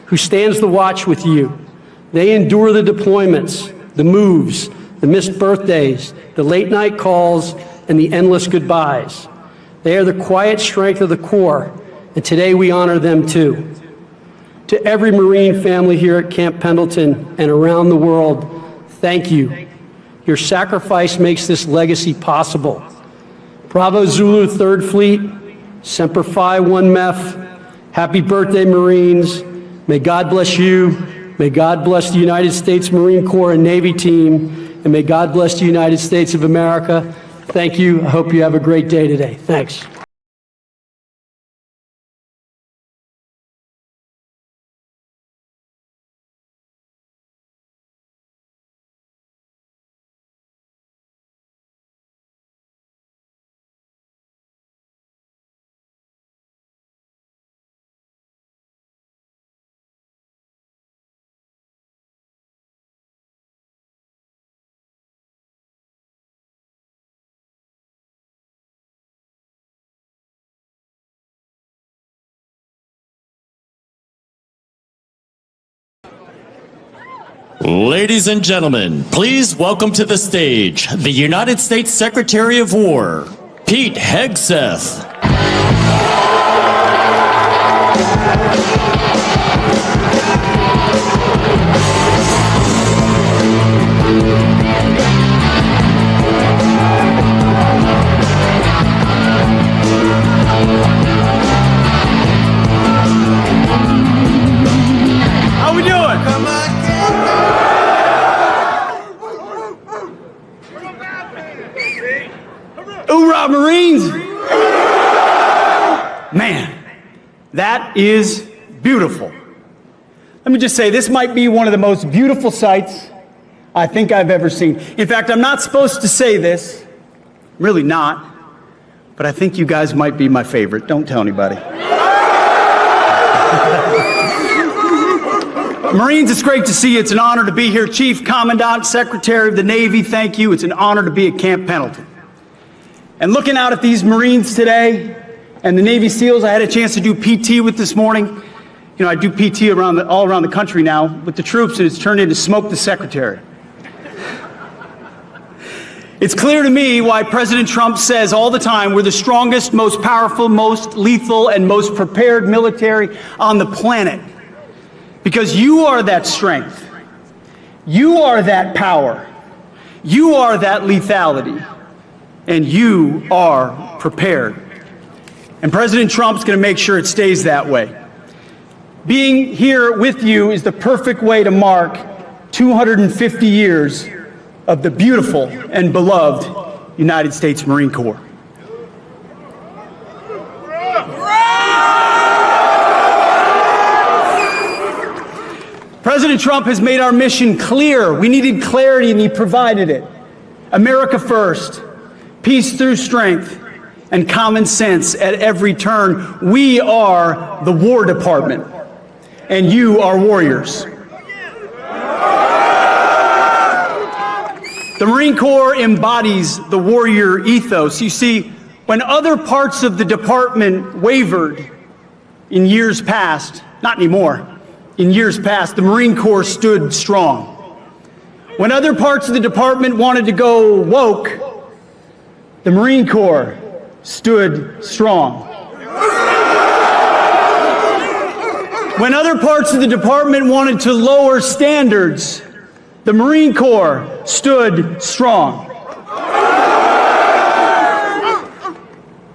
who stands the watch with you. They endure the deployments, the moves, the missed birthdays, the late night calls, and the endless goodbyes. They are the quiet strength of the Corps, and today we honor them too. To every Marine family here at Camp Pendleton and around the world, thank you. Your sacrifice makes this legacy possible. Bravo Zulu 3rd Fleet, Semper Fi 1 MEF, happy birthday, Marines. May God bless you. May God bless the United States Marine Corps and Navy team. And may God bless the United States of America. Thank you. I hope you have a great day today. Thanks. Ladies and gentlemen, please welcome to the stage the United States Secretary of War, Pete Hegseth. How we doing? Hoorah, Marines! Man, that is beautiful. Let me just say, this might be one of the most beautiful sights I think I've ever seen. In fact, I'm not supposed to say this, really not, but I think you guys might be my favorite. Don't tell anybody. Marines, it's great to see you. It's an honor to be here. Chief, Commandant, Secretary of the Navy, thank you. It's an honor to be at Camp Pendleton. And looking out at these Marines today and the Navy SEALs I had a chance to do PT with this morning. You know, I do PT all around the country now with the troops, and it's turned into Smoke the Secretary. It's clear to me why President Trump says all the time we're the strongest, most powerful, most lethal, and most prepared military on the planet. Because you are that strength. You are that power. You are that lethality. And you are prepared. And President Trump's going to make sure it stays that way. Being here with you is the perfect way to mark 250 years of the beautiful and beloved United States Marine Corps. President Trump has made our mission clear. We needed clarity, and he provided it. America first, peace through strength, and common sense at every turn. We are the War Department, and you are warriors. The Marine Corps embodies the warrior ethos. You see, when other parts of the department wavered in years past, not anymore, in years past, the Marine Corps stood strong. When other parts of the department wanted to go woke, the Marine Corps stood strong. When other parts of the department wanted to lower standards, the Marine Corps stood strong.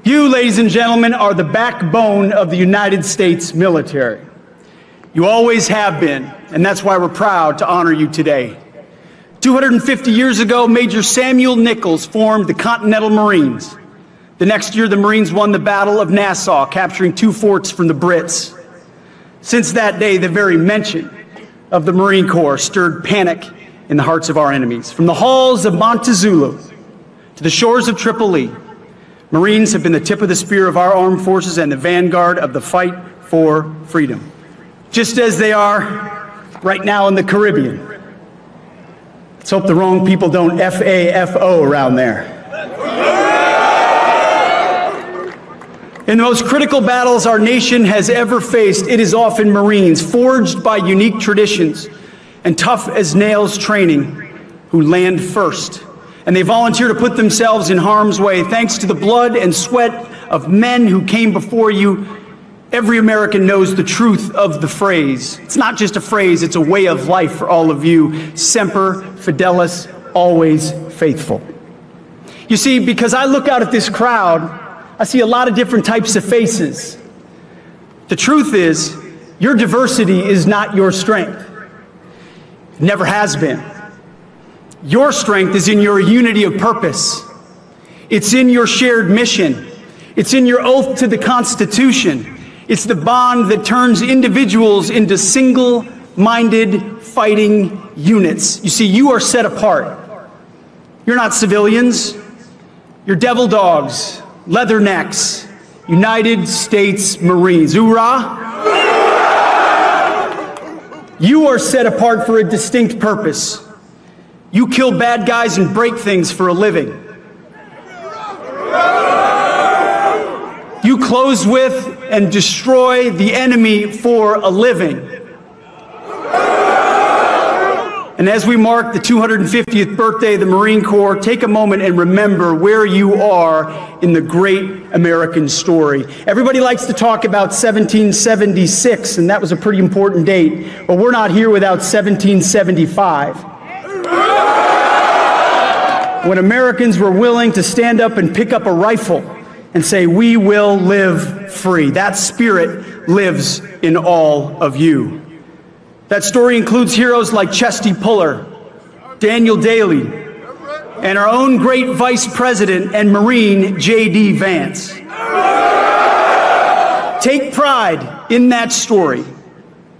You, ladies and gentlemen, are the backbone of the United States military. You always have been, and that's why we're proud to honor you today. 250 years ago, Major Samuel Nichols formed the Continental Marines. The next year, the Marines won the Battle of Nassau, capturing 2 forts from the Brits. Since that day, the very mention of the Marine Corps stirred panic in the hearts of our enemies. From the halls of Montezuma to the shores of Tripoli, Marines have been the tip of the spear of our armed forces and the vanguard of the fight for freedom. Just as they are right now in the Caribbean. Let's hope the wrong people don't FAFO around there. In the most critical battles our nation has ever faced, it is often Marines, forged by unique traditions and tough as nails training, who land first. And they volunteer to put themselves in harm's way. Thanks to the blood and sweat of men who came before you, every American knows the truth of the phrase. It's not just a phrase, it's a way of life for all of you. Semper Fidelis, always faithful. You see, because I look out at this crowd, I see a lot of different types of faces. The truth is, your diversity is not your strength. It never has been. Your strength is in your unity of purpose. It's in your shared mission. It's in your oath to the Constitution. It's the bond that turns individuals into single-minded fighting units. You see, you are set apart. You're not civilians. You're devil dogs, leathernecks, United States Marines. Hoorah! You are set apart for a distinct purpose. You kill bad guys and break things for a living. You close with and destroy the enemy for a living. And as we mark the 250th birthday of the Marine Corps, take a moment and remember where you are in the great American story. Everybody likes to talk about 1776, and that was a pretty important date, but we're not here without 1775. When Americans were willing to stand up and pick up a rifle and say, "We will live free." That spirit lives in all of you. That story includes heroes like Chesty Puller, Daniel Daly, and our own great Vice President and Marine, JD Vance. Take pride in that story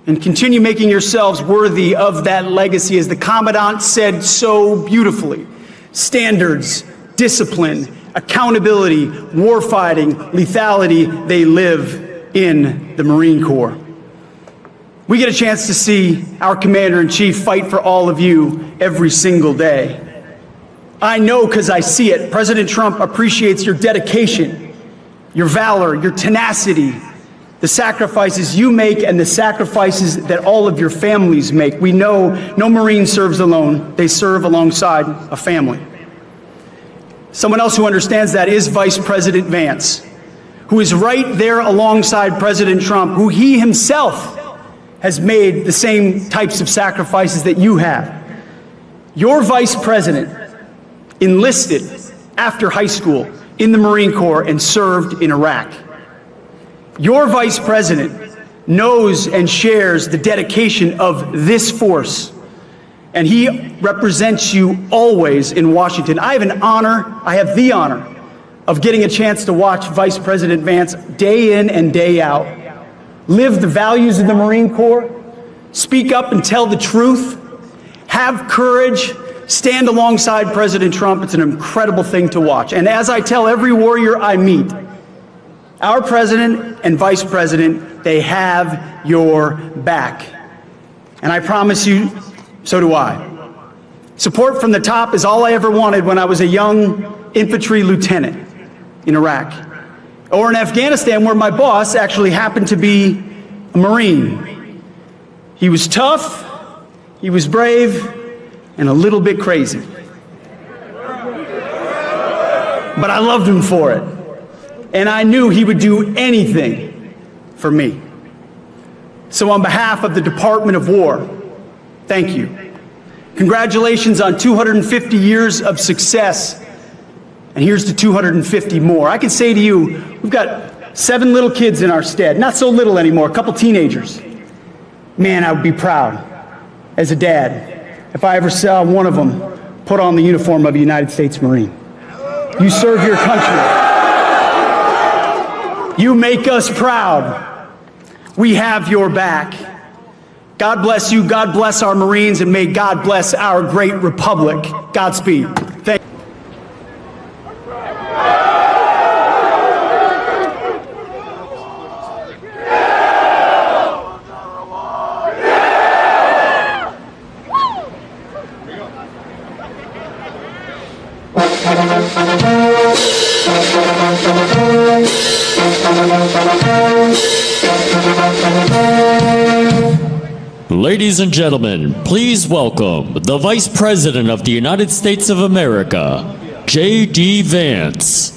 and continue making yourselves worthy of that legacy. As the Commandant said so beautifully, standards, discipline, accountability, warfighting, lethality, they live in the Marine Corps. We get a chance to see our Commander-in-Chief fight for all of you every single day. I know because I see it. President Trump appreciates your dedication, your valor, your tenacity, the sacrifices you make and the sacrifices that all of your families make. We know no Marine serves alone. They serve alongside a family. Someone else who understands that is Vice President Vance, who is right there alongside President Trump, who he himself has made the same types of sacrifices that you have. Your Vice President enlisted after high school in the Marine Corps and served in Iraq. Your Vice President knows and shares the dedication of this force, and he represents you always in Washington. I have the honor of getting a chance to watch Vice President Vance day in and day out live the values of the Marine Corps, speak up and tell the truth, have courage, stand alongside President Trump. It's an incredible thing to watch. And as I tell every warrior I meet, our President and Vice President, they have your back. And I promise you, so do I. Support from the top is all I ever wanted when I was a young infantry lieutenant in Iraq, or in Afghanistan, where my boss actually happened to be a Marine. He was tough, he was brave, and a little bit crazy. But I loved him for it, and I knew he would do anything for me. So on behalf of the Department of War, thank you. Congratulations on 250 years of success. And here's to 250 more. I can say to you, we've got 7 little kids in our stead. Not so little anymore, a couple teenagers. Man, I would be proud as a dad if I ever saw one of them put on the uniform of a United States Marine. You serve your country. You make us proud. We have your back. God bless you, God bless our Marines, and may God bless our great republic. Godspeed. Thank you. Ladies and gentlemen, please welcome the Vice President of the United States of America, JD Vance.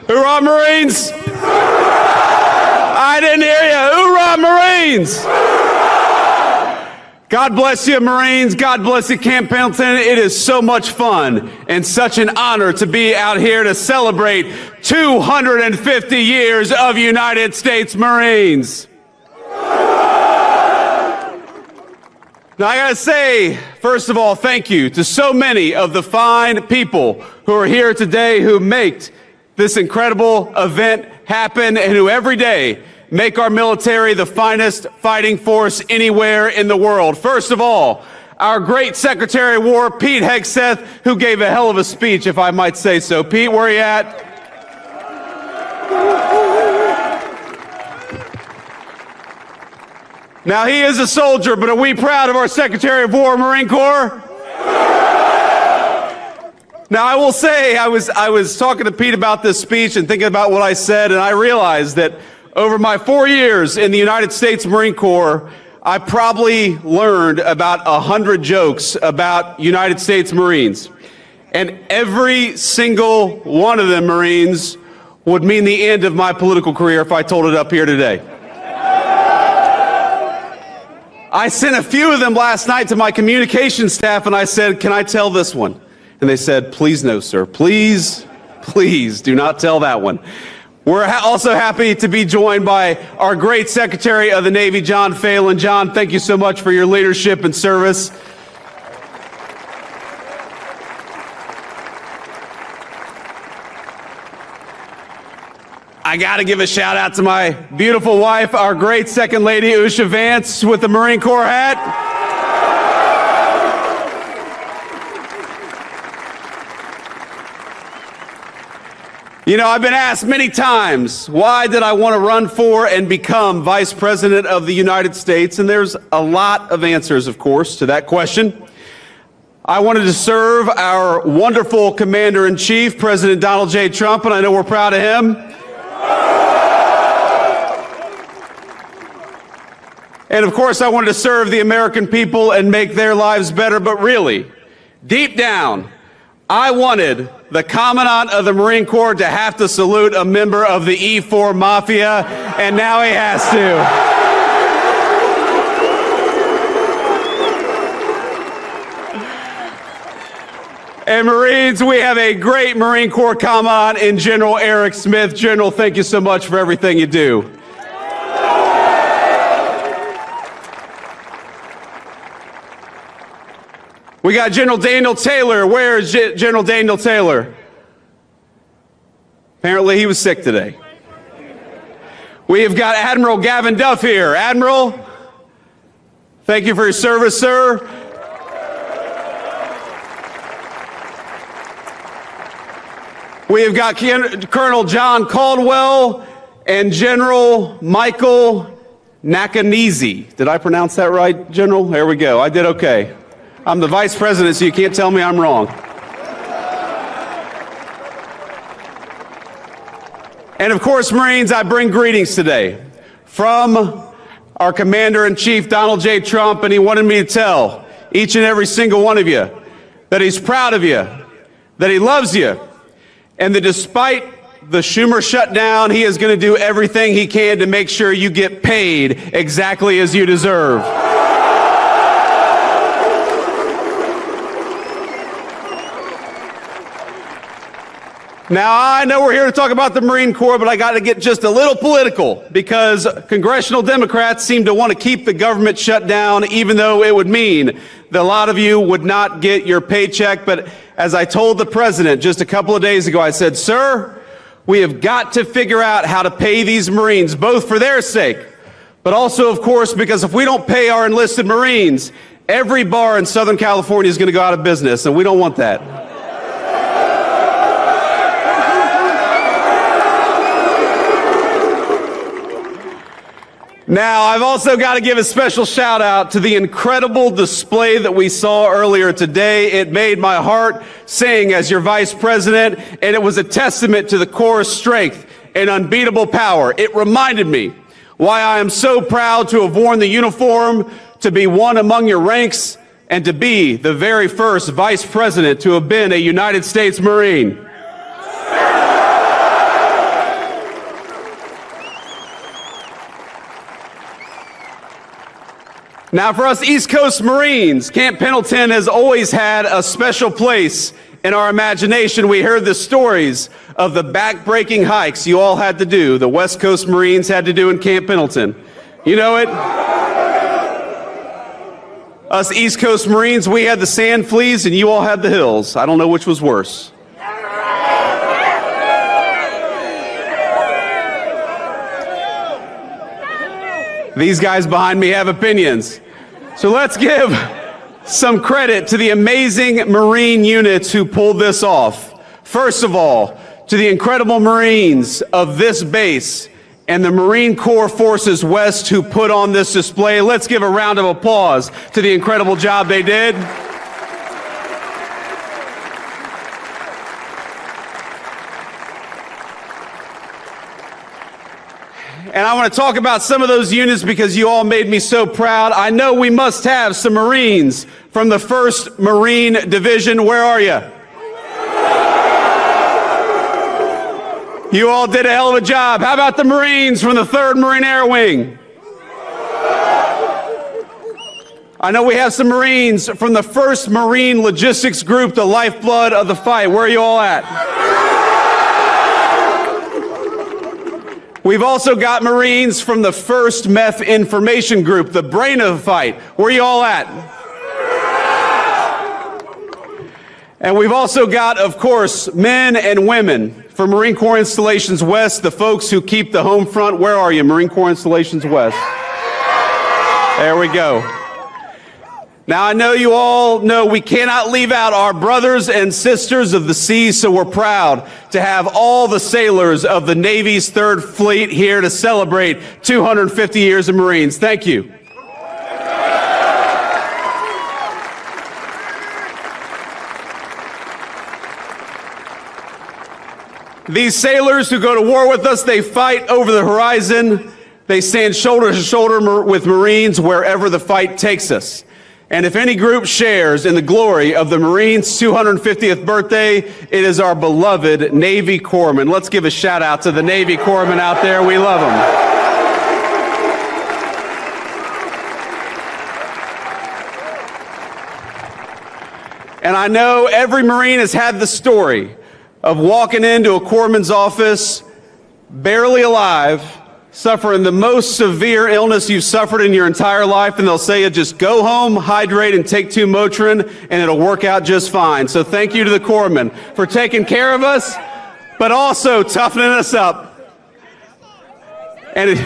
Hoorah, Marines! I didn't hear you. Hoorah, Marines! God bless you, Marines. God bless you, Camp Pendleton. It is so much fun and such an honor to be out here to celebrate 250 years of United States Marines. Now, I gotta say, first of all, thank you to so many of the fine people who are here today who make this incredible event happen and who every day make our military the finest fighting force anywhere in the world. First of all, our great Secretary of War, Pete Hegseth, who gave a hell of a speech, if I might say so. Pete, where are you at? Now, he is a soldier, but are we proud of our Secretary of War, Marine Corps? Now, I will say, I was talking to Pete about this speech and thinking about what I said, and I realized that over my 4 years in the United States Marine Corps, I probably learned about 100 jokes about United States Marines. And every single one of them, Marines, would mean the end of my political career if I told it up here today. I sent a few of them last night to my communications staff and I said, can I tell this one? And they said, please no, sir. Please, please do not tell that one. We're also happy to be joined by our great Secretary of the Navy, John Phelan. John, thank you so much for your leadership and service. I got to give a shout out to my beautiful wife, our great Second Lady, JD Vance, with the Marine Corps hat. You know, I've been asked many times, why did I want to run for and become Vice President of the United States? And there's a lot of answers, of course, to that question. I wanted to serve our wonderful Commander-in-Chief, President Donald J. Trump, and I know we're proud of him. And of course, I wanted to serve the American people and make their lives better, but really, deep down, I wanted the Commandant of the Marine Corps to have to salute a member of the E4 Mafia, and now he has to. And Marines, we have a great Marine Corps Commandant in General Eric Smith. General, thank you so much for everything you do. We got General Daniel Taylor. Where is General Daniel Taylor? Apparently he was sick today. We have got Admiral Gavin Duff here. Admiral, thank you for your service, sir. We have got Colonel John Caldwell and General Michael Nakanizi. Did I pronounce that right, General? There we go. I did okay. I'm the Vice President, so you can't tell me I'm wrong. And of course, Marines, I bring greetings today from our Commander-in-Chief, Donald J. Trump, and he wanted me to tell each and every single one of you that he's proud of you, that he loves you, and that despite the Schumer shutdown, he is going to do everything he can to make sure you get paid exactly as you deserve. Now, I know we're here to talk about the Marine Corps, but I got to get just a little political because congressional Democrats seem to want to keep the government shut down, even though it would mean that a lot of you would not get your paycheck. But as I told the president just a couple of days ago, I said, sir, we have got to figure out how to pay these Marines, both for their sake, but also, of course, because if we don't pay our enlisted Marines, every bar in Southern California is going to go out of business, and we don't want that. Now, I've also got to give a special shout out to the incredible display that we saw earlier today. It made my heart sing as your Vice President, and it was a testament to the Corps' strength and unbeatable power. It reminded me why I am so proud to have worn the uniform, to be one among your ranks, and to be the very first Vice President to have been a United States Marine. Now, for us East Coast Marines, Camp Pendleton has always had a special place in our imagination. We heard the stories of the back-breaking hikes you all had to do, the West Coast Marines had to do in Camp Pendleton. You know it? Us East Coast Marines, we had the sand fleas and you all had the hills. I don't know which was worse. These guys behind me have opinions. So let's give some credit to the amazing Marine units who pulled this off. First of all, to the incredible Marines of this base and the Marine Corps Forces West who put on this display. Let's give a round of applause to the incredible job they did. And I want to talk about some of those units because you all made me so proud. I know we must have some Marines from the 1st Marine Division. Where are you? You all did a hell of a job. How about the Marines from the 3rd Marine Air Wing? I know we have some Marines from the 1st Marine Logistics Group, the lifeblood of the fight. Where are you all at? We've also got Marines from the 1st Meth Information Group, the brain of the fight. Where are you all at? And we've also got, of course, men and women from Marine Corps Installations West, the folks who keep the home front. Where are you, Marine Corps Installations West? There we go. Now, I know you all know we cannot leave out our brothers and sisters of the sea, so we're proud to have all the sailors of the Navy's 3rd Fleet here to celebrate 250 years of Marines. Thank you. These sailors who go to war with us, they fight over the horizon. They stand shoulder to shoulder with Marines wherever the fight takes us. And if any group shares in the glory of the Marines' 250th birthday, it is our beloved Navy Corpsmen. Let's give a shout out to the Navy Corpsmen out there. We love them. And I know every Marine has had the story of walking into a corpsman's office, barely alive, suffering the most severe illness you've suffered in your entire life, and they'll say, just go home, hydrate, and take 2 Motrin, and it'll work out just fine. So thank you to the corpsmen for taking care of us, but also toughening us up. And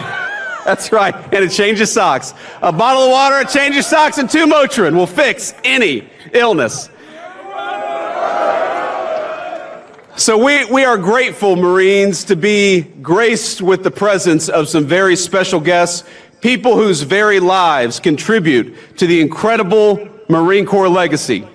that's right, and a change of socks. A bottle of water, a change of socks, and 2 Motrin will fix any illness. So we are grateful, Marines, to be graced with the presence of some very special guests, people whose very lives contribute to the incredible Marine Corps legacy.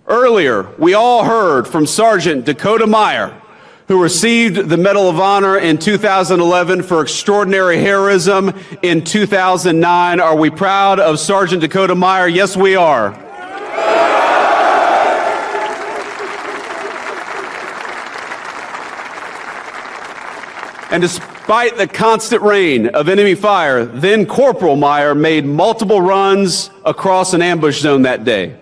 Earlier, we all heard from Sergeant Dakota Meyer, who received the Medal of Honor in 2011 for extraordinary heroism in 2009. Are we proud of Sergeant Dakota Meyer? Yes, we are. And despite the constant rain of enemy fire, then Corporal Meyer made multiple runs across an ambush zone that day,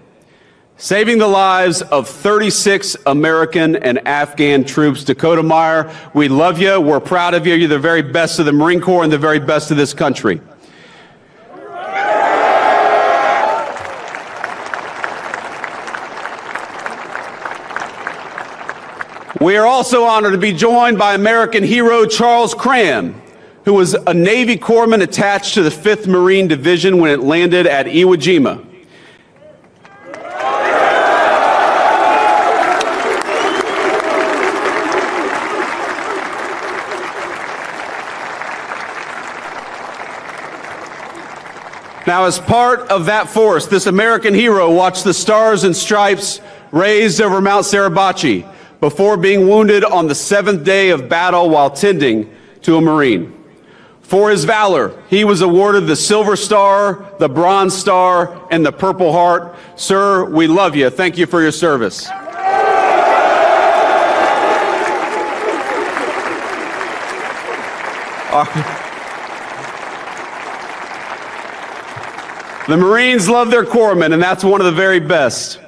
saving the lives of 36 American and Afghan troops. Dakota Meyer, we love you. We're proud of you. You're the very best of the Marine Corps and the very best of this country. We are also honored to be joined by American hero Charles Cram, who was a Navy corpsman attached to the 5th Marine Division when it landed at Iwo Jima. Now, as part of that force, this American hero watched the Stars and Stripes raised over Mount Suribachi before being wounded on the 7th day of battle while tending to a Marine. For his valor, he was awarded the Silver Star, the Bronze Star, and the Purple Heart. Sir, we love you. Thank you for your service. The Marines love their corpsmen, and that's one of the very best.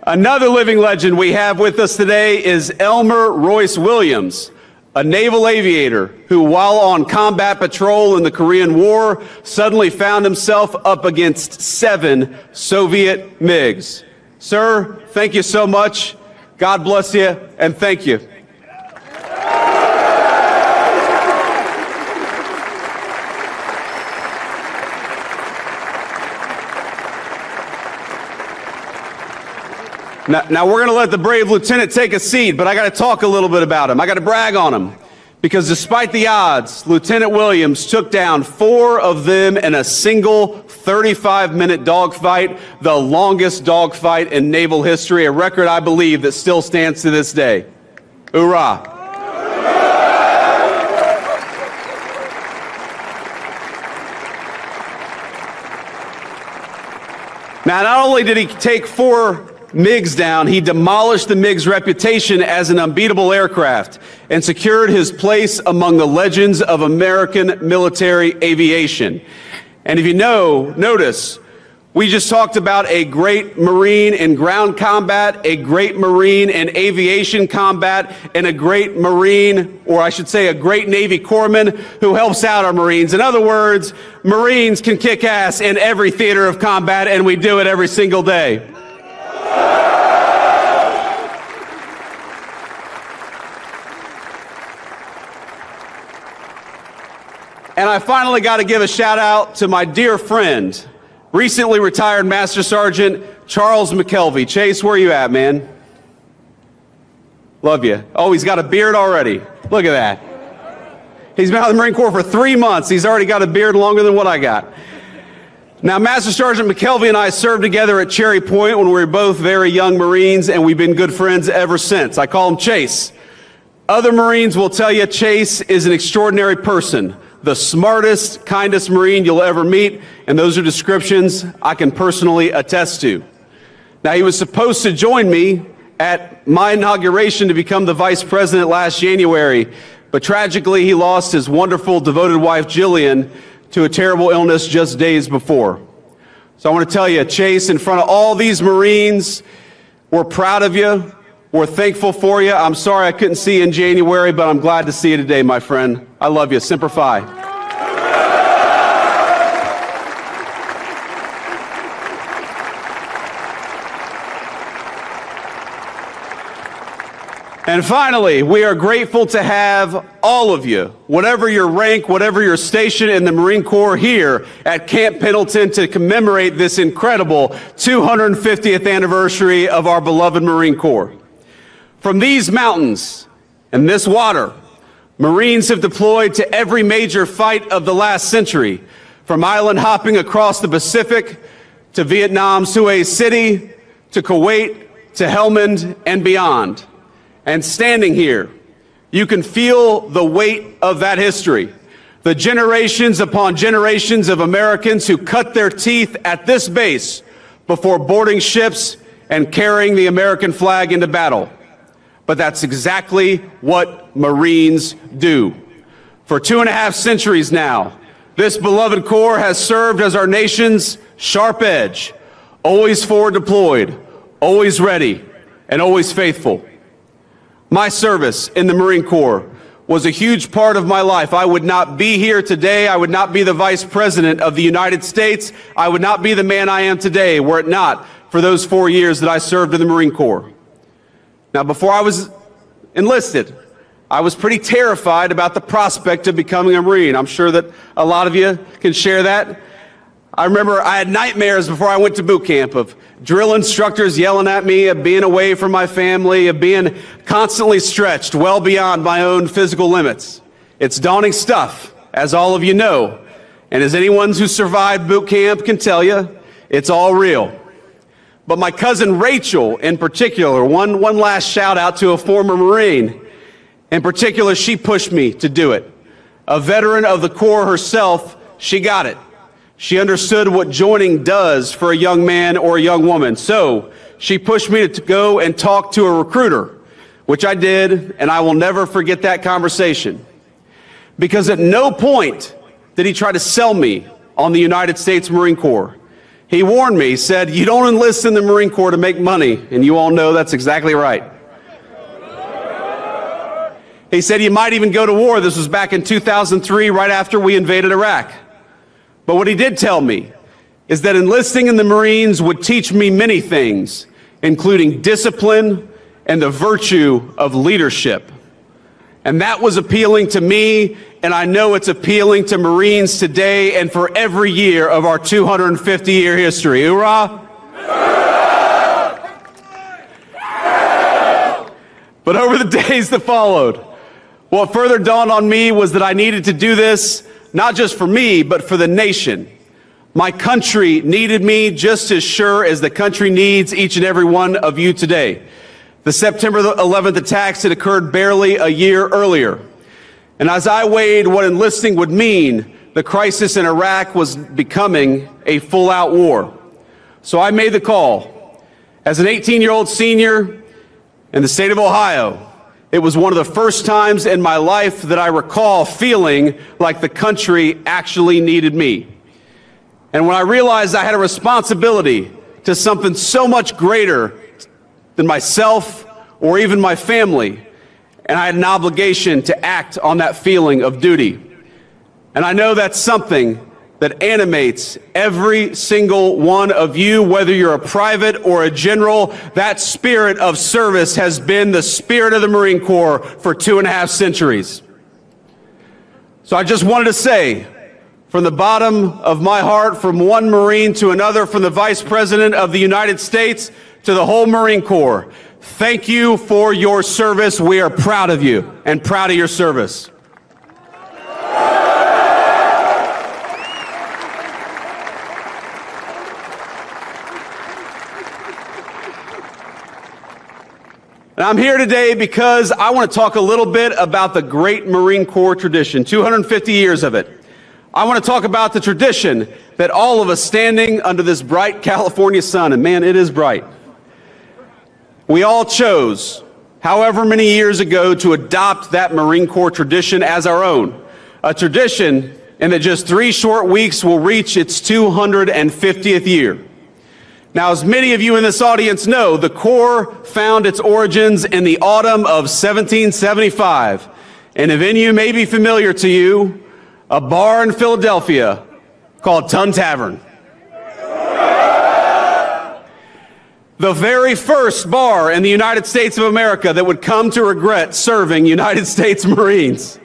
Another living legend we have with us today is Elmer Royce Williams, a naval aviator who, while on combat patrol in the Korean War, suddenly found himself up against 7 Soviet MiGs. Sir, thank you so much. God bless you, and thank you. Now we're going to let the brave lieutenant take a seat, but I got to talk a little bit about him. I got to brag on him. Because despite the odds, Lieutenant Williams took down 4 of them in a single 35-minute dogfight, the longest dogfight in naval history, a record I believe that still stands to this day. Hoorah! Now, not only did he take 4 MiGs down, he demolished the MiG's reputation as an unbeatable aircraft and secured his place among the legends of American military aviation. And if you notice, we just talked about a great Marine in ground combat, a great Marine in aviation combat, and a great Marine, or I should say a great Navy corpsman who helps out our Marines. In other words, Marines can kick ass in every theater of combat, and we do it every single day. And I finally got to give a shout out to my dear friend, recently retired Master Sergeant Charles McKelvey. Chase, where you at, man? Love you. Oh, he's got a beard already. Look at that. He's been out of the Marine Corps for 3 months. He's already got a beard longer than what I got. Now, Master Sergeant McKelvey and I served together at Cherry Point when we were both very young Marines, and we've been good friends ever since. I call him Chase. Other Marines will tell you Chase is an extraordinary person, the smartest, kindest Marine you'll ever meet, and those are descriptions I can personally attest to. Now, he was supposed to join me at my inauguration to become the Vice President last January, but tragically he lost his wonderful, devoted wife, Jillian, to a terrible illness just days before. So I want to tell you, Chase, in front of all these Marines, we're proud of you. We're thankful for you. I'm sorry I couldn't see you in January, but I'm glad to see you today, my friend. I love you. Semper Fi. And finally, we are grateful to have all of you, whatever your rank, whatever your station in the Marine Corps, here at Camp Pendleton to commemorate this incredible 250th anniversary of our beloved Marine Corps. From these mountains and this water, Marines have deployed to every major fight of the last century, from island hopping across the Pacific to Vietnam's Hue City to Kuwait to Helmand and beyond. And standing here, you can feel the weight of that history. The generations upon generations of Americans who cut their teeth at this base before boarding ships and carrying the American flag into battle. But that's exactly what Marines do. For 2.5 centuries now, this beloved Corps has served as our nation's sharp edge, always forward deployed, always ready, and always faithful. My service in the Marine Corps was a huge part of my life. I would not be here today. I would not be the Vice President of the United States. I would not be the man I am today were it not for those 4 years that I served in the Marine Corps. Now, before I was enlisted, I was pretty terrified about the prospect of becoming a Marine. I'm sure that a lot of you can share that. I remember I had nightmares before I went to boot camp of drill instructors yelling at me, of being away from my family, of being constantly stretched well beyond my own physical limits. It's daunting stuff, as all of you know. And as anyone who survived boot camp can tell you, it's all real. But my cousin Rachel, in particular, one last shout out to a former Marine. In particular, she pushed me to do it. A veteran of the Corps herself, she got it. She understood what joining does for a young man or a young woman. So she pushed me to go and talk to a recruiter, which I did, and I will never forget that conversation. Because at no point did he try to sell me on the United States Marine Corps. He warned me, said, "You don't enlist in the Marine Corps to make money." And you all know that's exactly right. He said, "You might even go to war." This was back in 2003, right after we invaded Iraq. But what he did tell me is that enlisting in the Marines would teach me many things, including discipline and the virtue of leadership. And that was appealing to me, and I know it's appealing to Marines today and for every year of our 250-year history. Hoorah! But over the days that followed, what further dawned on me was that I needed to do this not just for me, but for the nation. My country needed me just as sure as the country needs each and every one of you today. The September 11th attacks had occurred barely a year earlier. And as I weighed what enlisting would mean, the crisis in Iraq was becoming a full-out war. So I made the call. As an 18-year-old senior in the state of Ohio, it was one of the first times in my life that I recall feeling like the country actually needed me. And when I realized I had a responsibility to something so much greater than myself or even my family, and I had an obligation to act on that feeling of duty. And I know that's something that animates every single one of you, whether you're a private or a general. That spirit of service has been the spirit of the Marine Corps for 2.5 centuries. So I just wanted to say, from the bottom of my heart, from one Marine to another, from the Vice President of the United States to the whole Marine Corps, thank you for your service. We are proud of you and proud of your service. And I'm here today because I want to talk a little bit about the great Marine Corps tradition, 250 years of it. I want to talk about the tradition that all of us standing under this bright California sun, and man, it is bright, we all chose, however many years ago, to adopt that Marine Corps tradition as our own. A tradition in that just 3 short weeks will reach its 250th year. Now, as many of you in this audience know, the Corps found its origins in the autumn of 1775. And a venue may be familiar to you, a bar in Philadelphia called Tun Tavern. The very first bar in the United States of America that would come to regret serving United States Marines.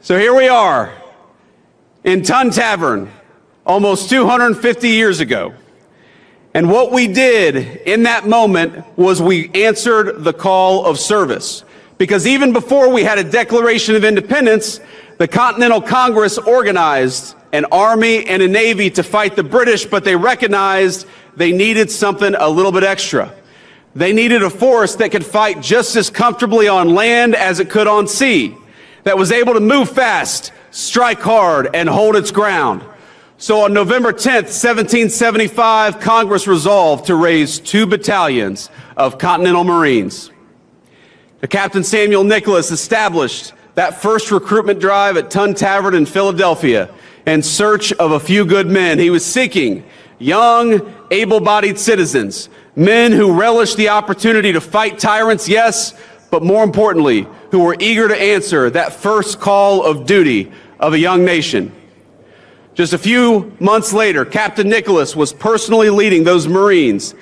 So here we are in Tun Tavern almost 250 years ago. And what we did in that moment was we answered the call of service. Because even before we had a Declaration of Independence, the Continental Congress organized an army and a navy to fight the British, but they recognized they needed something a little bit extra. They needed a force that could fight just as comfortably on land as it could on sea, that was able to move fast, strike hard, and hold its ground. So on November 10th, 1775, Congress resolved to raise 2 battalions of Continental Marines. Captain Samuel Nicholas established that first recruitment drive at Tun Tavern in Philadelphia in search of a few good men. He was seeking young, able-bodied citizens, men who relished the opportunity to fight tyrants, yes, but more importantly, who were eager to answer that first call of duty of a young nation. Just a few months later, Captain Nicholas was personally leading those Marines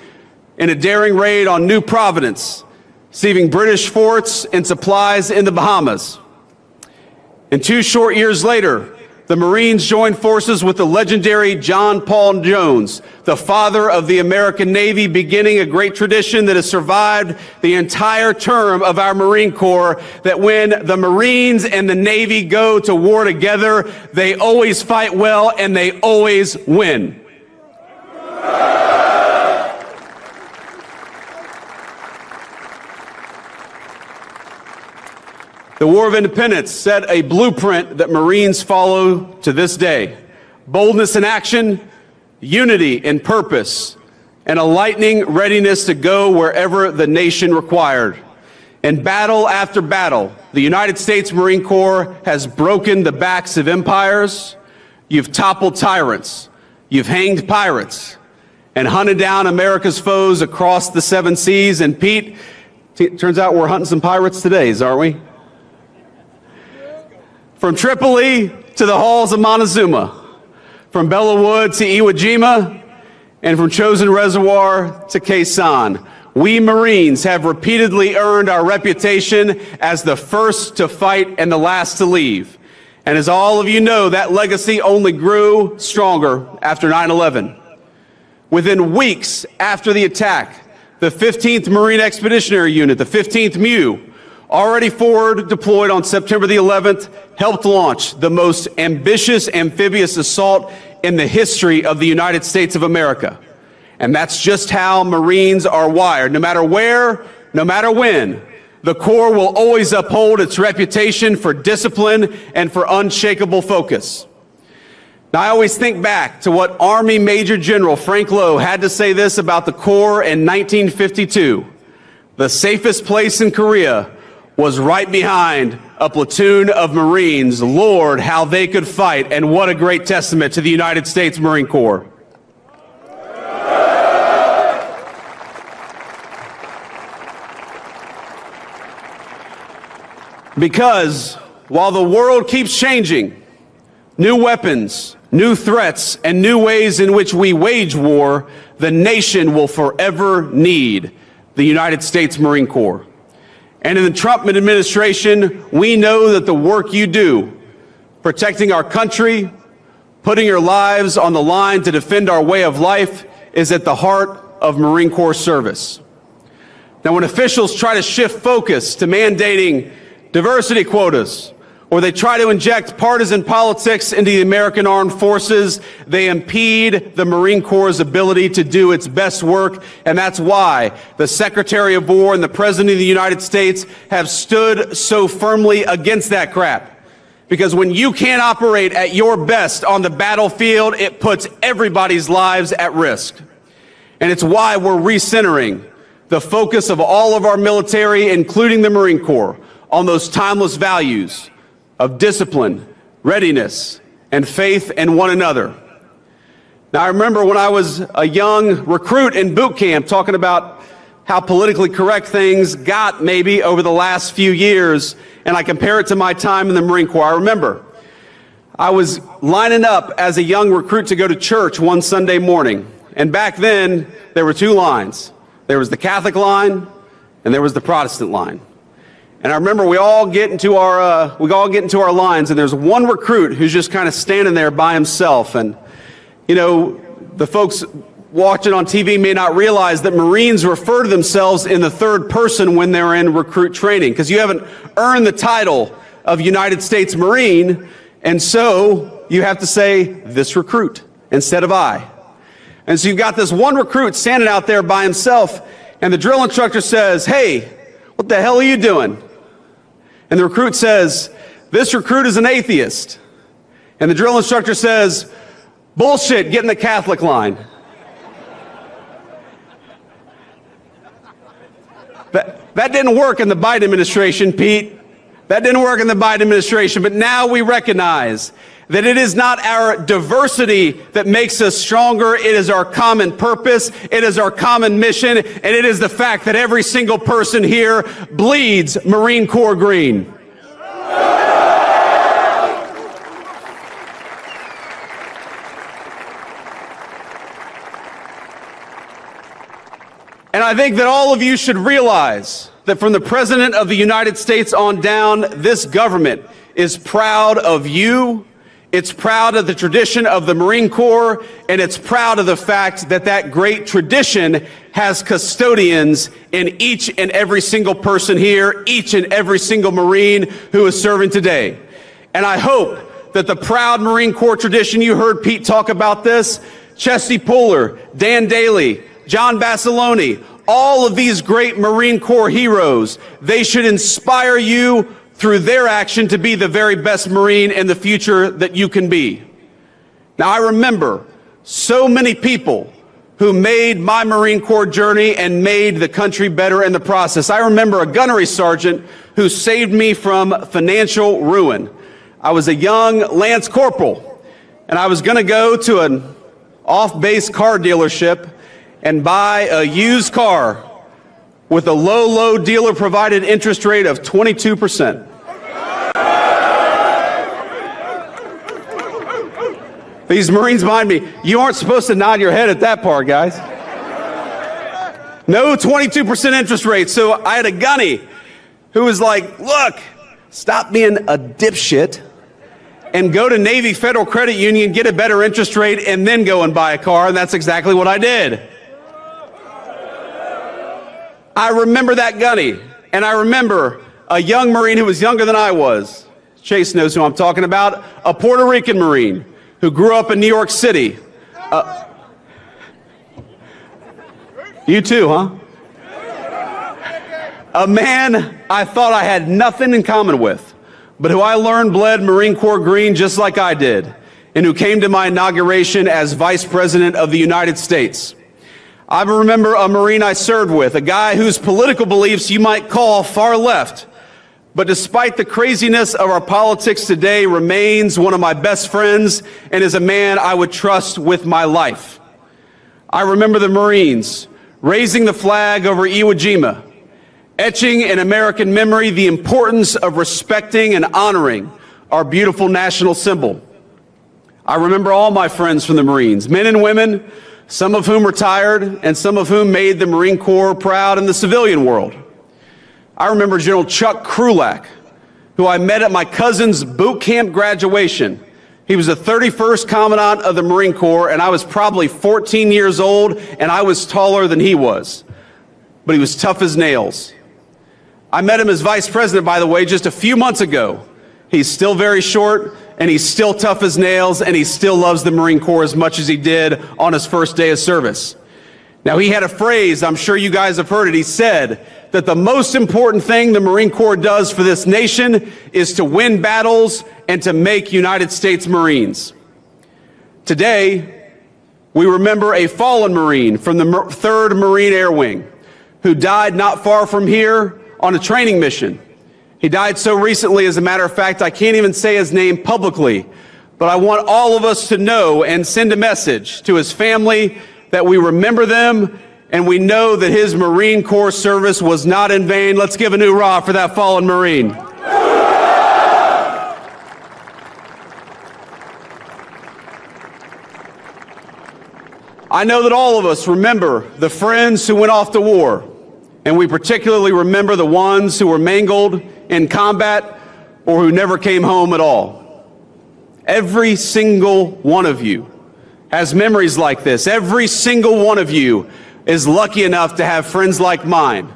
in a daring raid on New Providence, receiving British forts and supplies in the Bahamas. And 2 short years later, the Marines joined forces with the legendary John Paul Jones, the father of the American Navy, beginning a great tradition that has survived the entire term of our Marine Corps, that when the Marines and the Navy go to war together, they always fight well and they always win. The War of Independence set a blueprint that Marines follow to this day. Boldness in action, unity in purpose, and a lightning readiness to go wherever the nation required. In battle after battle, the United States Marine Corps has broken the backs of empires, You've toppled tyrants. You've hanged pirates and hunted down America's foes across the 7 seas. And Pete, turns out we're hunting some pirates today, aren't we? From Tripoli to the halls of Montezuma, from Bella Wood to Iwo Jima, and from Chosin Reservoir to Khe Sanh, we Marines have repeatedly earned our reputation as the first to fight and the last to leave. And as all of you know, that legacy only grew stronger after 9/11. Within weeks after the attack, the 15th Marine Expeditionary Unit, the 15th MEU, already forward deployed on September the 11th, helped launch the most ambitious amphibious assault in the history of the United States of America. And that's just how Marines are wired. No matter where, no matter when, the Corps will always uphold its reputation for discipline and for unshakable focus. Now, I always think back to what Army Major General Frank Lowe had to say this about the Corps in 1952. The safest place in Korea was right behind a platoon of Marines. Lord, how they could fight, and what a great testament to the United States Marine Corps. Because while the world keeps changing, new weapons, new threats, and new ways in which we wage war, the nation will forever need the United States Marine Corps. And in the Trump administration, we know that the work you do, protecting our country, putting your lives on the line to defend our way of life, is at the heart of Marine Corps service. Now, when officials try to shift focus to mandating diversity quotas, or they try to inject partisan politics into the American armed forces, they impede the Marine Corps' ability to do its best work. And that's why the Secretary of War and the President of the United States have stood so firmly against that crap. Because when you can't operate at your best on the battlefield, it puts everybody's lives at risk. And it's why we're recentering the focus of all of our military, including the Marine Corps, on those timeless values of discipline, readiness, and faith in one another. Now, I remember when I was a young recruit in boot camp talking about how politically correct things got maybe over the last few years, and I compare it to my time in the Marine Corps. I remember I was lining up as a young recruit to go to church one Sunday morning, and back then there were 2 lines. There was the Catholic line, and there was the Protestant line. And I remember we all get into our lines, and there's one recruit who's just kind of standing there by himself. And, you know, the folks watching on TV may not realize that Marines refer to themselves in the third person when they're in recruit training, because you haven't earned the title of United States Marine, and so you have to say this recruit instead of I. And so you've got this one recruit standing out there by himself, and the drill instructor says, "Hey, what the hell are you doing?" And the recruit says, "This recruit is an atheist." And the drill instructor says, "Bullshit, get in the Catholic line." That didn't work in the Biden administration, Pete. That didn't work in the Biden administration. But now we recognize that it is not our diversity that makes us stronger. It is our common purpose. It is our common mission. And it is the fact that every single person here bleeds Marine Corps green. And I think that all of you should realize that from the President of the United States on down, this government is proud of you. It's proud of the tradition of the Marine Corps, and it's proud of the fact that that great tradition has custodians in each and every single person here, each and every single Marine who is serving today. And I hope that the proud Marine Corps tradition, you heard Pete talk about this, Chesty Puller, Dan Daly, John Basilone, all of these great Marine Corps heroes, they should inspire you through their action to be the very best Marine in the future that you can be. Now, I remember so many people who made my Marine Corps journey and made the country better in the process. I remember a gunnery sergeant who saved me from financial ruin. I was a young Lance Corporal, and I was going to go to an off-base car dealership and buy a used car with a low dealer-provided interest rate of 22%. These Marines behind me, you aren't supposed to nod your head at that part, guys. No 22% interest rate. So I had a gunny who was like, look, stop being a dipshit and go to Navy Federal Credit Union, get a better interest rate, and then go and buy a car. And that's exactly what I did. I remember that gunny, and I remember a young Marine who was younger than I was. Chase knows who I'm talking about. A Puerto Rican Marine who grew up in New York City. You too, huh? A man I thought I had nothing in common with, but who I learned bled Marine Corps green just like I did, and who came to my inauguration as Vice President of the United States. I remember a Marine I served with, a guy whose political beliefs you might call far left, but despite the craziness of our politics today, remains one of my best friends and is a man I would trust with my life. I remember the Marines raising the flag over Iwo Jima, etching in American memory the importance of respecting and honoring our beautiful national symbol. I remember all my friends from the Marines, men and women, some of whom retired and some of whom made the Marine Corps proud in the civilian world. I remember General Chuck Krulak, who I met at my cousin's boot camp graduation. He was the 31st Commandant of the Marine Corps, and I was probably 14 years old, and I was taller than he was. But he was tough as nails. I met him as Vice President, by the way, just a few months ago. He's still very short, and he's still tough as nails, and he still loves the Marine Corps as much as he did on his first day of service. Now, he had a phrase, I'm sure you guys have heard it. He said that the most important thing the Marine Corps does for this nation is to win battles and to make United States Marines. Today, we remember a fallen Marine from the 3rd Marine Air Wing who died not far from here on a training mission. He died so recently, as a matter of fact, I can't even say his name publicly, but I want all of us to know and send a message to his family that we remember them and we know that his Marine Corps service was not in vain. Let's give a new hoorah for that fallen Marine. I know that all of us remember the friends who went off to war, and we particularly remember the ones who were mangled in combat or who never came home at all. Every single one of you has memories like this. Every single one of you is lucky enough to have friends like mine.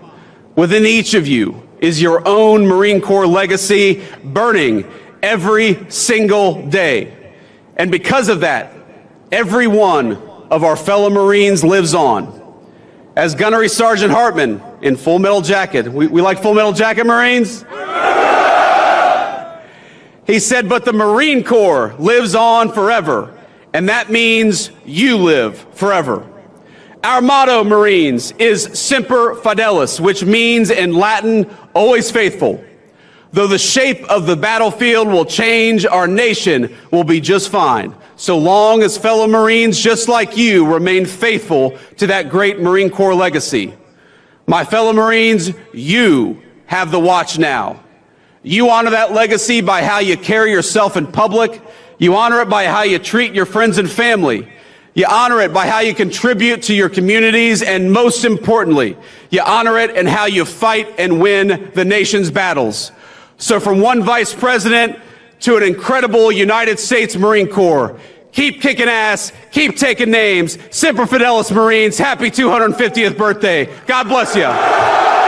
Within each of you is your own Marine Corps legacy burning every single day. And because of that, every one of our fellow Marines lives on. As Gunnery Sergeant Hartman in Full Metal Jacket, we like Full Metal Jacket, Marines? He said, but the Marine Corps lives on forever, and that means you live forever. Our motto, Marines, is Semper Fidelis, which means in Latin, always faithful. Though the shape of the battlefield will change, our nation will be just fine, so long as fellow Marines just like you remain faithful to that great Marine Corps legacy. My fellow Marines, you have the watch now. You honor that legacy by how you carry yourself in public. You honor it by how you treat your friends and family. You honor it by how you contribute to your communities, and most importantly, you honor it in how you fight and win the nation's battles. So from one Vice President to an incredible United States Marine Corps, keep kicking ass, keep taking names. Semper Fidelis, Marines. Happy 250th birthday. God bless you.